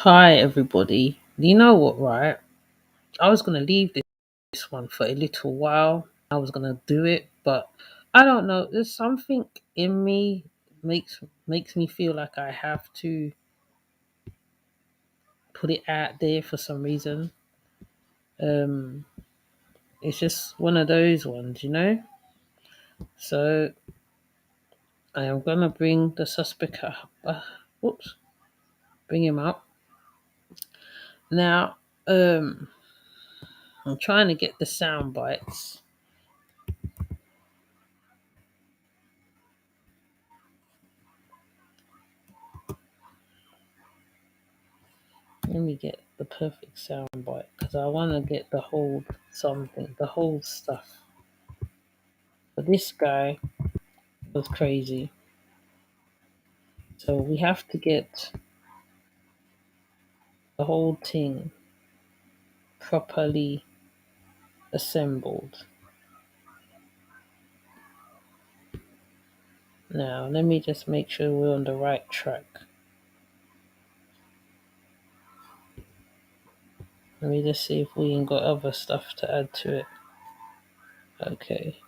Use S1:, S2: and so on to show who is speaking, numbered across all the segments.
S1: Hi, everybody. You know what, right? I was going to leave this one for a little while. I was going to do it, but I don't know. There's something in me makes me feel like I have to put it out there for some reason. Um, it's just one of those ones. So I am going to bring the suspect up. Whoops, bring him up. Now, I'm trying to get the sound bites. Let me get the perfect soundbite because I want to get the whole stuff. But this guy was crazy. So we have to get the whole thing properly assembled. Now, let me just make sure we're on the right track. Let me just see if we ain't got other stuff to add to it. Okay.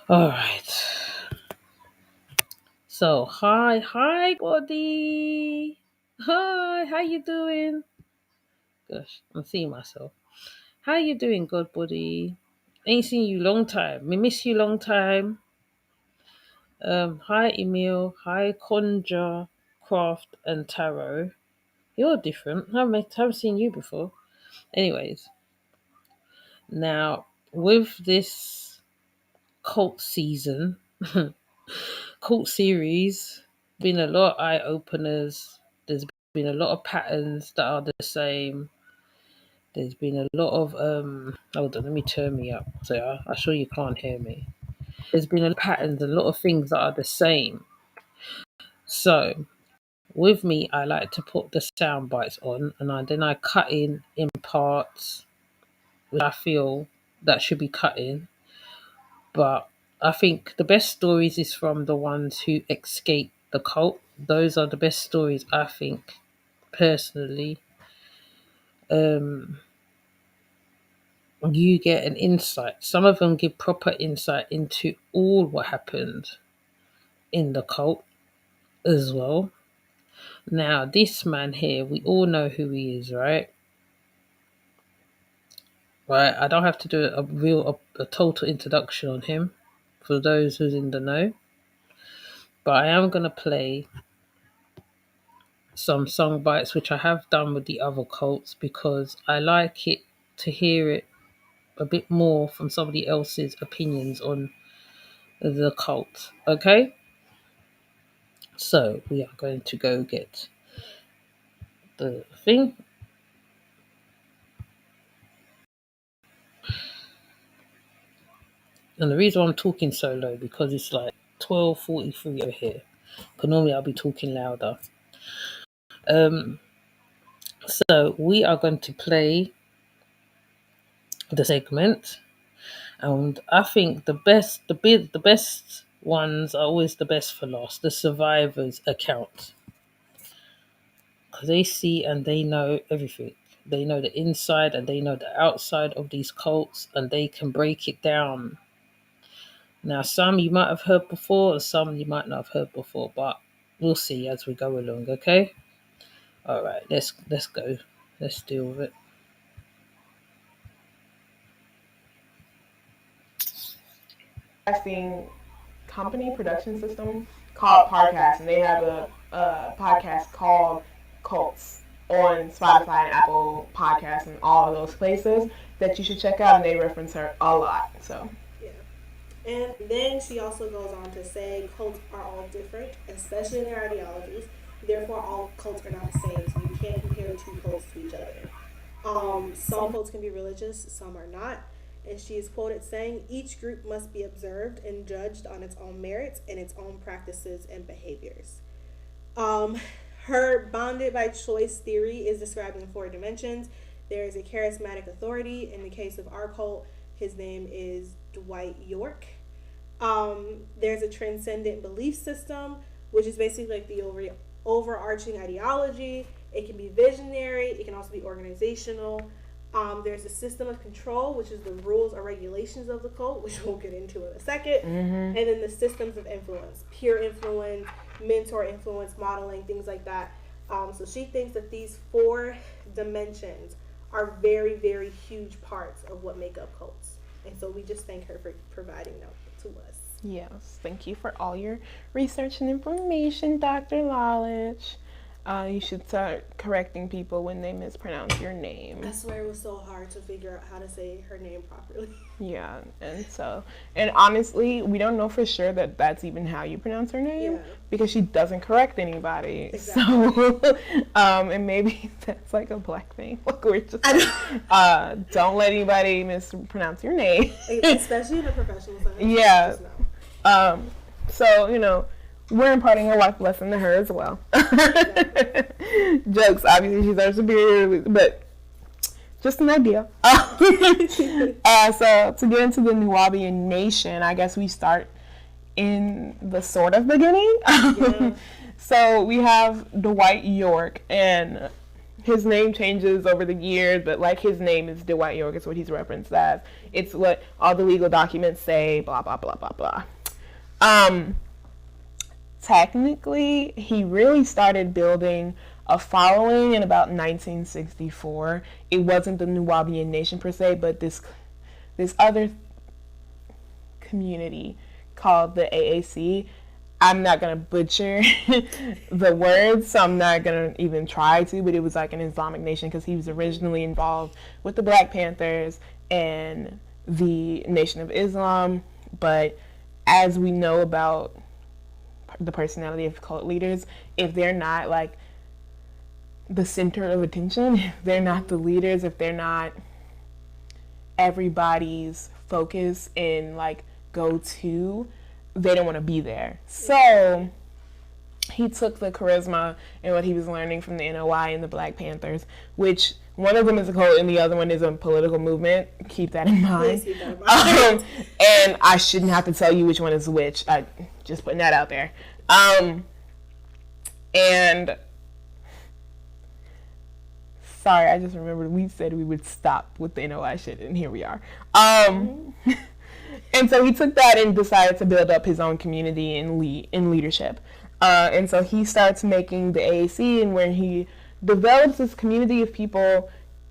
S1: All right. So, hi, buddy. Hi, how you doing? Gosh, I'm seeing myself. How you doing, good buddy? Ain't seen you long time. We miss you long time. Hi Emil. Hi Conjure, Craft, and Tarot. You're different. I haven't seen you before. Anyways, now with this cult season, cult series, been a lot of eye openers. There's been a lot of patterns that are the same. There's been a lot of hold on, let me turn me up. So I'm sure you can't hear me. There's been a patterns, a lot of things that are the same. So with me, I like to put the sound bites on, and then I cut in parts which I feel that should be cut in. But I think the best stories is from the ones who escape the cult. Those are the best stories, I think, personally. Um, you get an insight. Some of them give proper insight into all what happened in the cult as well. Now, this man here, we all know who he is, right? Right, I don't have to do a total introduction on him for those who's in the know, but I am gonna play some song bites which I have done with the other cults because I like it to hear it a bit more from somebody else's opinions on the cult. Okay, so we are going to go get the thing. And the reason I'm talking so low because it's like 12:43 over here. Because normally I'll be talking louder. Um, so we are going to play the segment, and I think the best ones are always the best for last. The survivors account because they see and they know everything. They know the inside and they know the outside of these cults, and they can break it down. Now, some you might have heard before, and some you might not have heard before, but we'll see as we go along. Okay. All right. Let's go. Let's deal with it.
S2: Podcasting company production system called Podcast, and they have a podcast called Cults on Spotify and Apple Podcasts and all of those places that you should check out, and they reference her a lot. So
S3: Yeah. And then she also goes on to say cults are all different, especially in their ideologies. Therefore, all cults are not the same, so you can't compare two cults to each other. Some cults can be religious, some are not. And she is quoted saying, each group must be observed and judged on its own merits and its own practices and behaviors. Um, Her bonded by choice theory is described in four dimensions. There is a charismatic authority. In the case of our cult, his name is Dwight York. There's a transcendent belief system, which is basically like the overarching ideology. It can be visionary. It can also be organizational. There's a system of control, which is the rules or regulations of the cult, which we'll get into in a second. And then the systems of influence, peer influence, mentor influence, modeling, things like that. So she thinks that these 4 dimensions are very, very huge parts of what make up cults. And so we just thank her for providing them to us.
S2: Yes, thank you for all your research and information, Dr. Lawless. You should start correcting people when they mispronounce your name.
S3: I swear it was so hard to figure out how to say her name properly.
S2: Yeah, and honestly, we don't know for sure that that's even how you pronounce her name, because she doesn't correct anybody. Exactly. So, and maybe that's like a Black thing. Like, we're just don't let anybody mispronounce your name,
S3: especially in a professional setting.
S2: Yeah. So, you know, we're imparting a life lesson to her as well. Jokes, obviously she's our superior, but just an idea. So to get into the Nuwaubian nation, I guess we start in the sort of beginning. So we have Dwight York, and his name changes over the years, but like his name is Dwight York, it's what he's referenced as. It's what all the legal documents say, blah, blah, blah, blah, blah. Technically, he really started building a following in about 1964. It wasn't the Nuwaubian nation per se, but this other community called the AAC. I'm not going to butcher the words, so I'm not going to even try to, but it was like an Islamic nation because he was originally involved with the Black Panthers and the Nation of Islam. But as we know about the personality of cult leaders, if they're not like the center of attention, if they're not the leaders, if they're not everybody's focus and like go to, they don't want to be there. So he took the charisma and what he was learning from the NOI and the Black Panthers, which one of them is a cult and the other one is a political movement. Keep that in mind. And I shouldn't have to tell you which one is which. I just putting that out there. And sorry, I just remembered we said we would stop with the NOI shit, and here we are. And so he took that and decided to build up his own community in leadership. And so he starts making the AAC, and where he develops this community of people,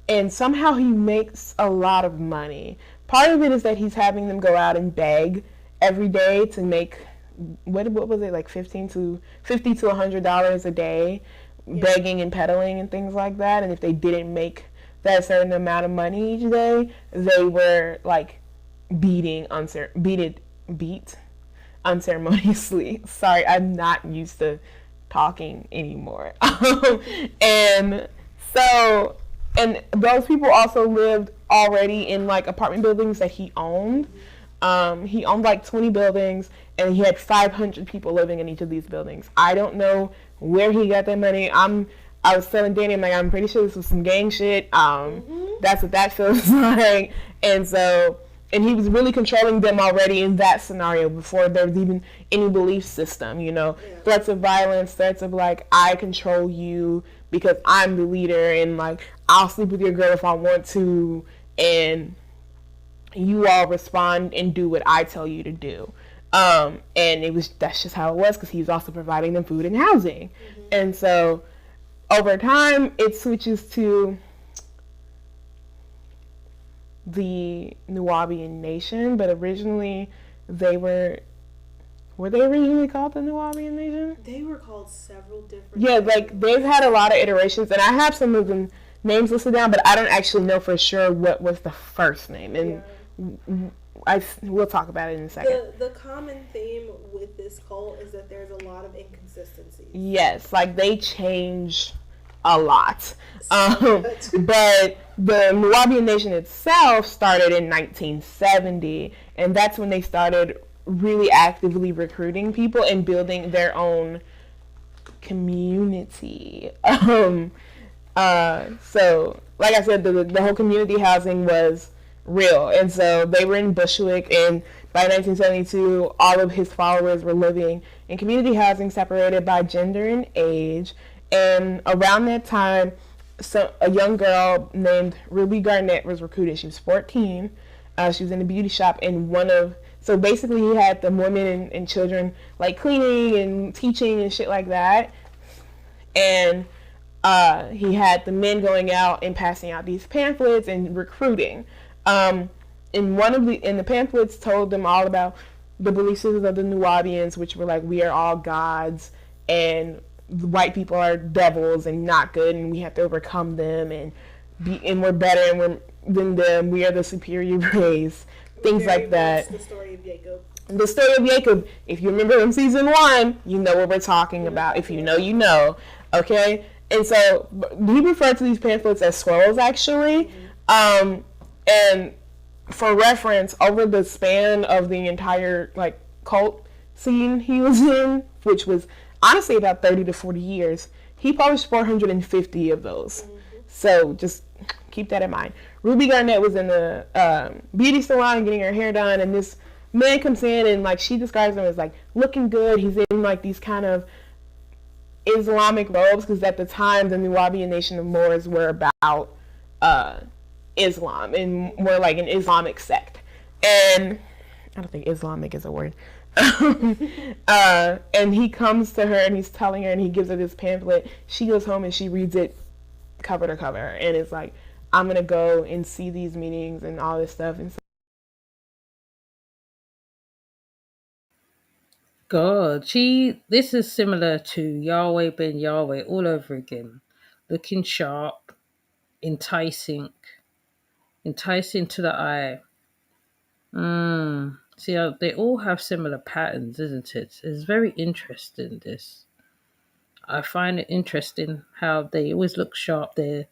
S2: and somehow he makes a lot of money. Part of it is that he's having them go out and beg every day to make, what was it, like $50 to $100 a day, begging and peddling and things like that. And if they didn't make that certain amount of money each day, they were like beat unceremoniously. Sorry, I'm not used to talking anymore. And those people also lived already in like apartment buildings that he owned. He owned like 20 buildings, and he had 500 people living in each of these buildings. I don't know where he got that money. I was telling Danny, I'm like, I'm pretty sure this was some gang shit. That's what that feels like. And he was really controlling them already in that scenario before there was even any belief system, you know. Yeah. Threats of violence, threats of like, I control you because I'm the leader, and like, I'll sleep with your girl if I want to, and you all respond and do what I tell you to do. And that's just how it was, because he was also providing them food and housing. And so over time it switches to the Nuwaubian nation, but originally were they originally called the Nuwaubian nation?
S3: They were called several different
S2: things. Like they've had a lot of iterations, and I have some of them names listed down, but I don't actually know for sure what was the first name, and we'll talk about it in a second.
S3: The common theme with this cult is that there's a lot of inconsistencies.
S2: Yes, like they change a lot. But the Nuwaubian nation itself started in 1970, and that's when they started really actively recruiting people and building their own community. So, like I said, the whole community housing was real. And so they were in Bushwick, and by 1972, all of his followers were living in community housing separated by gender and age. And around that time, a young girl named Ruby Garnett was recruited. She was 14. She was in a beauty shop, and so basically he had the women and children like cleaning and teaching and shit like that. And he had the men going out and passing out these pamphlets and recruiting. And the pamphlets told them all about the belief systems of the Nuwaubians, which were like, we are all gods, and the white people are devils and not good, and we have to overcome them, and we're better than them. We are the superior race. Things like that.
S3: The story of Jacob.
S2: The story of Jacob. If you remember from season 1, you know what we're talking about. If you know, you know. Okay? And so he referred to these pamphlets as scrolls, actually. And for reference, over the span of the entire like cult scene he was in, which was honestly about 30 to 40 years, he published 450 of those. So just keep that in mind. Ruby Garnett was in the beauty salon getting her hair done, and this man comes in, and like she describes him as like looking good. He's in like these kind of Islamic robes, because at the time the Nuwaubian nation of Moors were about Islam, and were like an Islamic sect. And I don't think Islamic is a word. And he comes to her and he's telling her, and he gives her this pamphlet. She goes home and she reads it cover to cover, and it's like, I'm gonna go and see these meetings and all this stuff. And so
S1: God, this is similar to Yahweh ben Yahweh all over again. Looking sharp, enticing to the eye. See, they all have similar patterns, isn't it? It's very interesting, this. I find it interesting how they always look sharp. They're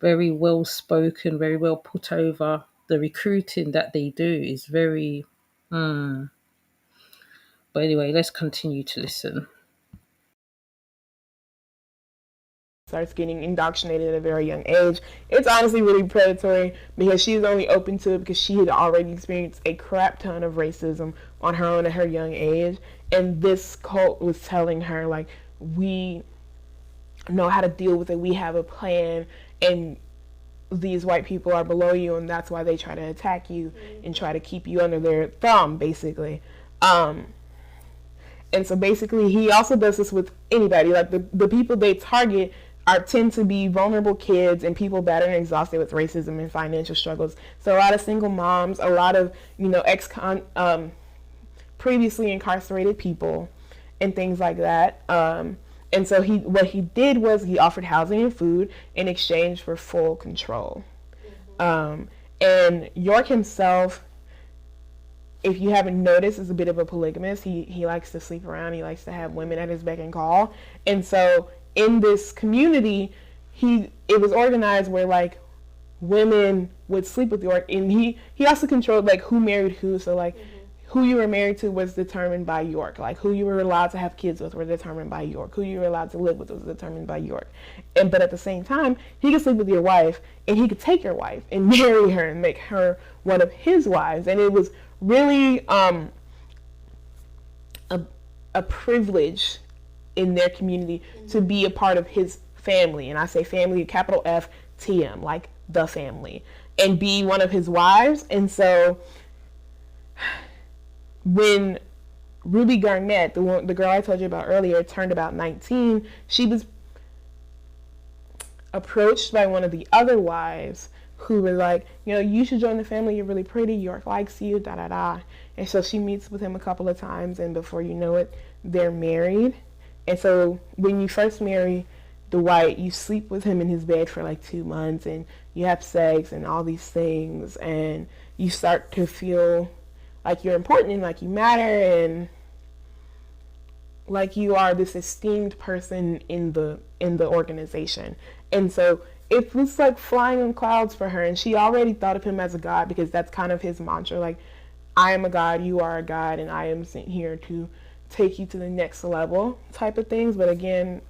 S1: very well spoken, very well put over. The recruiting that they do is very... But anyway, let's continue to listen.
S2: Starts getting indoctrinated at a very young age. It's honestly really predatory, because she's only open to it because she had already experienced a crap ton of racism on her own at her young age. And this cult was telling her, like, we know how to deal with it, we have a plan, and these white people are below you, and that's why they try to attack you and try to keep you under their thumb, basically. And so basically he also does this with anybody. Like the people they target tend to be vulnerable kids and people battered and exhausted with racism and financial struggles. So a lot of single moms, a lot of, previously incarcerated people and things like that. And so what he did was he offered housing and food in exchange for full control. And York himself, if you haven't noticed, is a bit of a polygamist. He likes to sleep around. He likes to have women at his beck and call. And so in this community, it was organized where like women would sleep with York, and he also controlled like who married who. So like who you were married to was determined by York. Like who you were allowed to have kids with were determined by York. Who you were allowed to live with was determined by York. But at the same time, he could sleep with your wife, and he could take your wife and marry her and make her one of his wives. And it was really a privilege in their community to be a part of his family. And I say family, capital F, TM, like the family, and be one of his wives. And so when Ruby Garnett, the girl I told you about earlier, turned about 19, she was approached by one of the other wives who were like, you should join the family, you're really pretty, York likes you, da da da. And so she meets with him a couple of times, and before you know it, they're married. And so when you first marry the white, you sleep with him in his bed for like 2 months, and you have sex and all these things, and you start to feel like you're important and like you matter and like you are this esteemed person in the organization. And so it was like flying on clouds for her, and she already thought of him as a god, because that's kind of his mantra, like, I am a god, you are a god, and I am sent here to take you to the next level type of things. But again,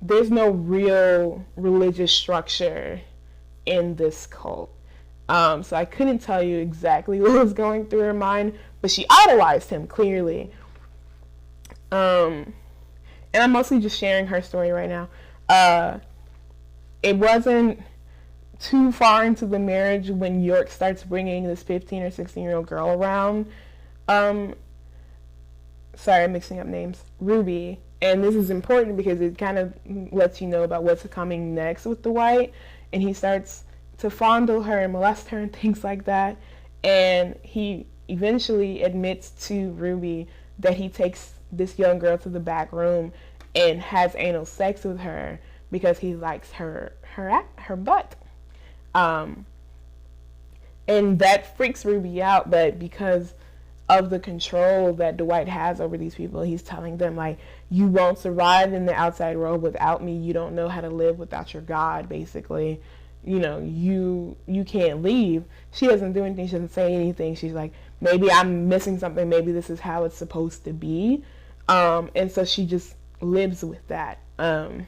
S2: there's no real religious structure in this cult. So I couldn't tell you exactly what was going through her mind, but she idolized him clearly. And I'm mostly just sharing her story right now. It wasn't too far into the marriage when York starts bringing this 15 or 16-year-old girl around. Sorry, I'm mixing up names. Ruby. And this is important because it kind of lets you know about what's coming next with Dwight. And he starts to fondle her and molest her and things like that. And he eventually admits to Ruby that he takes this young girl to the back room and has anal sex with her because he likes her butt. And that freaks Ruby out, but because of the control that Dwight has over these people, he's telling them, like, you won't survive in the outside world without me. You don't know how to live without your God, basically. You know, you can't leave. She doesn't do anything. She doesn't say anything. She's like, maybe I'm missing something. Maybe this is how it's supposed to be. And so she just lives with that. And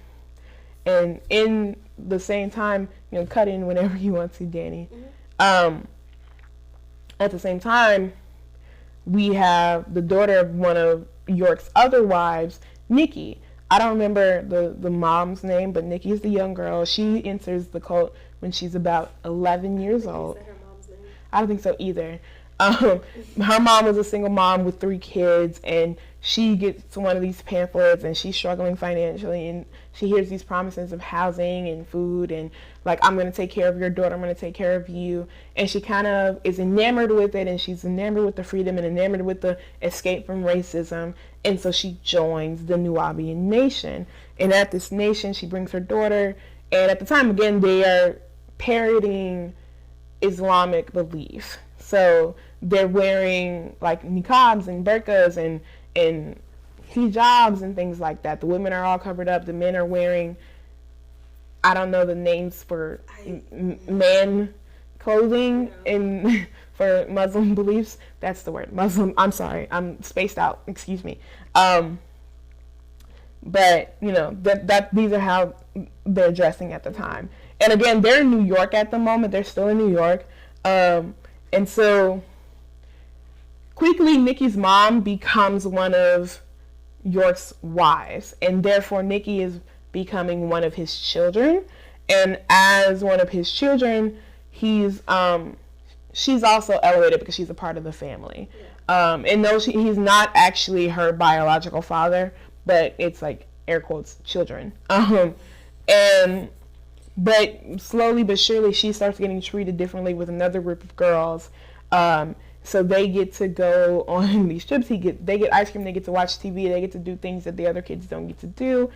S2: in the same time, you know, cut in whenever you want to, Danny. At the same time, we have the daughter of one of York's other wives, Nikki. I don't remember the mom's name, but Nikki is the young girl. She enters the cult when she's about 11 years old.
S3: Is that her mom's name?
S2: I don't think so either. Her mom was a single mom with 3 kids, and she gets one of these pamphlets, and she's struggling financially, and she hears these promises of housing and food, and like, I'm going to take care of your daughter, I'm going to take care of you, and she kind of is enamored with it, and she's enamored with the freedom and enamored with the escape from racism, and so she joins the Nuwaubian Nation. And at this nation, she brings her daughter, and at the time, again, they are parroting Islamic belief. So they're wearing like niqabs and burqas and hijabs and things like that. The women are all covered up. The men are wearing, I don't know the names for man clothing and for Muslim beliefs. That's the word, Muslim. I'm sorry, I'm spaced out. Excuse me. But you know that these are how they're dressing at the time. And again, they're in New York at the moment. They're still in New York. And so quickly, Nikki's mom becomes one of York's wives, and therefore Nikki is becoming one of his children. And as one of his children, she's also elevated because she's a part of the family. And no, he's not actually her biological father, but it's like air quotes children. But slowly but surely, she starts getting treated differently with another group of girls. So they get to go on these trips. They get ice cream. They get to watch TV. They get to do things that the other kids don't get to do.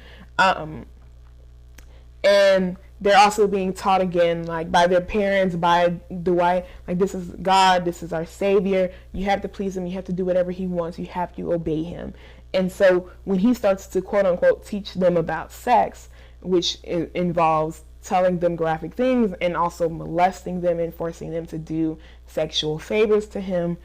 S2: And they're also being taught again, like by their parents, by Dwight, like, this is God. This is our Savior. You have to please him. You have to do whatever he wants. You have to obey him. And so when he starts to quote unquote teach them about sex, which involves telling them graphic things and also molesting them and forcing them to do sexual favors to him,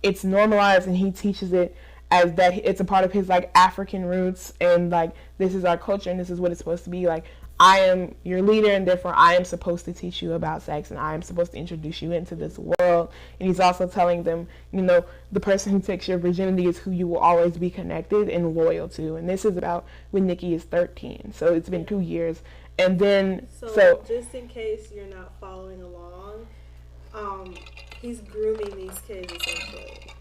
S2: it's normalized, and he teaches it as that it's a part of his like African roots, and like, this is our culture and this is what it's supposed to be. Like, I am your leader, and therefore I am supposed to teach you about sex, and I am supposed to introduce you into this world. And he's also telling them, you know, the person who takes your virginity is who you will always be connected and loyal to. And this is about when Nikki is 13, so it's been 2 years. And then
S3: so just in case you're not following along, he's grooming these kids essentially.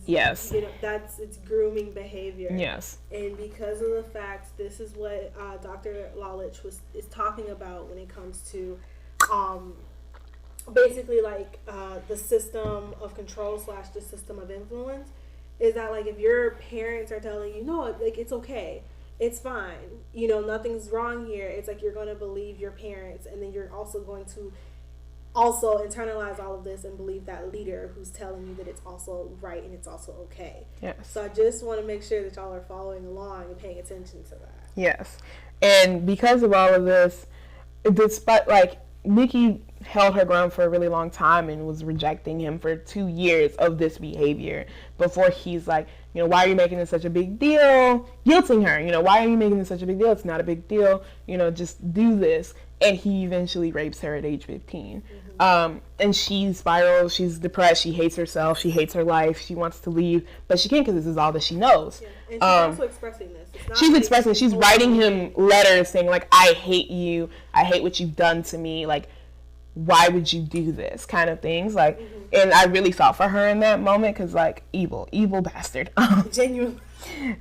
S2: Yes.
S3: You know, it's grooming behavior.
S2: Yes.
S3: And because of the fact, this is what Dr. Lalich is talking about when it comes to basically like the system of control / the system of influence, is that like, if your parents are telling you, no, like, it's okay, it's fine, you know, nothing's wrong here, it's like, you're going to believe your parents, and then you're also going to also internalize all of this and believe that leader who's telling you that it's also right and it's also okay.
S2: Yes.
S3: So I just want to make sure that y'all are following along and paying attention to that.
S2: Yes. And because of all of this, despite, like, Nikki held her ground for a really long time and was rejecting him for 2 years of this behavior before he's like, you know, why are you making this such a big deal? Guilting her, you know, why are you making this such a big deal? It's not a big deal, you know, just do this. and he eventually rapes her at age 15. And she spirals, she's depressed, she hates herself, she hates her life, she wants to leave, but she can't because this is all that she knows.
S3: Yeah. And she's also expressing this. It's not
S2: She's
S3: like
S2: expressing, she's writing him letters saying, like, I hate you, I hate what you've done to me, like, why would you do this, kind of things, like, and I really felt for her in that moment, because, like, evil bastard.
S3: Genuinely.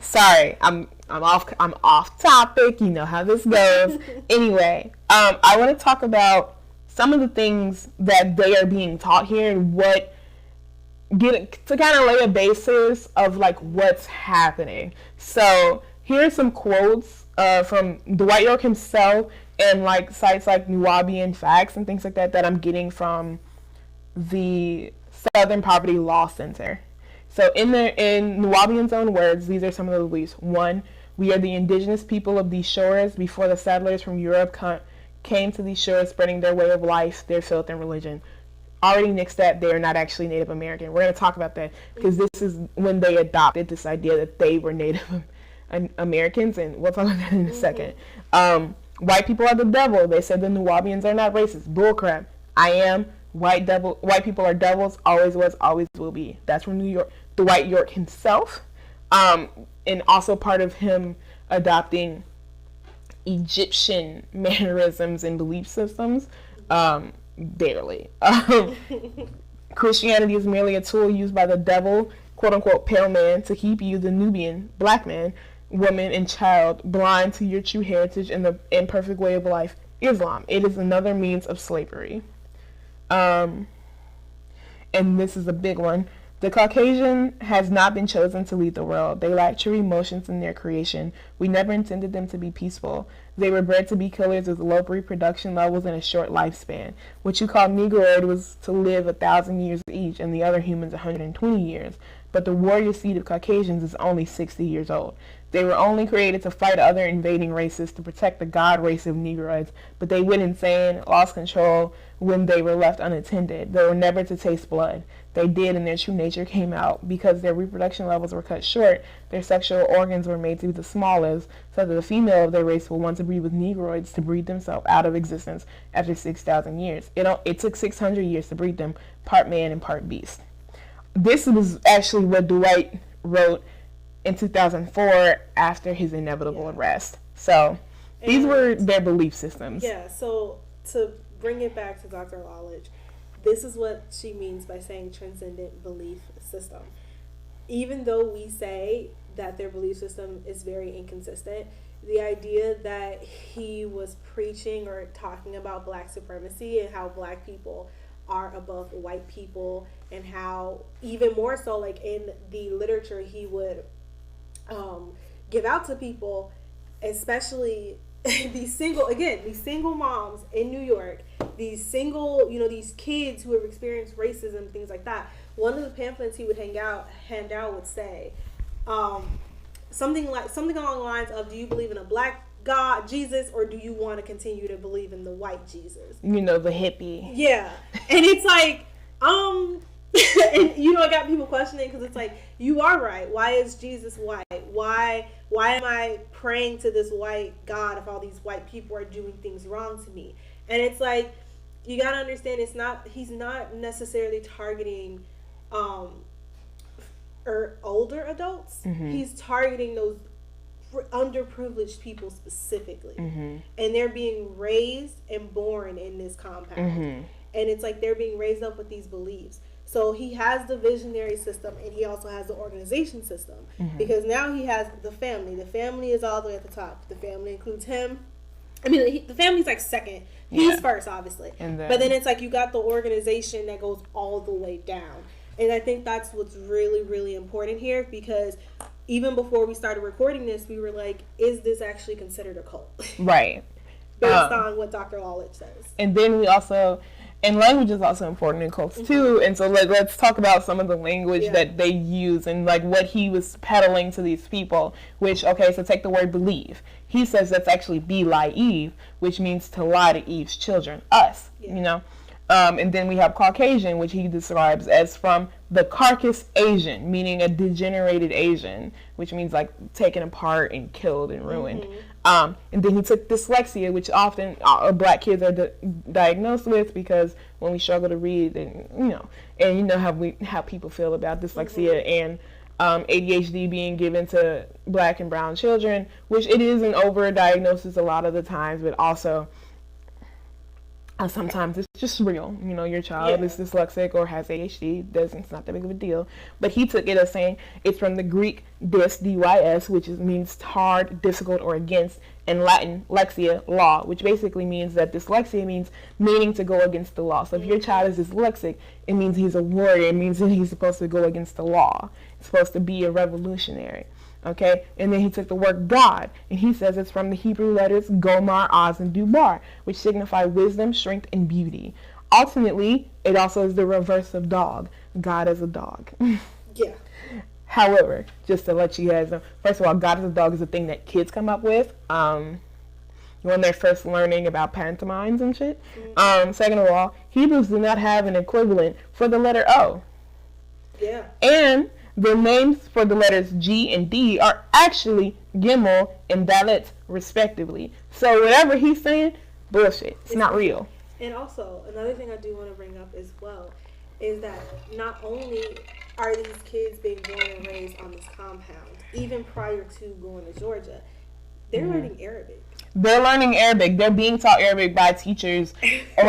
S2: Sorry, I'm off topic, you know how this goes. Anyway, I want to talk about some of the things that they are being taught here, and to kind of lay a basis of, like, what's happening. So here are some quotes from Dwight York himself, and, like, sites like Nuwaubian Facts and things like that I'm getting from the Southern Poverty Law Center. So in Nuwaubian's own words, these are some of the beliefs. 1, we are the indigenous people of these shores before the settlers from Europe came to these shores, spreading their way of life, their filth, and religion. Already nixed that they are not actually Native American. We're going to talk about that because this is when they adopted this idea that they were Native Americans, and we'll talk about that in a second. White people are the devil. They said the Nuwaubians are not racist. Bullcrap. I am. White people are devils. Always was, always will be. That's from Dwight York himself. And also part of him adopting Egyptian mannerisms and belief systems. Barely. Christianity is merely a tool used by the devil, quote unquote, pale man, to keep you, the Nubian, black man, woman, and child, blind to your true heritage and the imperfect way of life, Islam. It is another means of slavery. And this is a big one. The Caucasian has not been chosen to lead the world. They lack true emotions in their creation. We never intended them to be peaceful. They were bred to be killers with low reproduction levels and a short lifespan. What you call Negroid was to live 1,000 years each, and the other humans 120 years. But the warrior seed of Caucasians is only 60 years old. They were only created to fight other invading races to protect the god race of Negroids, but they went insane, lost control when they were left unattended. They were never to taste blood. They did, and their true nature came out. Because their reproduction levels were cut short, their sexual organs were made to be the smallest, so that the female of their race will want to breed with Negroids to breed themselves out of existence after 6,000 years. It took 600 years to breed them, part man and part beast. This was actually what Dwight wrote in 2004 after his inevitable arrest. So these were their belief systems.
S3: Yeah, so to bring it back to Dr. Lawlidge, this is what she means by saying transcendent belief system. Even though we say that their belief system is very inconsistent, the idea that he was preaching or talking about black supremacy and how black people are above white people, and how even more so, like in the literature he would give out to people, especially these single moms in New York, these single, these kids who have experienced racism, things like that. One of the pamphlets he would hand out would say something along the lines of, do you believe in a black God, Jesus, or do you want to continue to believe in the white Jesus?
S2: The hippie.
S3: Yeah. And it's like, and I got people questioning, because it's like, you are right. Why is Jesus white? Why am I praying to this white God if all these white people are doing things wrong to me? And it's like, you gotta understand, he's not necessarily targeting older adults. Mm-hmm. He's targeting those underprivileged people specifically. Mm-hmm. And they're being raised and born in this compound. Mm-hmm. And it's like they're being raised up with these beliefs. So he has the visionary system, and he also has the organization system. Mm-hmm. Because now he has the family. The family is all the way at the top. The family includes him. I mean, the family's like second. He's first, obviously. But then it's like you got the organization that goes all the way down. And I think that's what's really, really important here, because even before we started recording this, we were like, is this actually considered a cult?
S2: Right.
S3: Based on what Dr. Lawlidge says.
S2: And then we also, and language is also important in cults too. And so let's talk about some of the language that they use and like what he was peddling to these people, which, okay, so take the word believe. He says that's actually be lie Eve, which means to lie to Eve's children, us, and then we have Caucasian, which he describes as from the carcass Asian, meaning a degenerated Asian, which means like taken apart and killed and ruined. And then he took dyslexia, which often black kids are diagnosed with, because when we struggle to read, and you know how people feel about dyslexia and ADHD being given to black and brown children, which it is an over-diagnosis a lot of the times, but also sometimes it's just real. You know, your child is dyslexic or has ADHD. It's not that big of a deal. But he took it as saying it's from the Greek dys, D-Y-S, which means hard, difficult, or against, and Latin, lexia, law, which basically means that dyslexia means meaning to go against the law. So if your child is dyslexic, it means he's a warrior. It means that he's supposed to go against the law. It's supposed to be a revolutionary. Okay, and then he took the word God, and he says it's from the Hebrew letters Gomar, Oz, and Dubar, which signify wisdom, strength, and beauty. Ultimately, it also is the reverse of dog. God is a dog.
S3: Yeah.
S2: However, just to let you guys know, first of all, God is a dog is a thing that kids come up with when they're first learning about pantomimes and shit. Second of all, Hebrews do not have an equivalent for the letter O.
S3: Yeah.
S2: And the names for the letters G and D are actually Gimel and Dalet, respectively. So whatever he's saying, bullshit. It's not real.
S3: And also, another thing I do want to bring up as well is that not only are these kids being born and raised on this compound, even prior to going to Georgia, they're learning Arabic.
S2: They're learning Arabic. They're being taught Arabic by teachers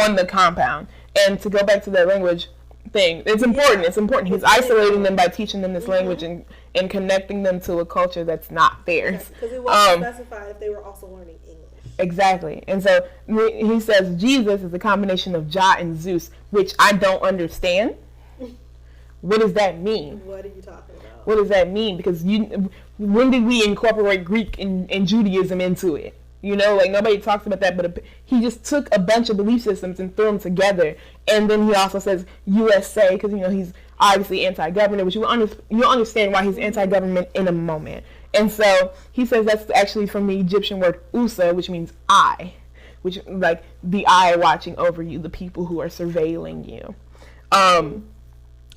S2: on the compound. And to go back to that language thing, it's important. It's important. He's isolating them by teaching them this language and connecting them to a culture that's not theirs.
S3: Because it wasn't specified if they were also learning English.
S2: Exactly. And so he says Jesus is a combination of Jah and Zeus, which I don't understand. What does that mean?
S3: What are you talking about?
S2: What does that mean? Because when did we incorporate Greek and Judaism into it? You know, like nobody talks about that, but he just took a bunch of belief systems and threw them together. And then he also says USA, because, you know, he's obviously anti-government, which you'll understand why he's anti-government in a moment. And so he says that's actually from the Egyptian word Usa, which means eye, which like the eye watching over you, the people who are surveilling you.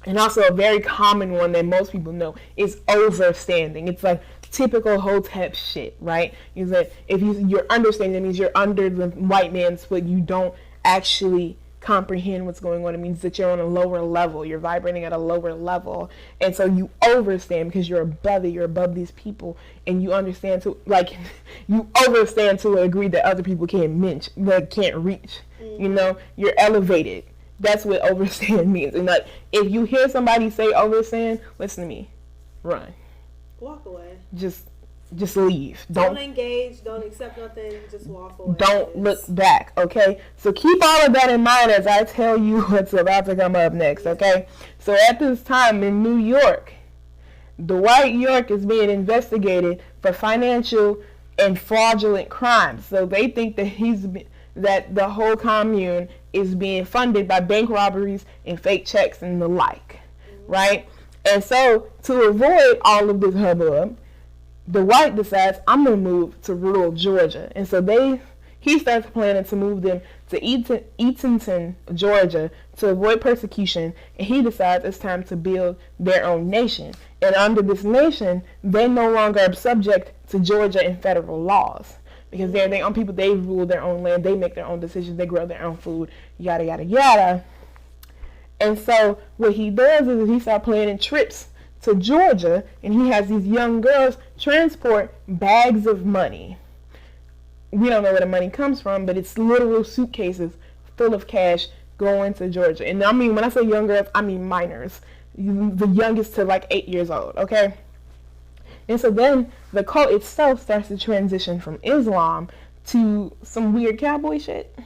S2: And also a very common one that most people know is overstanding. It's like typical Hotep shit, right? Is that if you're understanding, it means you're under the white man's foot. You don't actually comprehend what's going on. It means that you're on a lower level. You're vibrating at a lower level. And so you overstand because you're above it. You're above these people. And you understand to, like, you overstand to a degree that other people can't reach. You know, you're elevated. That's what overstand means. And like, if you hear somebody say overstand, listen to me. Run.
S3: Walk away.
S2: Just leave.
S3: Don't engage. Don't accept nothing. Just walk away.
S2: Don't look back, okay? So keep all of that in mind as I tell you what's about to come up next, okay? So at this time in New York, Dwight York is being investigated for financial and fraudulent crimes. So they think that that the whole commune is being funded by bank robberies and fake checks and the like, right? And so to avoid all of this hubbub, Dwight decides, I'm going to move to rural Georgia. And so he starts planning to move them to Eatonton, Georgia, to avoid persecution. And he decides it's time to build their own nation. And under this nation, they no longer are subject to Georgia and federal laws. Because they're their own people. They rule their own land. They make their own decisions. They grow their own food. Yada, yada, yada. And so what he does is he starts planning trips to Georgia, and he has these young girls transport bags of money. We don't know where the money comes from, but it's literal suitcases full of cash going to Georgia. And I mean, when I say young girls, I mean minors. The youngest to like 8 years old, okay? And so then the cult itself starts to transition from Islam to some weird cowboy shit.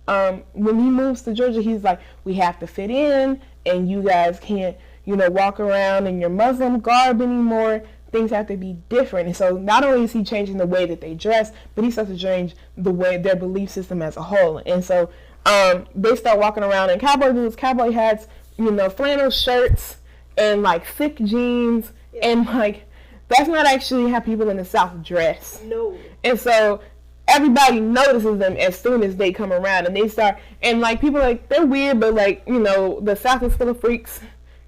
S2: When he moves to Georgia, he's like, we have to fit in, and you guys can't, walk around in your Muslim garb anymore. Things have to be different. And so not only is he changing the way that they dress, but he starts to change the way their belief system as a whole. And so they start walking around in cowboy boots, cowboy hats, flannel shirts, and like thick jeans, and like that's not actually how people in the South dress.
S3: No.
S2: And so everybody notices them as soon as they come around, and they start, and like people are like, they're weird, but like, the South is full of freaks.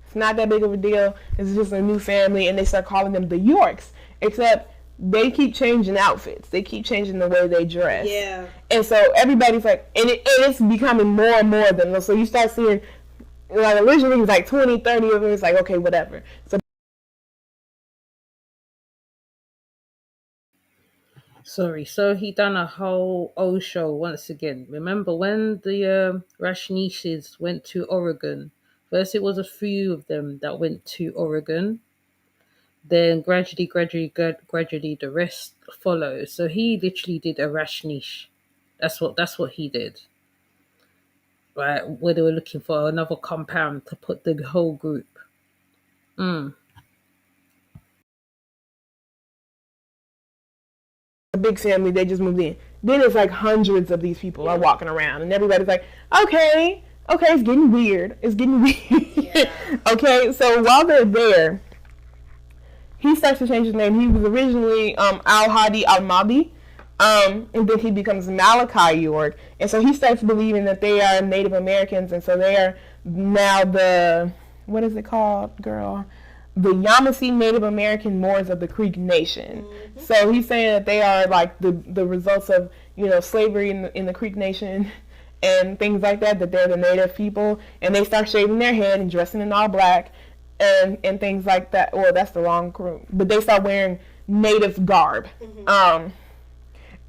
S2: It's not that big of a deal. It's just a new family, and they start calling them the Yorks. Except they keep changing outfits. They keep changing the way they dress.
S3: Yeah.
S2: And so everybody's like, and it's becoming more and more than them. So you start seeing, like, originally it was like 20, 30 of them. It's like, okay, whatever. So
S1: Sorry, so he done a whole O show once again. Remember when the Rashnishes went to Oregon? First, it was a few of them that went to Oregon. Then gradually, the rest followed. So he literally did a Rashnish. That's what he did. Right, where they were looking for another compound to put the whole group. Mm.
S2: a big family, they just moved in. Then it's like hundreds of these people are walking around, and everybody's like, okay, it's getting weird. It's getting weird.
S3: Yeah.
S2: Okay, so while they're there, he starts to change his name. He was originally Al-Hadi Al-Mahdi, and then he becomes Malachi York. And so he starts believing that they are Native Americans, and so they are now the, what is it called, girl? The Yamasee Native American Moors of the Creek Nation. Mm-hmm. So he's saying that they are like the results of, slavery in the Creek Nation and things like that, that they're the Native people, and they start shaving their head and dressing in all black and things like that. Well, that's the wrong group, but they start wearing Native garb. Mm-hmm.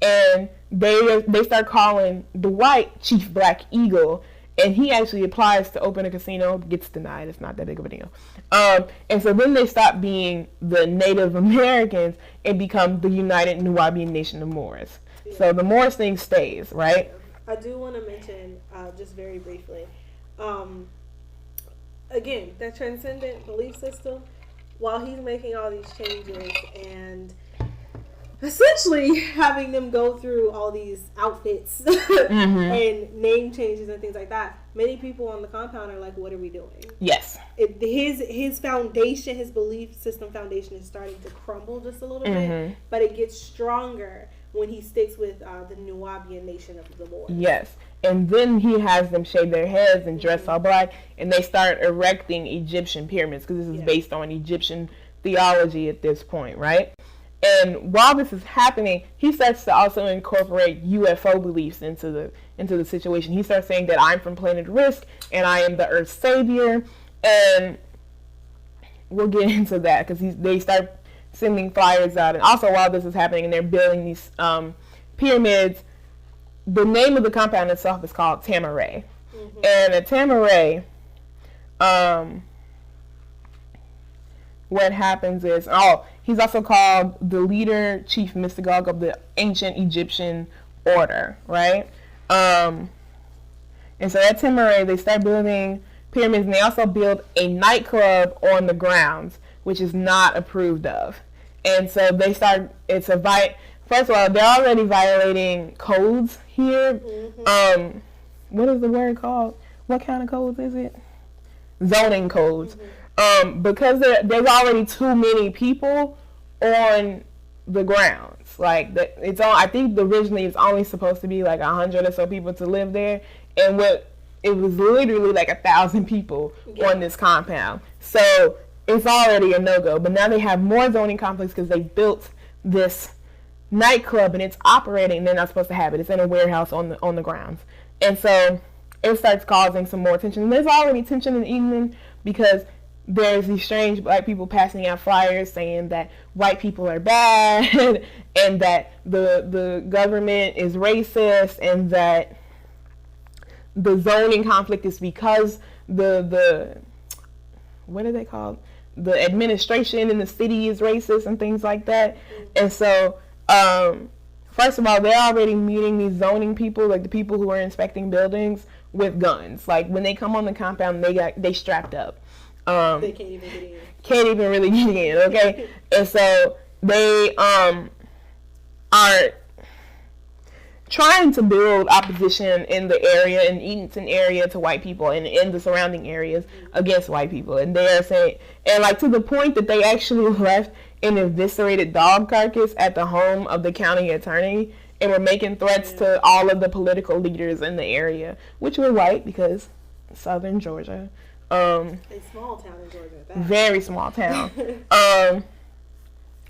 S2: And they start calling the white Chief Black Eagle, and he actually applies to open a casino, gets denied. It's not that big of a deal. And so then they stop being the Native Americans and become the United Nuwaubian Nation of Moors. Yeah. So the Moors thing stays, right?
S3: I do want to mention, just very briefly, again, that transcendent belief system, while he's making all these changes and essentially having them go through all these outfits mm-hmm. and name changes and things like that, many people on the compound are like, what are we doing?
S2: Yes.
S3: His foundation, his belief system foundation is starting to crumble just a little mm-hmm. bit, but it gets stronger when he sticks with the Nuwaubian Nation of the Moors.
S2: Yes. And then he has them shave their heads and dress mm-hmm. all black, and they start erecting Egyptian pyramids, because this is based on Egyptian theology at this point, right? And while this is happening, he starts to also incorporate UFO beliefs into the situation. He starts saying that I'm from planet Risk and I am the Earth's savior, and we'll get into that because they start sending flyers out. And also, while this is happening and they're building these pyramids, the name of the compound itself is called Tamaray. Mm-hmm. And at Tamaray, what happens is, he's also called the leader, chief mystagogue of the ancient Egyptian order, right? And so at Tamaray, they start building pyramids, and they also build a nightclub on the grounds, which is not approved of. And so they start, first of all, they're already violating codes here. Mm-hmm. What is the word called? What kind of codes is it? Zoning codes. Mm-hmm. Because there's already too many people on the grounds. Like, I think originally it's only supposed to be like 100 or so people to live there, and it was literally like 1,000 people on this compound. So it's already a no-go. But now they have more zoning conflicts because they built this nightclub and it's operating, and they're not supposed to have it. It's in a warehouse on the grounds. And so it starts causing some more tension. And there's already tension in the evening because there's these strange black people passing out flyers saying that white people are bad and that the government is racist, and that the zoning conflict is because the what are they called? The administration in the city is racist and things like that. And so, first of all, they're already meeting these zoning people, like the people who are inspecting buildings, with guns. Like, when they come on the compound, they strapped up.
S3: They can't even get in.
S2: Can't even really get in, okay? And so they are trying to build opposition in the area, in Eatonton area, to white people, and in the surrounding areas against white people. And they are saying, and like to the point that they actually left an eviscerated dog carcass at the home of the county attorney, and were making threats to all of the political leaders in the area, which were white because southern Georgia. A
S3: small town in Georgia.
S2: Very small town.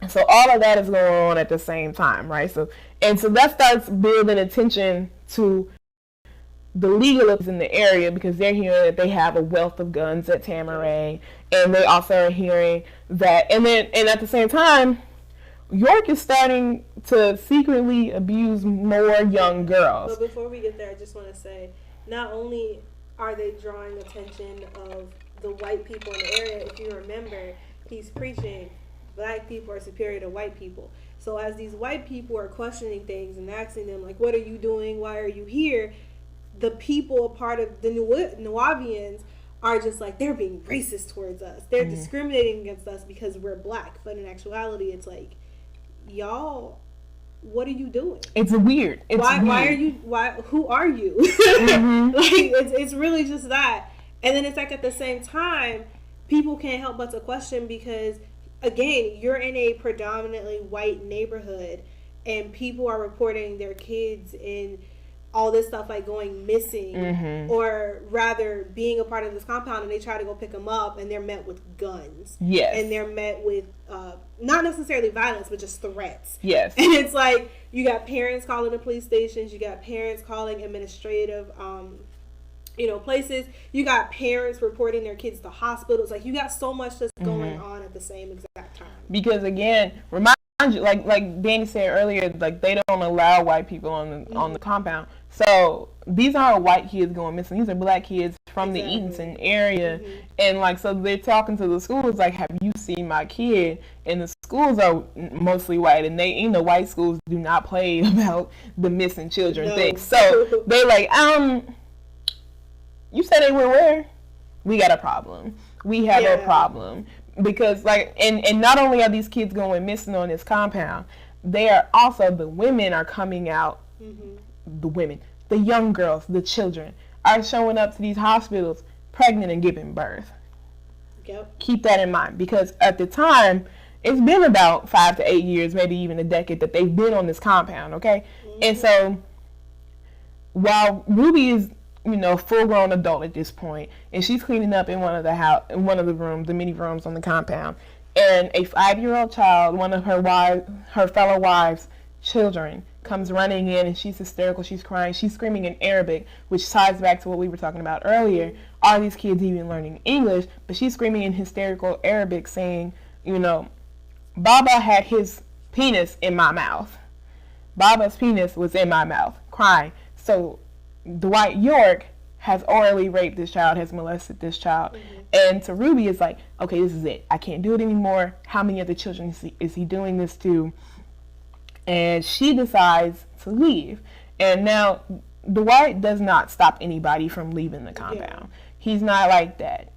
S2: So all of that is going on at the same time, right? So that starts building attention to the legalists in the area, because they're hearing that they have a wealth of guns at Tamaray, and they also are hearing that, and at the same time, York is starting to secretly abuse more young girls.
S3: But before we get there, I just want to say, not only are they drawing attention of the white people in the area, if you remember, he's preaching black people are superior to white people. So as these white people are questioning things and asking them, like, what are you doing? Why are you here? The people, a part of the Nuwaubians, are just like, they're being racist towards us. They're discriminating against us because we're black. But in actuality, it's like, y'all, what are you doing?
S2: It's weird.
S3: Why are you? Who are you? Like, it's really just that. And then it's like, at the same time, people can't help but to question, because again, you're in a predominantly white neighborhood, and people are reporting their kids in all this stuff, like going missing, or rather being a part of this compound, and they try to go pick them up, and they're met with guns.
S2: Yes.
S3: And they're met with not necessarily violence, but just threats.
S2: Yes.
S3: And it's like, you got parents calling the police stations, you got parents calling administrative places, you got parents reporting their kids to hospitals. Like, you got so much that's going on at the same exact time.
S2: Because again, remind you, like Danny said earlier, like, they don't allow white people on the compound. So these aren't white kids going missing. These are black kids from the Eatonton area. And like, so they're talking to the schools like, have you seen my kid? And the schools are mostly white, and they, white schools do not play about the missing children thing. So they're like, you said they were where? We got a problem. We have a problem. Because like, and not only are these kids going missing on this compound, they are also, the women are coming out. The women, the young girls, the children are showing up to these hospitals pregnant and giving birth.
S3: Yep.
S2: Keep that in mind, because at the time, it's been about 5 to 8 years, maybe even a decade, that they've been on this compound, okay? And so while Ruby is, full-grown adult at this point, and she's cleaning up in one of the rooms, the many rooms on the compound, and a 5-year-old child, one of her fellow wives' children, comes running in, and she's hysterical, she's crying, she's screaming in Arabic, which ties back to what we were talking about earlier. Are these kids even learning English? But she's screaming in hysterical Arabic, saying, Baba had his penis in my mouth. Baba's penis was in my mouth, crying. So Dwight York has orally raped this child, has molested this child. And to Ruby, it's like, okay, this is it. I can't do it anymore. How many other children is he doing this to? And she decides to leave. And now, Dwight does not stop anybody from leaving the compound. He's not like that.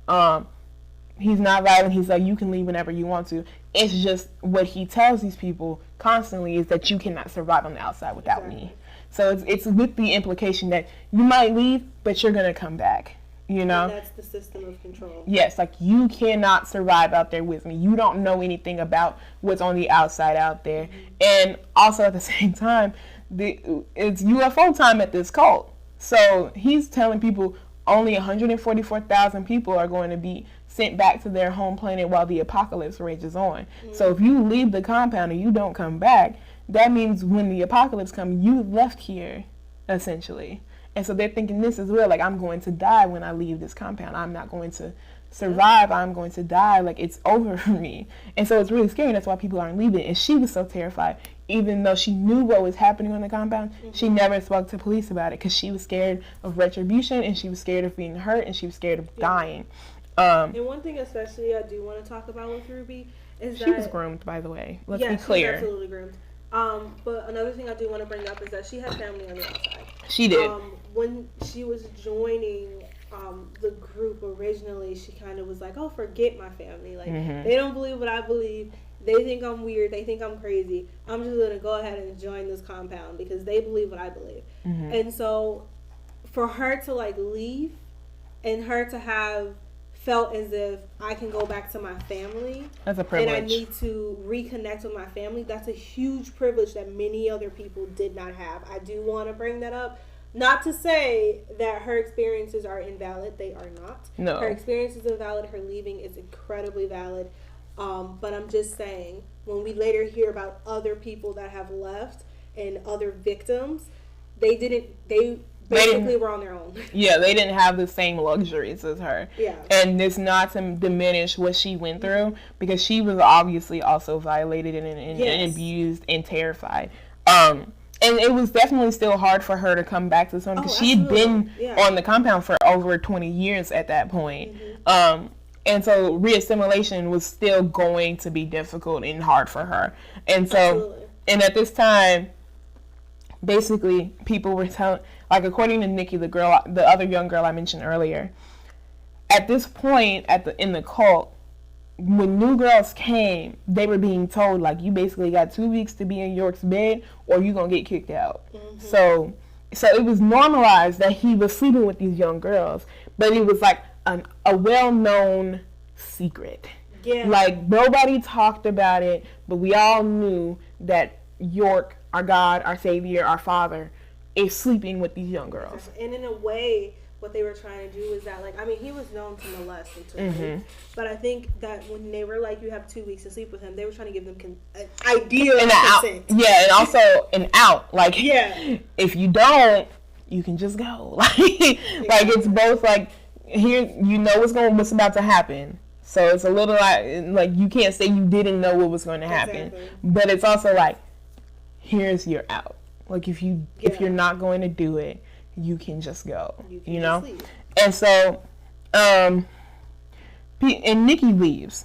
S2: He's not violent. He's like, you can leave whenever you want to. It's just what he tells these people constantly is that you cannot survive on the outside without me. So it's with the implication that you might leave, but you're going to come back. And
S3: that's the system of control.
S2: Yes, like, you cannot survive out there with me. You don't know anything about what's on the outside out there. And also at the same time, it's UFO time at this cult. So he's telling people only 144,000 people are going to be sent back to their home planet while the apocalypse rages on. So if you leave the compound and you don't come back, that means when the apocalypse comes, you left here, essentially. And so they're thinking this as well, like, I'm going to die when I leave this compound. I'm not going to survive. I'm going to die. Like, it's over for me. And so it's really scary. That's why people aren't leaving. And she was so terrified. Even though she knew what was happening on the compound, she never spoke to police about it, because she was scared of retribution, and she was scared of being hurt, and she was scared of dying.
S3: And one thing especially I do want to talk about with Ruby is that...
S2: She was groomed, by the way. Let's be clear.
S3: She was absolutely groomed. But another thing I do want to bring up is that she had family on the outside.
S2: She did.
S3: When she was joining the group originally, she kind of was like, oh, forget my family. Like, they don't believe what I believe. They think I'm weird. They think I'm crazy. I'm just going to go ahead and join this compound because they believe what I believe. And so for her to, like, leave and her to have felt as if I can go back to my family.
S2: That's a privilege.
S3: And I need to reconnect with my family. That's a huge privilege that many other people did not have. I do want to bring that up. Not to say that her experiences are invalid. They are not.
S2: No.
S3: Her experience is invalid. Her leaving is incredibly valid. But I'm just saying, when we later hear about other people that have left and other victims, they didn't. They basically were on their own.
S2: Yeah, they didn't have the same luxuries as her.
S3: Yeah.
S2: And it's not to diminish what she went through, because she was obviously also violated and abused and terrified. And it was definitely still hard for her to come back to something, because she had been on the compound for over 20 years at that point. And so reassimilation was still going to be difficult and hard for her. And so, and at this time, basically, people were telling, like, according to Nikki, the other young girl I mentioned earlier, at this point in the cult, when new girls came, they were being told, like, you basically got 2 weeks to be in York's bed or you're going to get kicked out. So it was normalized that he was sleeping with these young girls, but it was like a well-known secret. Yeah. Like, nobody talked about it, but we all knew that York, our God, our Savior, our Father, is sleeping with these young girls.
S3: And in a way, what they were trying to do is that, like, I mean, he was known to molest and to rape, but I think that when they were like, you have 2 weeks to sleep with him, they were trying to give them an idea of consent.
S2: Yeah, and also an out. Like, if you don't, you can just go. Like, like, it's both like, here, you know what's about to happen. So it's a little like you can't say you didn't know what was going to happen. Exactly. But it's also like, here's your out. Like, if you're not going to do it, you can just go. You know? Sleep. And so and Nikki leaves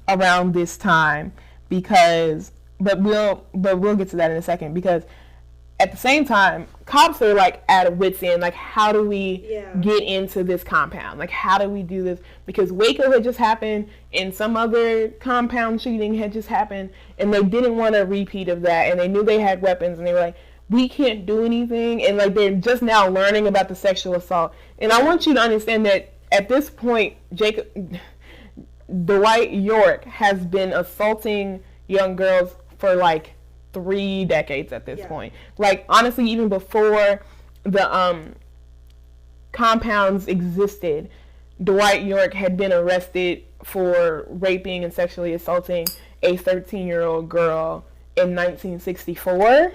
S2: around this time, because but we'll get to that in a second, because at the same time, cops are like at a wit's end. Like, how do we get into this compound? Like, how do we do this? Because Waco had just happened, and some other compound shooting had just happened, and they didn't want a repeat of that, and they knew they had weapons, and they were like, we can't do anything. And like, they're just now learning about the sexual assault. And I want you to understand that at this point, Dwight York has been assaulting young girls for like 3 decades at this point. Like, honestly, even before the compounds existed, Dwight York had been arrested for raping and sexually assaulting a 13-year-old girl in 1964.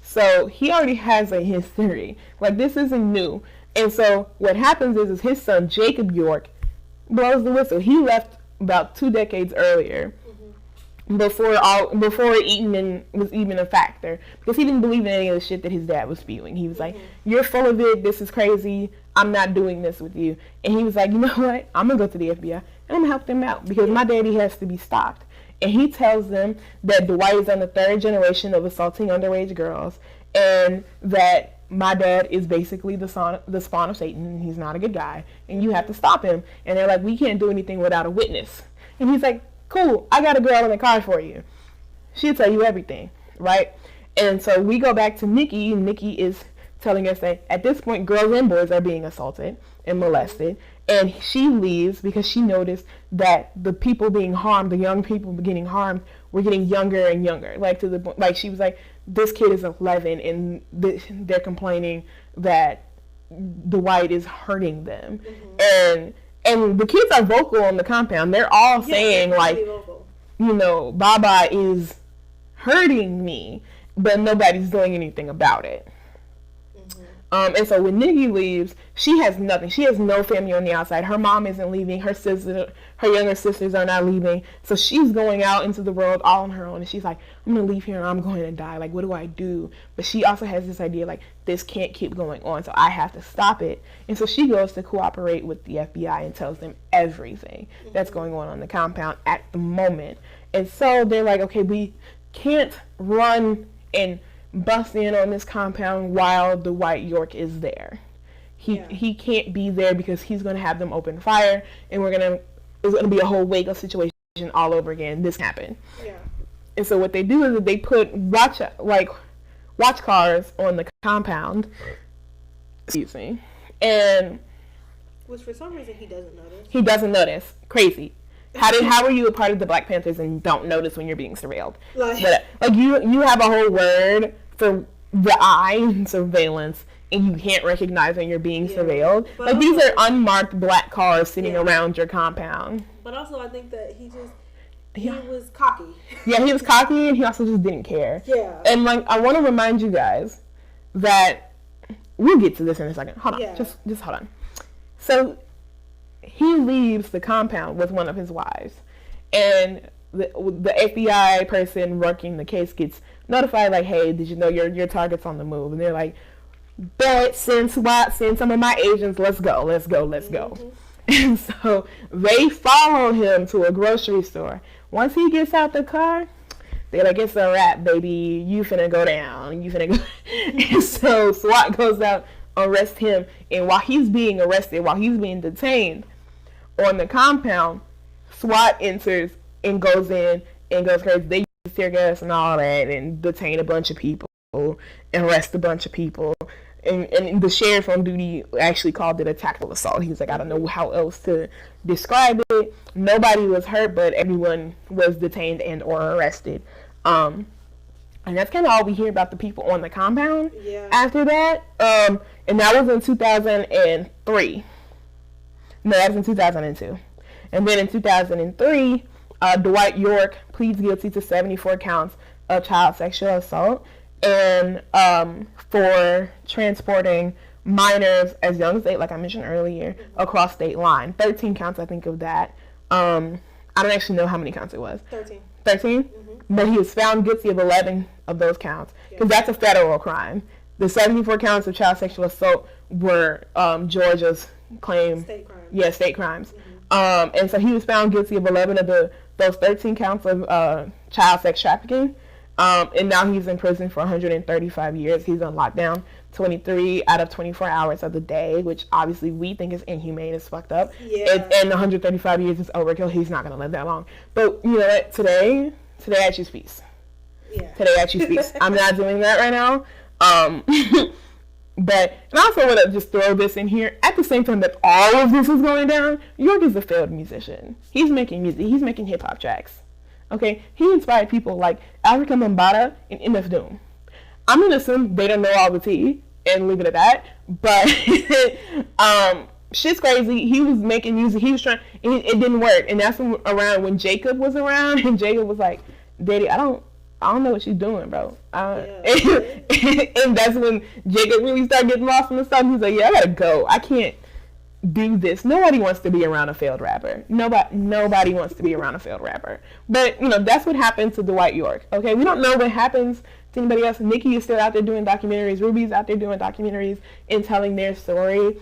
S2: So he already has a history. Like, this isn't new. And so what happens is his son, Jacob York, blows the whistle. He left about 2 decades earlier, before Eaton was even a factor, because he didn't believe in any of the shit that his dad was spewing. He was like, you're full of it, this is crazy, I'm not doing this with you. And he was like, you know what, I'm gonna go to the FBI and I'm gonna help them out, because my daddy has to be stopped. And he tells them that Dwight is on the 3rd generation of assaulting underage girls, and that my dad is basically the spawn of Satan, and he's not a good guy, and you have to stop him. And they're like, we can't do anything without a witness. And he's like, cool, I got a girl in the car for you. She'll tell you everything, right? And so we go back to Nikki. Nikki is telling us that at this point, girls and boys are being assaulted and molested. And she leaves because she noticed that the people being harmed, the young people getting harmed, were getting younger and younger. Like, to the point, like, she was like, this kid is 11, and they're complaining that Dwight is hurting them. And the kids are vocal on the compound. They're all saying, like, you know, Baba is hurting me, but nobody's doing anything about it. And so when Nikki leaves, she has nothing. She has no family on the outside. Her mom isn't leaving. Her younger sisters are not leaving. So she's going out into the world all on her own. And she's like, I'm going to leave here and I'm going to die. Like, what do I do? But she also has this idea, like, this can't keep going on, so I have to stop it. And so she goes to cooperate with the FBI and tells them everything that's going on the compound at the moment. And so they're like, okay, we can't run and bust in on this compound while Dwight York is there. He can't be there, because he's going to have them open fire, and it's going to be a whole Waco situation all over again. This happened. And so what they do is that they put watch cars on the compound. Excuse me. And
S3: which for some reason he doesn't notice.
S2: He doesn't notice. Crazy. How are you a part of the Black Panthers and don't notice when you're being surveilled? Like you have a whole word for the eye surveillance, and you can't recognize when you're being surveilled. But like, these are unmarked black cars sitting around your compound.
S3: But also, I think that he was cocky.
S2: Yeah, he was cocky, and he also just didn't care.
S3: Yeah.
S2: And like, I want to remind you guys that we'll get to this in a second. Hold on, just hold on. So he leaves the compound with one of his wives, and the FBI person working the case gets notified, like, hey, did you know your target's on the move? And they're like, but send SWAT, send some of my agents, let's go. Mm-hmm. And so they follow him to a grocery store. Once he gets out the car, they're like, it's a wrap, baby. You finna go down. And so SWAT goes out, arrests him. And while he's being arrested, while he's being detained on the compound, SWAT enters and goes in and goes crazy. They use tear gas and all that and detain a bunch of people and arrest a bunch of people. And the sheriff on duty actually called it a tactical assault. He was like, I don't know how else to describe it. Nobody was hurt, but everyone was detained and or arrested. And that's kind of all we hear about the people on the compound after that. And that was in 2003. No, that was in 2002. And then in 2003, Dwight York pleads guilty to 74 counts of child sexual assault and for transporting minors as young as 8, like I mentioned earlier, across state line. 13 counts, I think, of that. I don't actually know how many counts it was.
S3: 13.
S2: 13? Mm-hmm. But he was found guilty of 11 of those counts, because that's a federal crime. The 74 counts of child sexual assault were Georgia's claim.
S3: State crimes.
S2: Yeah, state crimes. Mm-hmm. And so he was found guilty of 11 of those 13 counts of child sex trafficking. And now he's in prison for 135 years. He's on lockdown 23 out of 24 hours of the day, which obviously we think is inhumane, it's fucked up.
S3: Yeah.
S2: And 135 years is overkill. He's not going to live that long. But you know what? Today I choose peace.
S3: Yeah.
S2: Today I choose peace. I'm not doing that right now. But, and I also want to just throw this in here. At the same time that all of this is going down, York is a failed musician. He's making music. He's making hip-hop tracks. Okay? He inspired people like Africa Bambaataa and MF Doom. I'm going to assume they don't know all the tea and leave it at that. But, shit's crazy. He was making music. He was trying, it didn't work. And that's around when Jacob was around. And Jacob was like, Daddy, I don't know what she's doing, bro. And that's when Jacob really started getting lost in the stuff. He's like, yeah, I gotta go. I can't do this. Nobody wants to be around a failed rapper. Nobody wants to be around a failed rapper. But, you know, that's what happened to Dwight York. Okay, we don't know what happens to anybody else. Nikki is still out there doing documentaries. Ruby's out there doing documentaries and telling their story.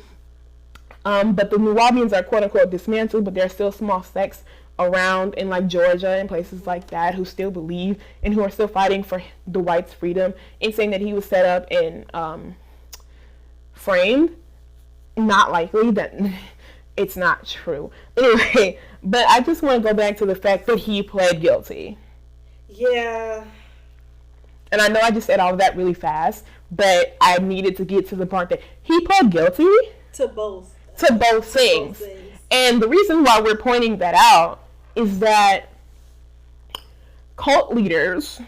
S2: But the Nuwaubians are quote-unquote dismantled, but there are still small sects around in like Georgia and places like that who still believe and who are still fighting for the whites' freedom and saying that he was set up and framed. Not likely, that it's not true. Anyway, but I just want to go back to the fact that he pled guilty.
S3: Yeah.
S2: And I know I just said all of that really fast, but I needed to get to the part that he pled guilty
S3: to both
S2: things. And the reason why we're pointing that out is that cult leaders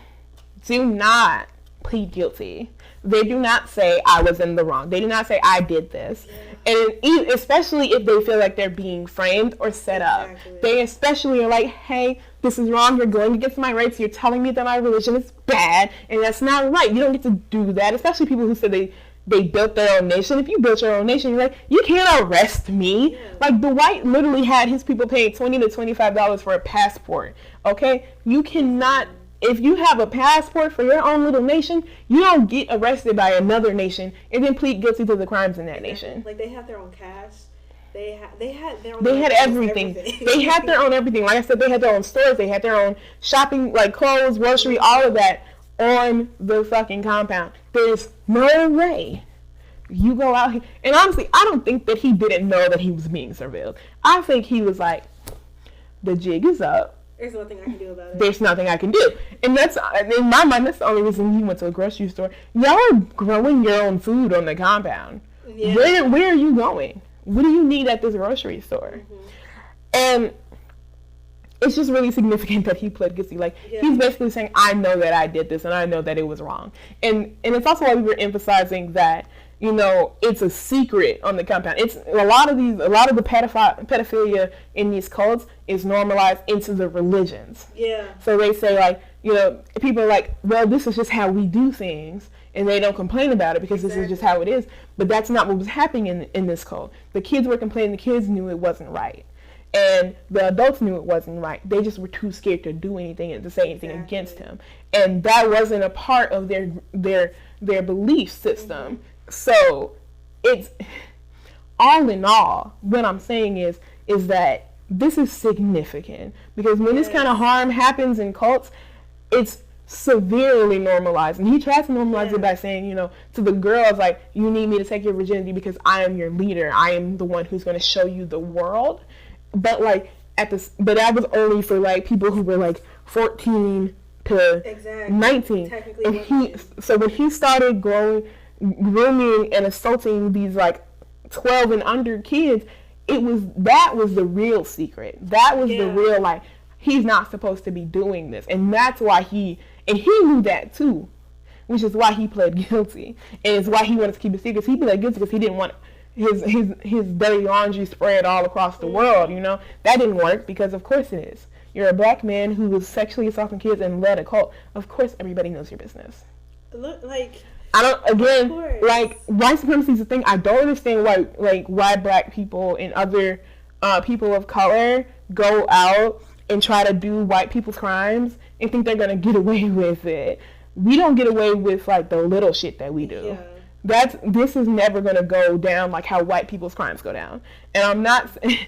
S2: do not plead guilty. They do not say, I was in the wrong. They do not say, I did this. Yeah. And especially if they feel like they're being framed or set up. They especially are like, hey, this is wrong. You're going against my rights. You're telling me that my religion is bad. And that's not right. You don't get to do that. Especially people who said they built their own nation. If you built your own nation, you're like, you can't arrest me. Yeah. Like, Dwight literally had his people paying $20 to $25 for a passport. Okay? You cannot, if you have a passport for your own little nation, you don't get arrested by another nation and then plead guilty to the crimes in that nation.
S3: Like, they have their own cash. They had their own.
S2: They had everything. They had their own everything. Like I said, they had their own stores. They had their own shopping, like clothes, grocery, all of that on the fucking compound. There's no way you go out here. And honestly, I don't think that he didn't know that he was being surveilled. I think he was like, the jig is up.
S3: There's nothing I can do about it.
S2: There's nothing I can do. And that's, in my mind, that's the only reason he went to a grocery store. Y'all are growing your own food on the compound. Yeah. Where are you going? What do you need at this grocery store? Mm-hmm. And it's just really significant that he pled guilty. Like, he's basically saying, I know that I did this, and I know that it was wrong. And it's also why we were emphasizing that it's a secret on the compound. It's a lot of the pedophilia in these cults is normalized into the religions.
S3: Yeah.
S2: So they say like, people are like, well, this is just how we do things, and they don't complain about it because this is just how it is. But that's not what was happening in this cult. The kids were complaining. The kids knew it wasn't right, and the adults knew it wasn't right. They just were too scared to do anything and to say anything against him, and that wasn't a part of their belief system. So it's all in all, what I'm saying is that this is significant, because when this kind of harm happens in cults, it's severely normalized. And he tries to normalize it by saying, to the girls, like, you need me to take your virginity because I am your leader. I am the one who's going to show you the world. But like but that was only for like people who were like 14 to 19. And so when he started grooming and assaulting these like 12 and under kids, that was the real secret. That was the real, like, he's not supposed to be doing this. And that's why he knew that too, which is why he pled guilty. And it's why he wanted to keep it secret. He pled guilty because he didn't want his dirty laundry spread all across the world, That didn't work, because of course it is. You're a black man who was sexually assaulting kids and led a cult. Of course everybody knows your business.
S3: Look, like,
S2: I don't, again, like, white supremacy is a thing. I don't understand why black people and other people of color go out and try to do white people's crimes and think they're going to get away with it. We don't get away with, like, the little shit that we do. Yeah. This is never going to go down like how white people's crimes go down. And I'm not, and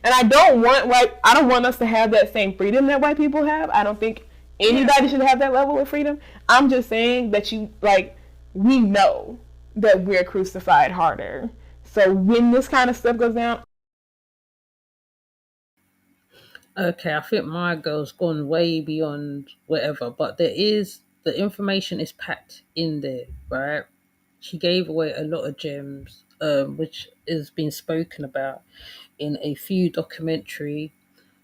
S2: I don't want us to have that same freedom that white people have. I don't think anybody should have that level of freedom. I'm just saying that we know that we're crucified harder. So when this kind of stuff goes down.
S1: Okay, I think my girl's gone way beyond whatever, but the information is packed in there, right? She gave away a lot of gems, which is being spoken about in a few documentary,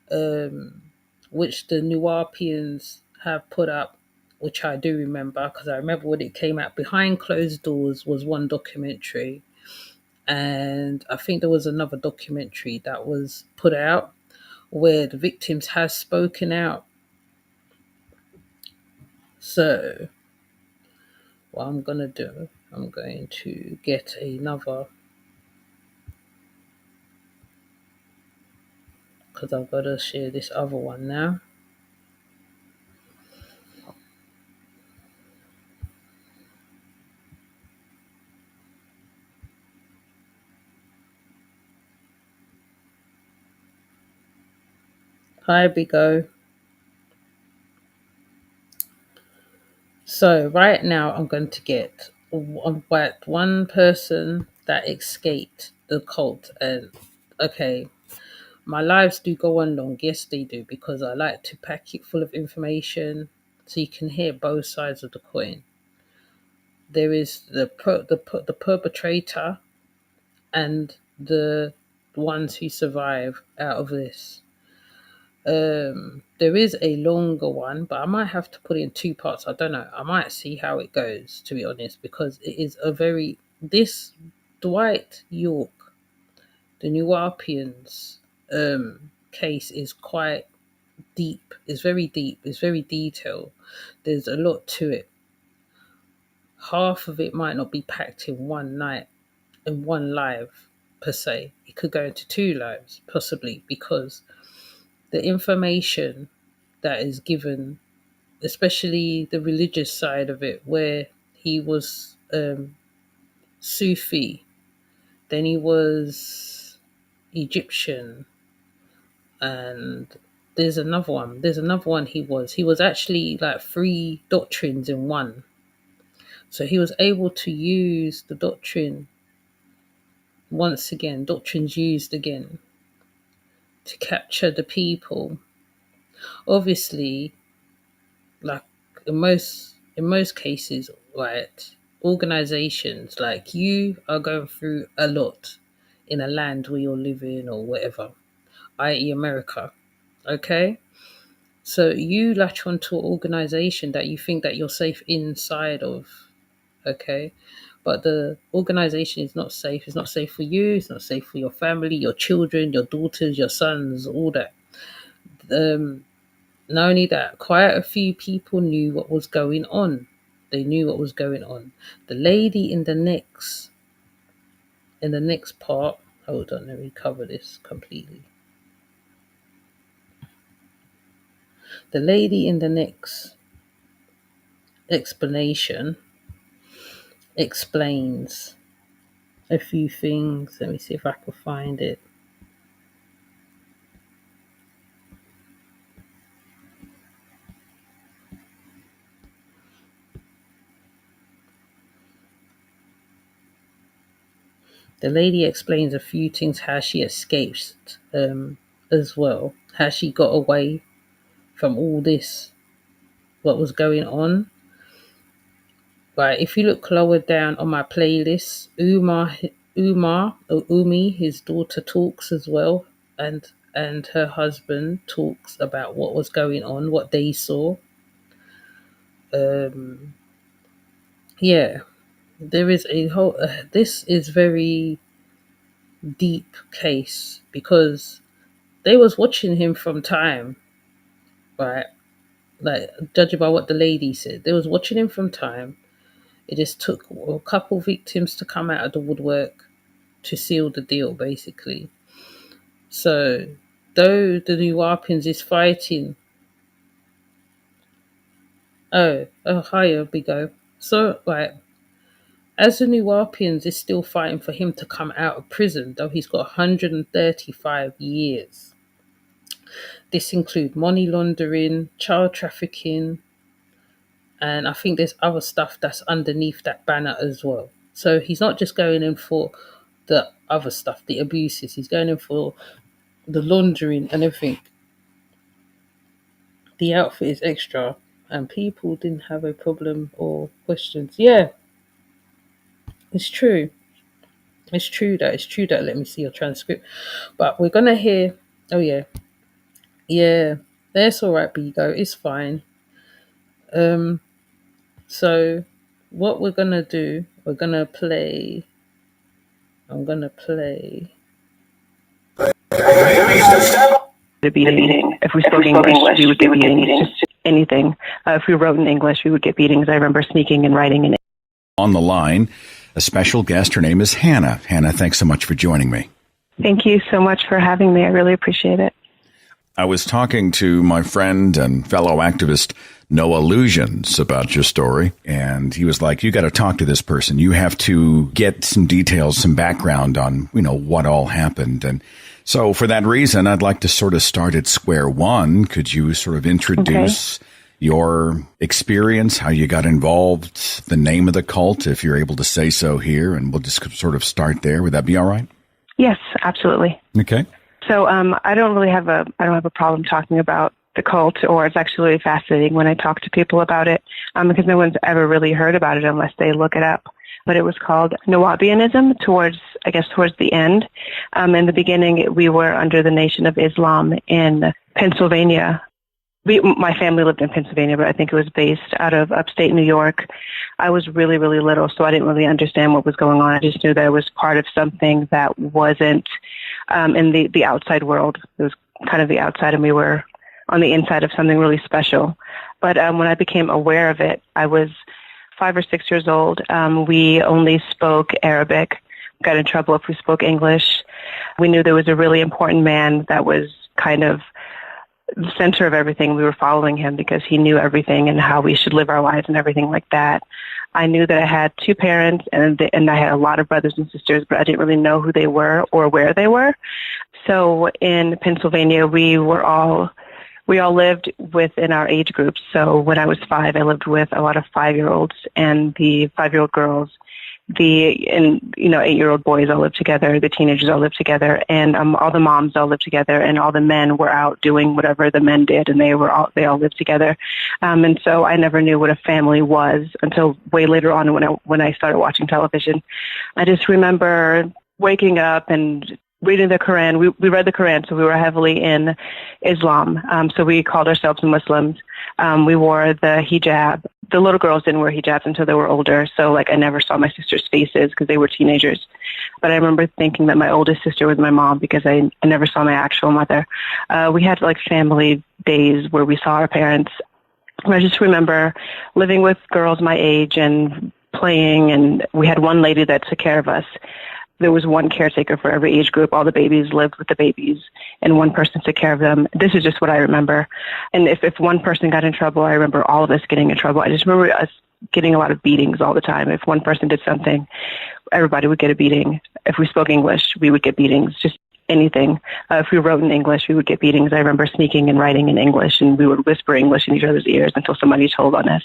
S1: which the Nuwaubians have put up, which I do remember, because I remember when it came out. Behind Closed Doors was one documentary, and I think there was another documentary that was put out where the victims have spoken out. So what I'm going to do, I'm going to get another, because I've got to share this other one now. Hi, Bigo. So right now I'm going to get one person that escaped the cult. And okay, my lives do go on long. Yes, they do, because I like to pack it full of information so you can hear both sides of the coin. There is the perpetrator and the ones who survive out of this. There is a longer one, but I might have to put it in two parts. I don't know. I might see how it goes, to be honest, because it is this Dwight York, the Nuwaubians case is quite deep. It's very deep. It's very detailed. There's a lot to it. Half of it might not be packed in one night, in one live per se. It could go into two lives, possibly, because the information that is given, especially the religious side of it, where he was Sufi, then he was Egyptian, and there's another one he was actually like three doctrines in one. So he was able to use the doctrine once again, doctrines used again, to capture the people. Obviously, like in most cases, right, organizations like you are going through a lot in a land where you're living or whatever, i.e. America. Okay? So you latch onto an organization that you think that you're safe inside of, okay? but the organization is not safe. It's not safe for you. It's not safe for your family, your children, your daughters, your sons, all that. Um, Not only that, quite a few people knew what was going on. They knew what was going on. The lady in the next part, hold on, let me cover this completely. The lady in the next explanation explains a few things. Let me see if I can find it. The lady explains a few things, how she escaped as well, how she got away from all this, what was going on. Right, if you look lower down on my playlist, Umi, his daughter talks as well, and her husband talks about what was going on, what they saw. Um, yeah, there is a whole. This is very deep case because they was watching him from time, right? Like judging by what the lady said, they was watching him from time. It just took a couple victims to come out of the woodwork to seal the deal, basically. So, though the Nuwaubians is fighting, higher we go. So, right, as the Nuwaubians is still fighting for him to come out of prison, though he's got 135 years. This include money laundering, child trafficking, and I think there's other stuff that's underneath that banner as well. So he's not just going in for the other stuff, the abuses. He's going in for the laundering and everything. The outfit is extra, and people didn't have a problem or questions. Yeah, it's true. It's true that. It's true that. Let me see your transcript. But we're gonna hear. Oh yeah, yeah. That's all right, Bigo. It's fine. Um. So, what we're gonna do? We're gonna play. I'm gonna play.
S4: The beating. If we spoke English, we would get beatings. Just anything. If we wrote in English, we would get beatings. I remember sneaking and writing in.
S5: On the line, a special guest. Her name is Hannah. Hannah, thanks so much for joining me.
S4: Thank you so much for having me. I really appreciate it.
S5: I was talking to my friend and fellow activist Noah Illusions about your story, and he was like, you got to talk to this person. You have to get some details, some background on, what all happened. And so for that reason, I'd like to sort of start at square one. Could you sort of introduce your experience, how you got involved, the name of the cult, if you're able to say so here, and we'll just sort of start there. Would that be all right?
S4: Yes, absolutely.
S5: Okay.
S4: So I don't have a problem talking about the cult, or it's actually really fascinating when I talk to people about it, because no one's ever really heard about it unless they look it up. But it was called Nuwaubianism towards the end. In the beginning, we were under the Nation of Islam in Pennsylvania. My family lived in Pennsylvania, but I think it was based out of upstate New York. I was really, really little, so I didn't really understand what was going on. I just knew that it was part of something that wasn't in the outside world. It was kind of the outside, and we were on the inside of something really special. But when I became aware of it, I was 5 or 6 years old. We only spoke Arabic, got in trouble if we spoke English. We knew there was a really important man that was kind of the center of everything. We were following him because he knew everything and how we should live our lives and everything like that. I knew that I had 2 parents and I had a lot of brothers and sisters, but I didn't really know who they were or where they were. So in Pennsylvania, we all lived within our age groups. So when I was 5, I lived with a lot of 5-year-olds, and the 5-year-old girls, 8-year-old boys all lived together, the teenagers all lived together, and all the moms all lived together, and all the men were out doing whatever the men did, and they all lived together. And so I never knew what a family was until way later on when I started watching television. I just remember waking up and reading the Quran. We read the Quran, so we were heavily in Islam. So we called ourselves Muslims. We wore the hijab. the little girls didn't wear hijabs until they were older. So like I never saw my sisters' faces because they were teenagers. But I remember thinking that my oldest sister was my mom because I never saw my actual mother. We had like family days where we saw our parents. I just remember living with girls my age and playing, and we had one lady that took care of us. There was one caretaker for every age group. All the babies lived with the babies, and one person took care of them. This is just what I remember. And if one person got in trouble, I remember all of us getting in trouble. I just remember us getting a lot of beatings all the time. If one person did something, everybody would get a beating. If we spoke English, we would get beatings, just anything. If we wrote in English, we would get beatings. I remember sneaking and writing in English, and we would whisper English in each other's ears until somebody told on us,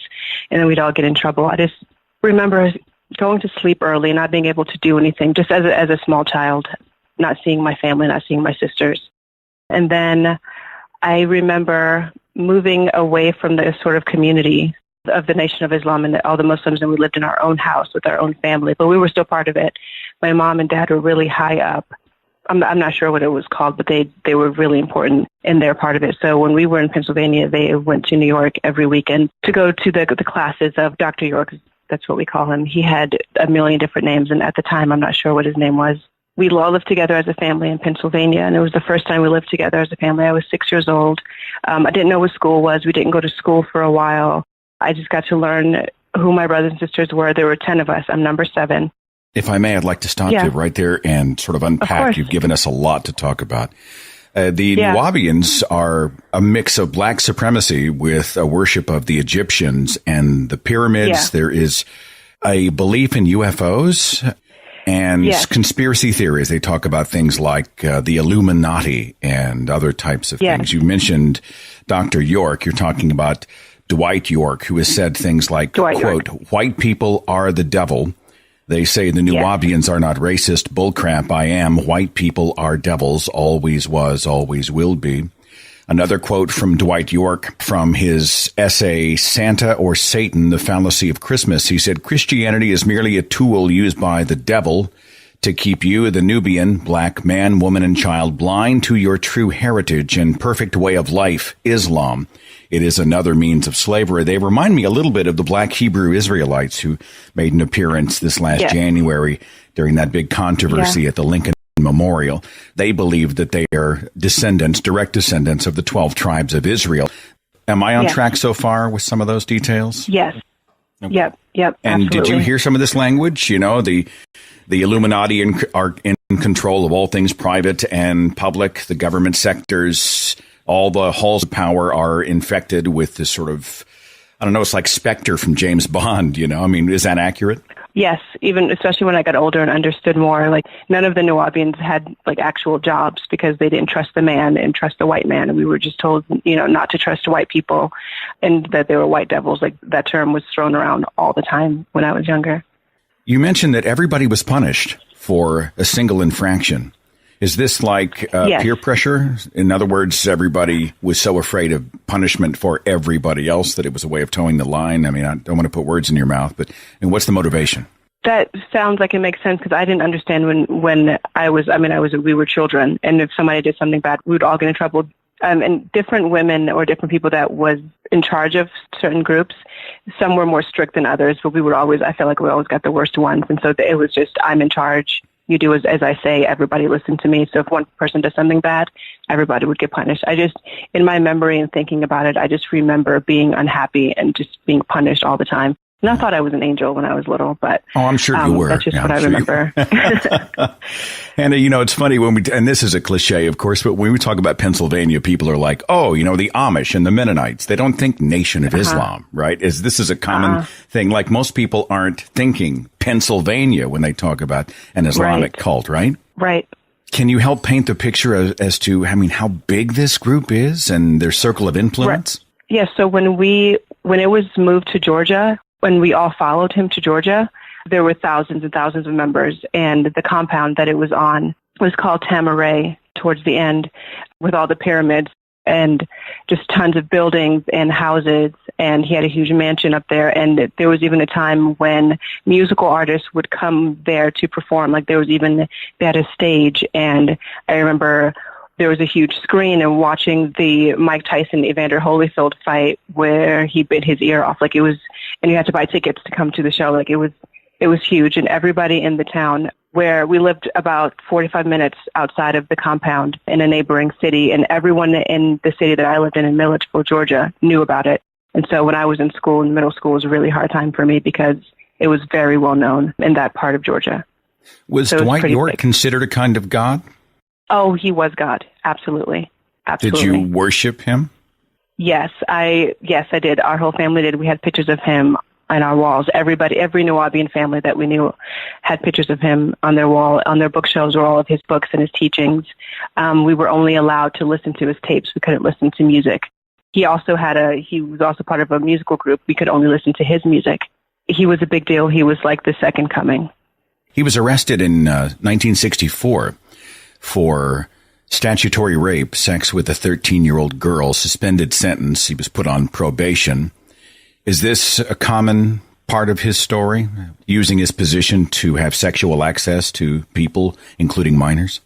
S4: and then we'd all get in trouble. I just remember going to sleep early, not being able to do anything, just as a small child, not seeing my family, not seeing my sisters. And then I remember moving away from the sort of community of the Nation of Islam and all the Muslims, and we lived in our own house with our own family, but we were still part of it. My mom and dad were really high up. I'm not sure what it was called, but they were really important in their part of it. So when we were in Pennsylvania, they went to New York every weekend to go to the classes of Dr. York. That's what we call him. He had a million different names, and at the time, I'm not sure what his name was. We all lived together as a family in Pennsylvania, and it was the first time we lived together as a family. I was 6 years old. I didn't know what school was. We didn't go to school for a while. I just got to learn who my brothers and sisters were. There were 10 of us. I'm number 7.
S5: If I may, I'd like to stop you right there and sort of unpack. You've given us a lot to talk about. The Nuwaubians are a mix of black supremacy with a worship of the Egyptians and the pyramids. Yeah. There is a belief in UFOs and conspiracy theories. They talk about things like the Illuminati and other types of things. You mentioned Dr. York. You're talking about Dwight York, who has said things like, quote, white people are the devil. They say the Nuwaubians are not racist. Bullcrap, I am. White people are devils. Always was, always will be. Another quote from Dwight York from his essay, Santa or Satan, The Fallacy of Christmas. He said, Christianity is merely a tool used by the devil to keep you, the Nubian, black man, woman, and child, blind to your true heritage and perfect way of life, Islam. It is another means of slavery. They remind me a little bit of the black Hebrew Israelites who made an appearance this last January during that big controversy at the Lincoln Memorial. They believe that they are descendants, direct descendants of the 12 tribes of Israel. Am I on track so far with some of those details?
S4: Yes. Okay. Yep.
S5: And
S4: absolutely.
S5: Did you hear some of this language? You know, the Illuminati are in control of all things private and public. The government sectors, all the halls of power are infected with this sort of, I don't know, it's like Spectre from James Bond, you know? I mean, is that accurate?
S4: Yes, even especially when I got older and understood more, like none of the Nuwaubians had like actual jobs because they didn't trust the man and trust the white man. And we were just told, you know, not to trust white people and that they were white devils. Like that term was thrown around all the time when I was younger.
S5: You mentioned that everybody was punished for a single infraction. Is this like peer pressure? In other words, everybody was so afraid of punishment for everybody else that it was a way of towing the line? I mean, I don't want to put words in your mouth, but and what's the motivation? That
S4: sounds like it makes sense because I didn't understand when we were children, and if somebody did something bad, we would all get in trouble. And different women or different people that was in charge of certain groups, some were more strict than others, but I felt like we always got the worst ones. And so it was just, I'm in charge. You do as I say, everybody listen to me. So if one person does something bad, everybody would get punished. In my memory and thinking about it, I just remember being unhappy and just being punished all the time. And I thought I was an angel when I was little, but
S5: I'm sure you were.
S4: That's just what I remember.
S5: And, you know, it's funny and this is a cliche, of course, but when we talk about Pennsylvania, people are like, oh, you know, the Amish and the Mennonites. They don't think Nation of Islam, right? This is a common thing. Like most people aren't thinking Pennsylvania when they talk about an Islamic cult, right?
S4: Right.
S5: Can you help paint the picture as to, I mean, how big this group is and their circle of influence?
S4: Right. Yeah. So when it was moved to Georgia, when we all followed him to Georgia, there were thousands and thousands of members, and the compound that it was on was called Tamaray towards the end, with all the pyramids and just tons of buildings and houses, and he had a huge mansion up there, and there was even a time when musical artists would come there to perform. Like they had a stage, and I remember there was a huge screen and watching the Mike Tyson Evander Holyfield fight where he bit his ear off. Like it was, and you had to buy tickets to come to the show. Like it was huge. And everybody in the town where we lived about 45 minutes outside of the compound in a neighboring city, and everyone in the city that I lived in Milledgeville, Georgia, knew about it. And so when I was in school, in middle school, it was a really hard time for me because it was very well known in that part of Georgia.
S5: Was Dwight York considered a kind of god?
S4: Oh, he was God. Absolutely. Absolutely.
S5: Did you worship him?
S4: Yes, I did. Our whole family did. We had pictures of him on our walls. Every Nuwaubian family that we knew had pictures of him on their wall. On their bookshelves were all of his books and his teachings. We were only allowed to listen to his tapes. We couldn't listen to music. He was also part of a musical group. We could only listen to his music. He was a big deal. He was like the second coming.
S5: He was arrested in 1964 for statutory rape, sex with a 13-year-old girl, suspended sentence. He was put on probation. Is this a common part of his story, using his position to have sexual access to people, including minors?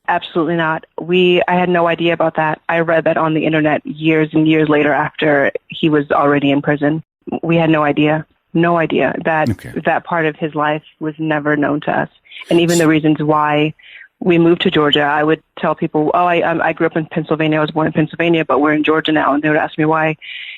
S4: Absolutely not. I had no idea about that. I read that on the internet years and years later after he was already in prison. We had no idea. No idea that that part of his life was never known to us. And even the reasons why we moved to Georgia, I would tell people, I grew up in Pennsylvania. I was born in Pennsylvania, but we're in Georgia now. And they would ask me why. And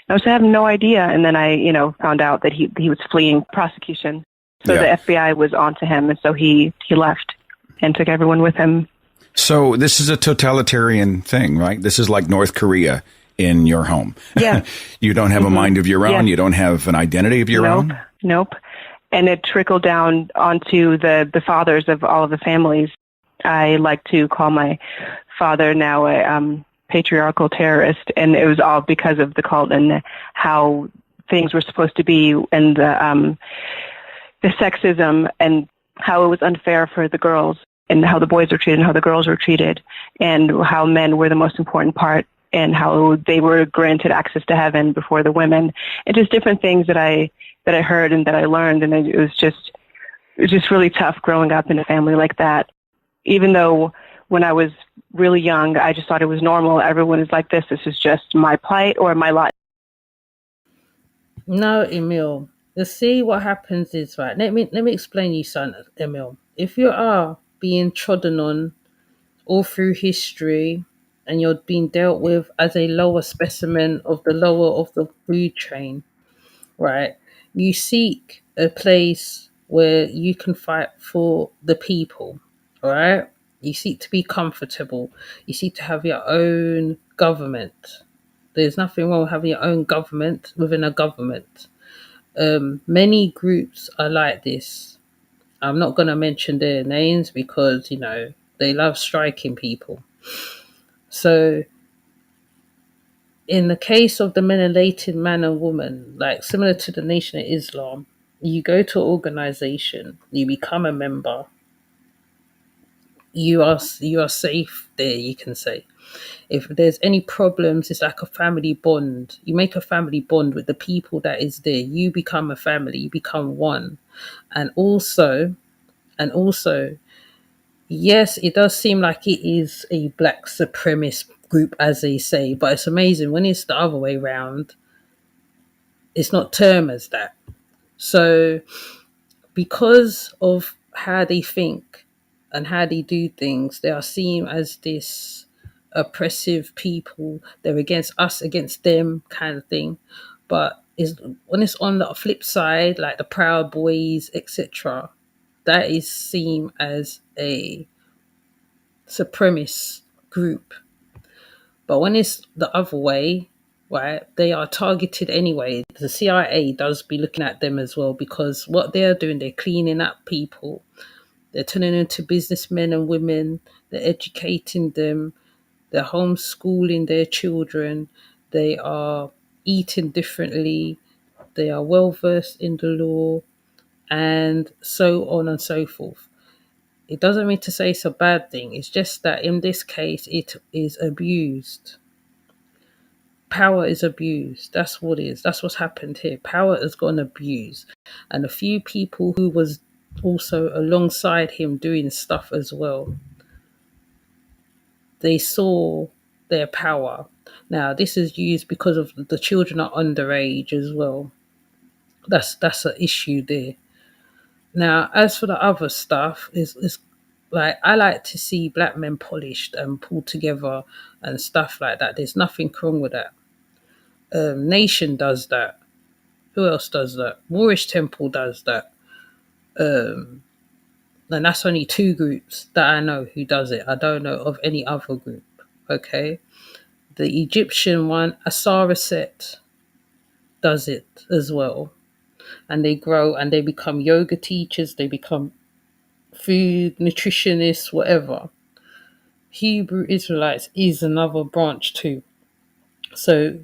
S4: I would say, I have no idea. And then I, found out that he was fleeing prosecution. So the FBI was onto him. And so he left and took everyone with him.
S5: So this is a totalitarian thing, right? This is like North Korea in your home.
S4: Yeah.
S5: You don't have a mind of your own. Yeah. You don't have an identity of your own.
S4: Nope. And it trickled down onto the fathers of all of the families. I like to call my father now a patriarchal terrorist, and it was all because of the cult and how things were supposed to be, and the sexism, and how it was unfair for the girls, and how the boys were treated and how the girls were treated, and how men were the most important part, and how they were granted access to heaven before the women, and just different things that I heard and that I learned, and it was just really tough growing up in a family like that. Even though when I was really young, I just thought it was normal. Everyone is like this. This is just my plight or my lot.
S1: No, Emil. You see, what happens is, right, let me explain you something, Emil. If you are being trodden on all through history and you're being dealt with as a lower specimen of the lower of the food chain, right, you seek a place where you can fight for the people, right? You seek to be comfortable. You seek to have your own government. There's nothing wrong with having your own government within a government. Many groups are like this. I'm not going to mention their names because, they love striking people. So in the case of the melanated man and woman, like similar to the Nation of Islam, you go to an organization, you become a member, you are safe there, you can say. If there's any problems, it's like a family bond. You make a family bond with the people that is there. You become a family, you become one. And also, yes, it does seem like it is a black supremacist group, as they say, but it's amazing when it's the other way around. It's not termed as that. So because of how they think and how they do things, they are seen as this oppressive people. They're against us, against them kind of thing. But when it's on the flip side, like the Proud Boys, etc., that is seen as a supremacist group. But when it's the other way, right, they are targeted anyway. The CIA does be looking at them as well, because what they're doing, they're cleaning up people. They're turning them into businessmen and women. They're educating them. They're homeschooling their children. They are eating differently. They are well versed in the law, and so on and so forth. It doesn't mean to say it's a bad thing. It's just that in this case, it is abused. Power is abused. That's what it is. That's what's happened here. Power has gone abused. And a few people who was also alongside him doing stuff as well. they saw their power. Now, this is used because of the children are underage as well. That's an issue there. Now, as for the other stuff, is like I like to see black men polished and pulled together and stuff like that. There's nothing wrong with that. Nation does that. Who else does that? Moorish Temple does that. And that's only two groups that I know who does it. I don't know of any other group. Okay. The Egyptian one, Asara Set, does it as well. And they grow and they become yoga teachers, they become food nutritionists, whatever. Hebrew Israelites is another branch too. So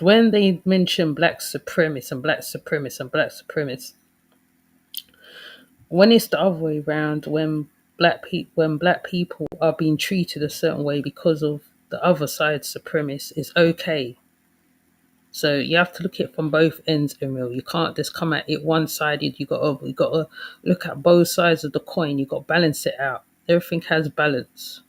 S1: when they mention black supremacists and black supremacists and black supremacists, when it's the other way around, when black people are being treated a certain way because of the other side's supremacists, it's okay. So you have to look at it from both ends, Emil. You can't just come at it one-sided. You got to look at both sides of the coin. You got to balance it out. Everything has balance.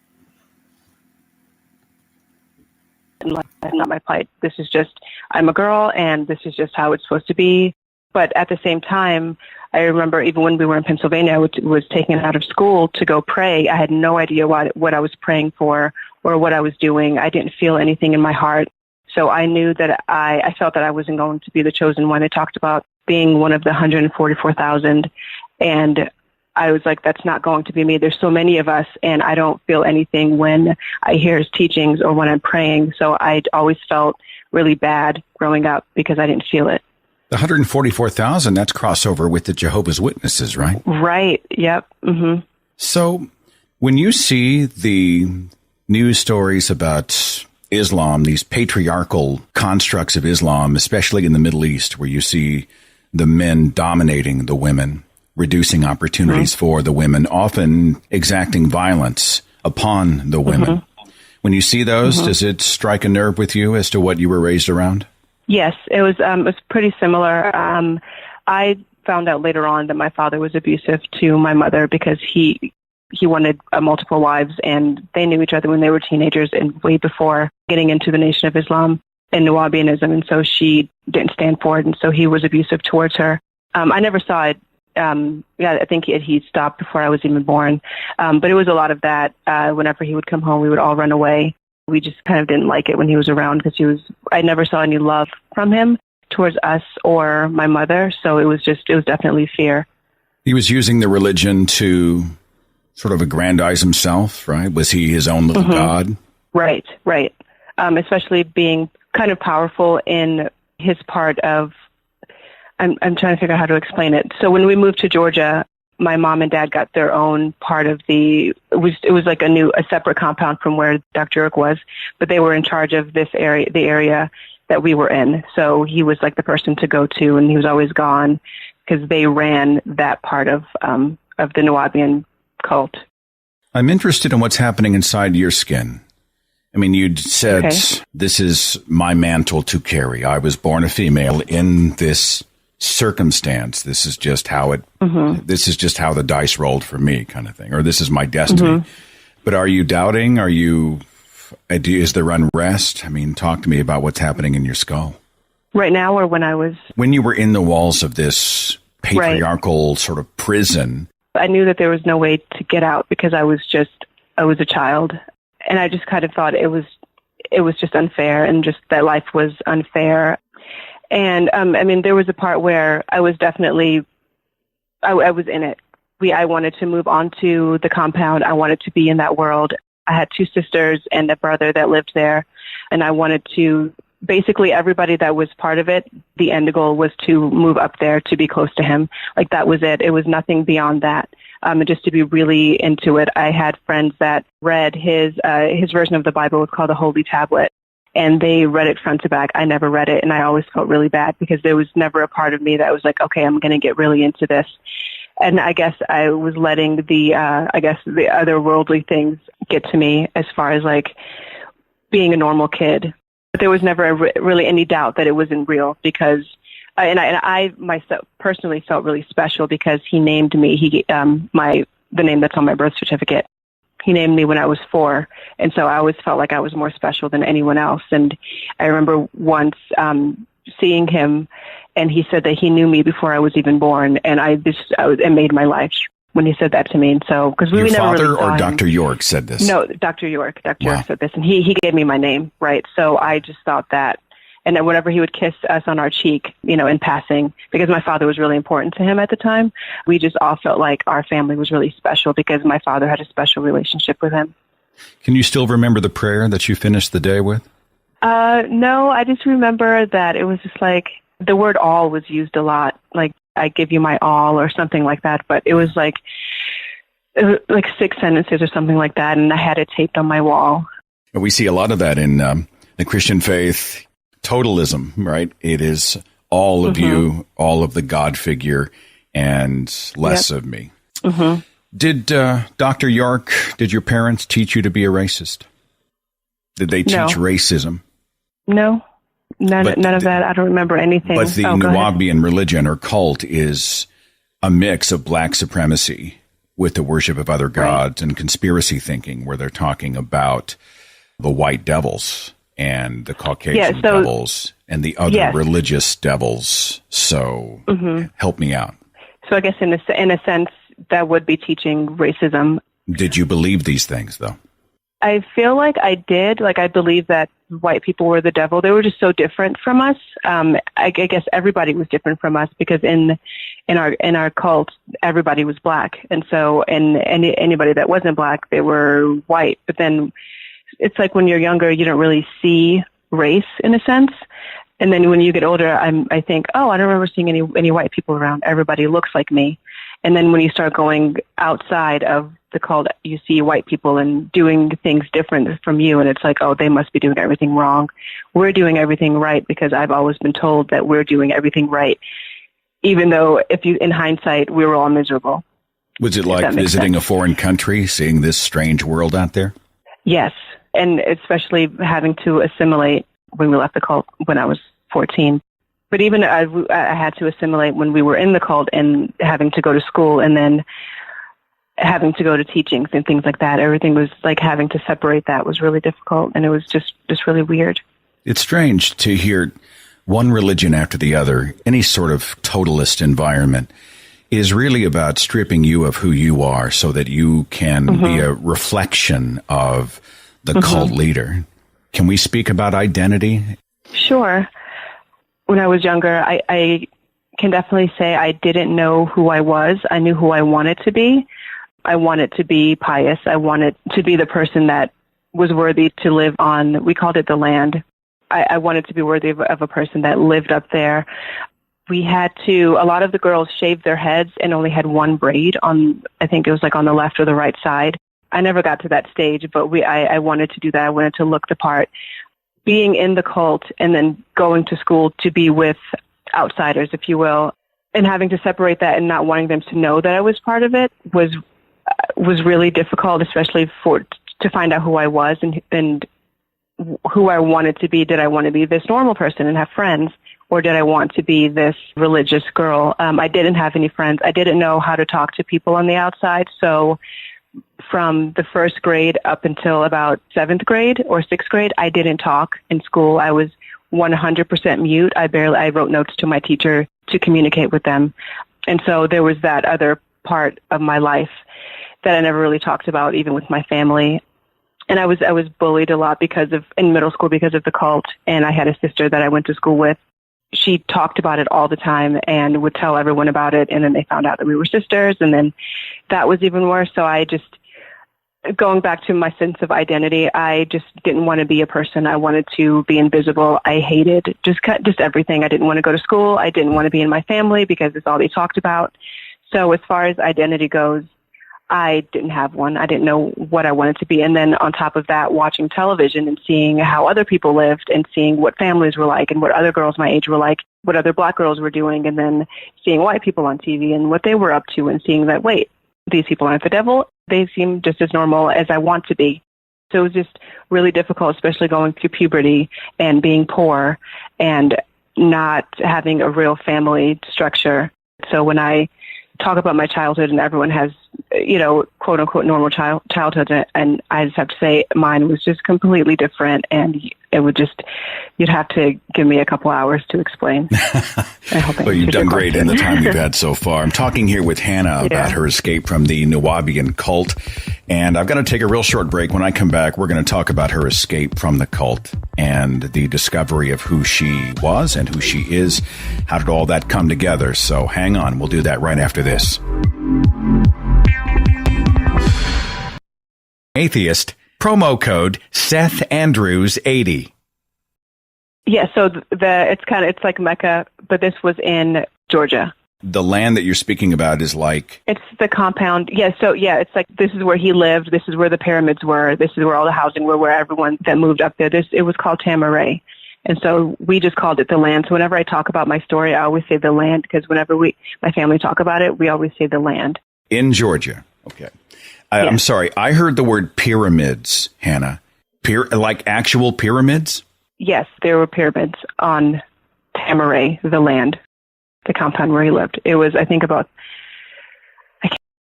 S4: Not my plight. This is just, I'm a girl and this is just how it's supposed to be. But at the same time, I remember even when we were in Pennsylvania, I was taken out of school to go pray. I had no idea what I was praying for or what I was doing. I didn't feel anything in my heart. So I knew that I felt that I wasn't going to be the chosen one. They talked about being one of the 144,000. And I was like, that's not going to be me. There's so many of us, and I don't feel anything when I hear his teachings or when I'm praying. So I always felt really bad growing up because I didn't feel it.
S5: The 144,000, that's crossover with the Jehovah's Witnesses, right?
S4: Right. Yep. Mm-hmm.
S5: So when you see the news stories about Islam, these patriarchal constructs of Islam, especially in the Middle East, where you see the men dominating the women, reducing opportunities for the women, often exacting violence upon the women. When you see those, does it strike a nerve with you as to what you were raised around?
S4: Yes, it was pretty similar. I found out later on that my father was abusive to my mother because he wanted multiple wives, and they knew each other when they were teenagers and way before getting into the Nation of Islam and Nuwaubianism, and so she didn't stand for it, and so he was abusive towards her. I never saw it. I think he stopped before I was even born, but it was a lot of that. Whenever he would come home, we would all run away. We just kind of didn't like it when he was around because I never saw any love from him towards us or my mother, so it was definitely fear.
S5: He was using the religion to sort of aggrandize himself, right? Was he his own little god? Right.
S4: Especially being kind of powerful in his part of, I'm trying to figure out how to explain it. So when we moved to Georgia, my mom and dad got their own part of it was like a separate compound from where Dr. York was, but they were in charge of the area that we were in. So he was like the person to go to, and he was always gone because they ran that part of the Nuwaubian cult.
S5: I'm interested in what's happening inside your skin. I mean, you'd said, This is my mantle to carry. I was born a female in this circumstance. This is just how this is just how the dice rolled for me, kind of thing, or this is my destiny. But are you doubting? Is there unrest? I mean, talk to me about what's happening in your skull.
S4: Right now, or when
S5: you were in the walls of this patriarchal sort of prison.
S4: I knew that there was no way to get out because I was a child, and I just kind of thought it was just unfair, and just that life was unfair. And I mean, there was a part where I was definitely, I was in it. I wanted to move on to the compound. I wanted to be in that world. I had two sisters and a brother that lived there, and I wanted to. Basically, everybody that was part of it, the end goal was to move up there to be close to him. Like, that was it. It was nothing beyond that. And just to be really into it, I had friends that read his version of the Bible. Was called the Holy Tablet, and they read it front to back. I never read it, and I always felt really bad because there was never a part of me that was like, okay, I'm going to get really into this. And I guess I was letting the other worldly things get to me as far as like being a normal kid. But there was never really any doubt that it wasn't real because, I myself personally felt really special because he named me. The name that's on my birth certificate. He named me when I was 4, and so I always felt like I was more special than anyone else. And I remember once seeing him, and he said that he knew me before I was even born, and it made my life when he said that to me. And so, because we
S5: Your
S4: never
S5: father
S4: really saw
S5: or
S4: him.
S5: Dr. York said this?
S4: No, Dr. York. Dr.
S5: Wow.
S4: York said this, and he gave me my name, right? So I just thought that, and then whenever he would kiss us on our cheek, in passing, because my father was really important to him at the time, we just all felt like our family was really special because my father had a special relationship with him.
S5: Can you still remember the prayer that you finished the day with?
S4: No, I just remember that it was just like the word all was used a lot, like I give you my all or something like that, but it was like 6 sentences or something like that, and I had it taped on my wall.
S5: We see a lot of that in the Christian faith, totalism, right? It is all of you, all of the God figure, and less of me. Mm-hmm. Did Dr. York, did your parents teach you to be a racist? Did they teach racism?
S4: No, none of that. I don't remember anything.
S5: But the Nuwaubian religion or cult is a mix of black supremacy with the worship of other gods and conspiracy thinking, where they're talking about the white devils and the Caucasian devils and the other religious devils. So help me out. So
S4: I guess in a sense, that would be teaching racism.
S5: Did you believe these things, though?
S4: I feel like I did. Like, I believe that white people were the devil. They were just so different from us. I guess everybody was different from us because in our cult, everybody was black. And so, and anybody that wasn't black, they were white. But then it's like when you're younger, you don't really see race in a sense. And then when you get older, I think, oh, I don't remember seeing any white people around. Everybody looks like me. And then when you start going outside of the cult, you see white people and doing things different from you. And it's like, oh, they must be doing everything wrong. We're doing everything right because I've always been told that we're doing everything right. Even though in hindsight, we were all miserable.
S5: Was it like visiting a foreign country, seeing this strange world out there?
S4: Yes. And especially having to assimilate when we left the cult when I was 14. But even I had to assimilate when we were in the cult and having to go to school and then having to go to teachings and things like that. Everything was like having to separate that was really difficult. And it was just really weird. It's
S5: strange to hear one religion after the other, any sort of totalist environment, is really about stripping you of who you are so that you can be a reflection of the cult leader. Can we speak about identity? Sure. When I was younger, I can definitely say I didn't know who I was. I knew who I wanted to be. I wanted to be pious. I wanted to be the person that was worthy to live on, we called it the land. I wanted to be worthy of a person that lived up there. We had to, a lot of the girls shaved their heads and only had one braid on, I think it was like on the left or the right side. I never got to that stage, but I wanted to do that. I wanted to look the part. Being in the cult and then going to school to be with outsiders, if you will, and having to separate that and not wanting them to know that I was part of it was really difficult, especially to find out who I was and who I wanted to be. Did I want to be this normal person and have friends, or did I want to be this religious girl? I didn't have any friends. I didn't know how to talk to people on the outside, so from the first grade up until about 7th grade or 6th grade, I didn't talk in school. I was 100% mute. I wrote notes to my teacher to communicate with them. And so there was that other part of my life that I never really talked about, even with my family. And I was bullied a lot in middle school because of the cult. And I had a sister that I went to school with. She talked about it all the time and would tell everyone about it. And then they found out that we were sisters. And then that was even worse. So going back to my sense of identity, I just didn't want to be a person. I wanted to be invisible. I hated just everything. I didn't want to go to school. I didn't want to be in my family because it's all they talked about. So as far as identity goes, I didn't have one. I didn't know what I wanted to be. And then on top of that, watching television and seeing how other people lived and seeing what families were like and what other girls my age were like, what other black girls were doing, and then seeing white people on TV and what they were up to and seeing that, wait, these people aren't the devil. They seem just as normal as I want to be. So it was just really difficult, especially going through puberty and being poor and not having a real family structure. So when I talk about my childhood and everyone has
S4: quote unquote normal childhood. And I just have to say mine was just completely different. And you'd have to give me a couple hours to explain. I hope
S5: Well, you've done great in the time you've had so far. I'm talking here with Hannah about her escape from the Nuwaubian cult. And I've got to take a real short break. When I come back, we're going to talk about her escape from the cult and the discovery of who she was and who she is. How did all that come together? So hang on. We'll do that right after this. Atheist, promo code Seth Andrews 80.
S4: Yeah, so it's like Mecca, but this was in Georgia.
S5: The land that you're speaking about is like...
S4: It's the compound. Yeah, it's like this is where he lived. This is where the pyramids were. This is where all the housing were, where everyone that moved up there. It was called Tamaray. And so we just called it the land. So whenever I talk about my story, I always say the land, because whenever my family talk about it, we always say the land.
S5: In Georgia. Okay. I'm sorry. I heard the word pyramids, Hannah. Like actual pyramids?
S4: Yes, there were pyramids on Tamaray, the land, the compound where he lived. It was, I think, I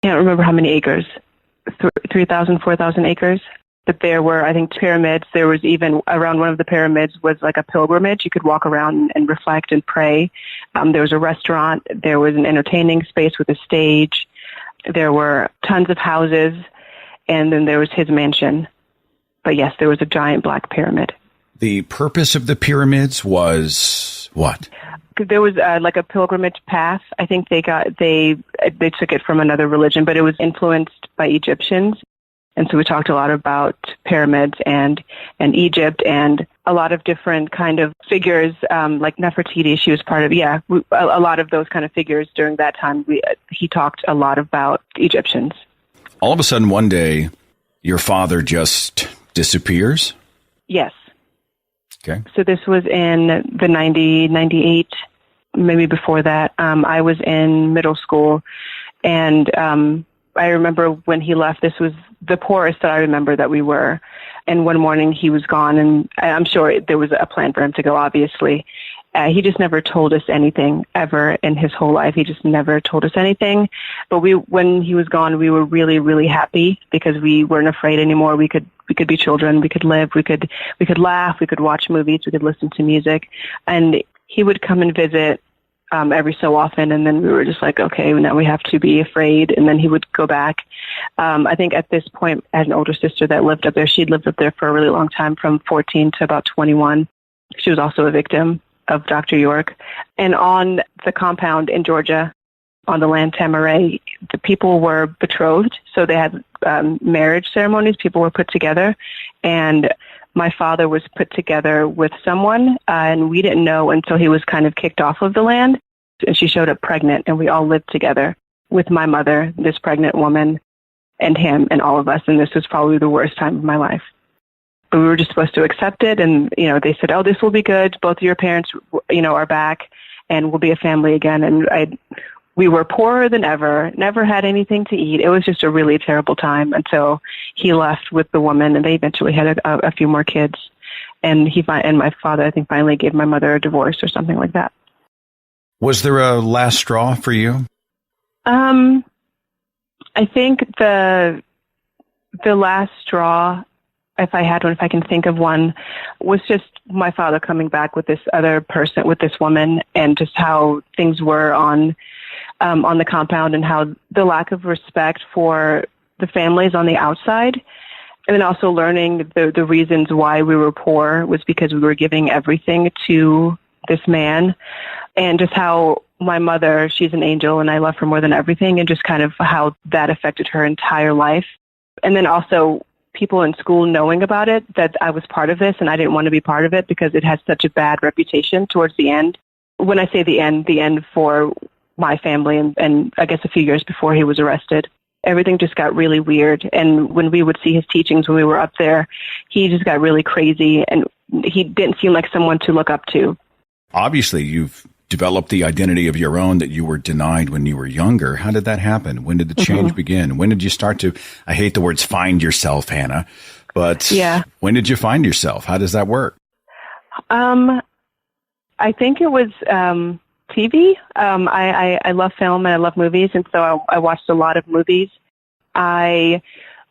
S4: can't remember how many acres, 3,000, 4,000 acres. But there were, I think, pyramids. There was even around one of the pyramids was like a pilgrimage. You could walk around and reflect and pray. There was a restaurant. There was an entertaining space with a stage. There were tons of houses. And then there was his mansion. But yes, there was a giant black pyramid.
S5: The purpose of the pyramids was what?
S4: There was like a pilgrimage path. I think they took it from another religion, but it was influenced by Egyptians. And so we talked a lot about pyramids and Egypt and a lot of different kind of figures, like Nefertiti. She was part of, a lot of those kind of figures during that time. He talked a lot about Egyptians.
S5: All of a sudden, one day, your father just disappears?
S4: Yes.
S5: Okay.
S4: So this was in the 98, maybe before that. I was in middle school, and I remember when he left, this was the poorest that I remember that we were. And one morning he was gone, and I'm sure there was a plan for him to go, obviously. He just never told us anything ever in his whole life. He just never told us anything. But when he was gone, we were really, really happy because we weren't afraid anymore. We could be children. We could live. We could laugh. We could watch movies. We could listen to music. And he would come and visit every so often. And then we were just like, okay, now we have to be afraid. And then he would go back. I think at this point, I had an older sister that lived up there. She'd lived up there for a really long time, from 14 to about 21. She was also a victim of Dr. York. And on the compound in Georgia, on the land Tamaray, the people were betrothed. So they had marriage ceremonies. People were put together. And my father was put together with someone, and we didn't know until he was kind of kicked off of the land. And she showed up pregnant, and we all lived together with my mother, this pregnant woman, and him, and all of us. And this was probably the worst time of my life. But we were just supposed to accept it. And, they said, oh, this will be good. Both of your parents, are back, and we'll be a family again. And we were poorer than ever, never had anything to eat. It was just a really terrible time until he left with the woman, and they eventually had a few more kids. And my father, I think, finally gave my mother a divorce or something like that.
S5: Was there a last straw for you?
S4: I think the last straw, if I had one, if I can think of one, was just my father coming back with this other person, with this woman, and just how things were on the compound, and how the lack of respect for the families on the outside. And then also learning the reasons why we were poor was because we were giving everything to this man. And just how my mother, she's an angel, and I love her more than everything, and just kind of how that affected her entire life. And then also people in school knowing about it, that I was part of this, and I didn't want to be part of it because it has such a bad reputation towards the end. When I say the end for my family, and I guess a few years before he was arrested, everything just got really weird. And when we would see his teachings when we were up there, he just got really crazy, and he didn't seem like someone to look up to.
S5: Obviously, you've developed the identity of your own that you were denied when you were younger. How did that happen? When did the change begin? When did you start to, I hate the words find yourself, Hannah, but when did you find yourself? How does that work?
S4: I think it was TV. I love film and I love movies, and so I watched a lot of movies. I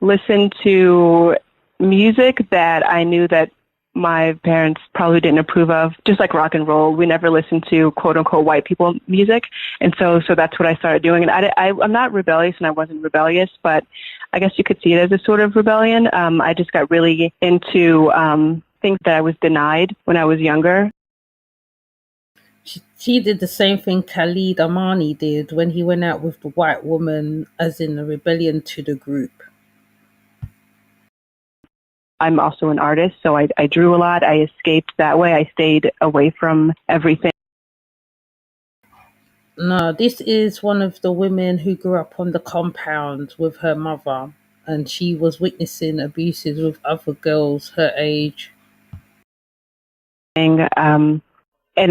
S4: listened to music that I knew that my parents probably didn't approve of, just like rock and roll. We never listened to quote unquote white people music. And so that's what I started doing. And I'm not rebellious, and I wasn't rebellious, but I guess you could see it as a sort of rebellion. I just got really into things that I was denied when I was younger.
S1: She did the same thing Khalid Amani did when he went out with the white woman, as in a rebellion to the group.
S4: I'm also an artist, so I drew a lot. I escaped that way. I stayed away from everything.
S1: No, this is one of the women who grew up on the compound with her mother, and she was witnessing abuses with other girls her age.
S4: And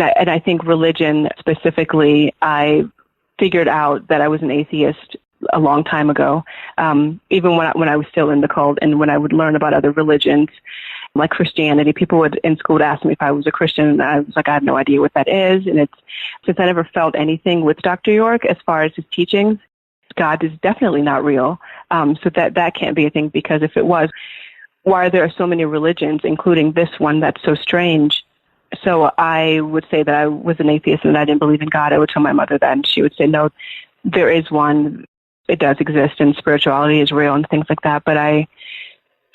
S4: I think religion specifically, I figured out that I was an atheist a long time ago, even when I was still in the cult, and when I would learn about other religions like Christianity, people would in school would ask me if I was a Christian, and I was like, I have no idea what that is. And it's since I never felt anything with Dr. York as far as his teachings, God is definitely not real. So that can't be a thing, because if it was, why are there so many religions, including this one that's so strange? So I would say that I was an atheist and I didn't believe in God. I would tell my mother that, and she would say, no, there is one. It does exist, and spirituality is real and things like that. But it's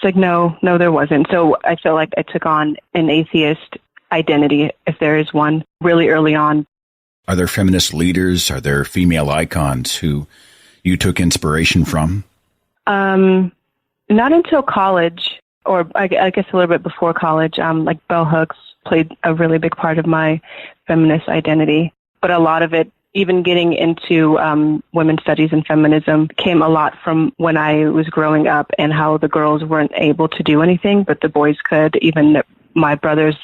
S4: like, no, there wasn't. So I feel like I took on an atheist identity, if there is one, really early on.
S5: Are there feminist leaders? Are there female icons who you took inspiration from?
S4: Not until college, or I guess a little bit before college. Like Bell Hooks played a really big part of my feminist identity, but a lot of it, even getting into women's studies and feminism, came a lot from when I was growing up and how the girls weren't able to do anything, but the boys could. Even my brothers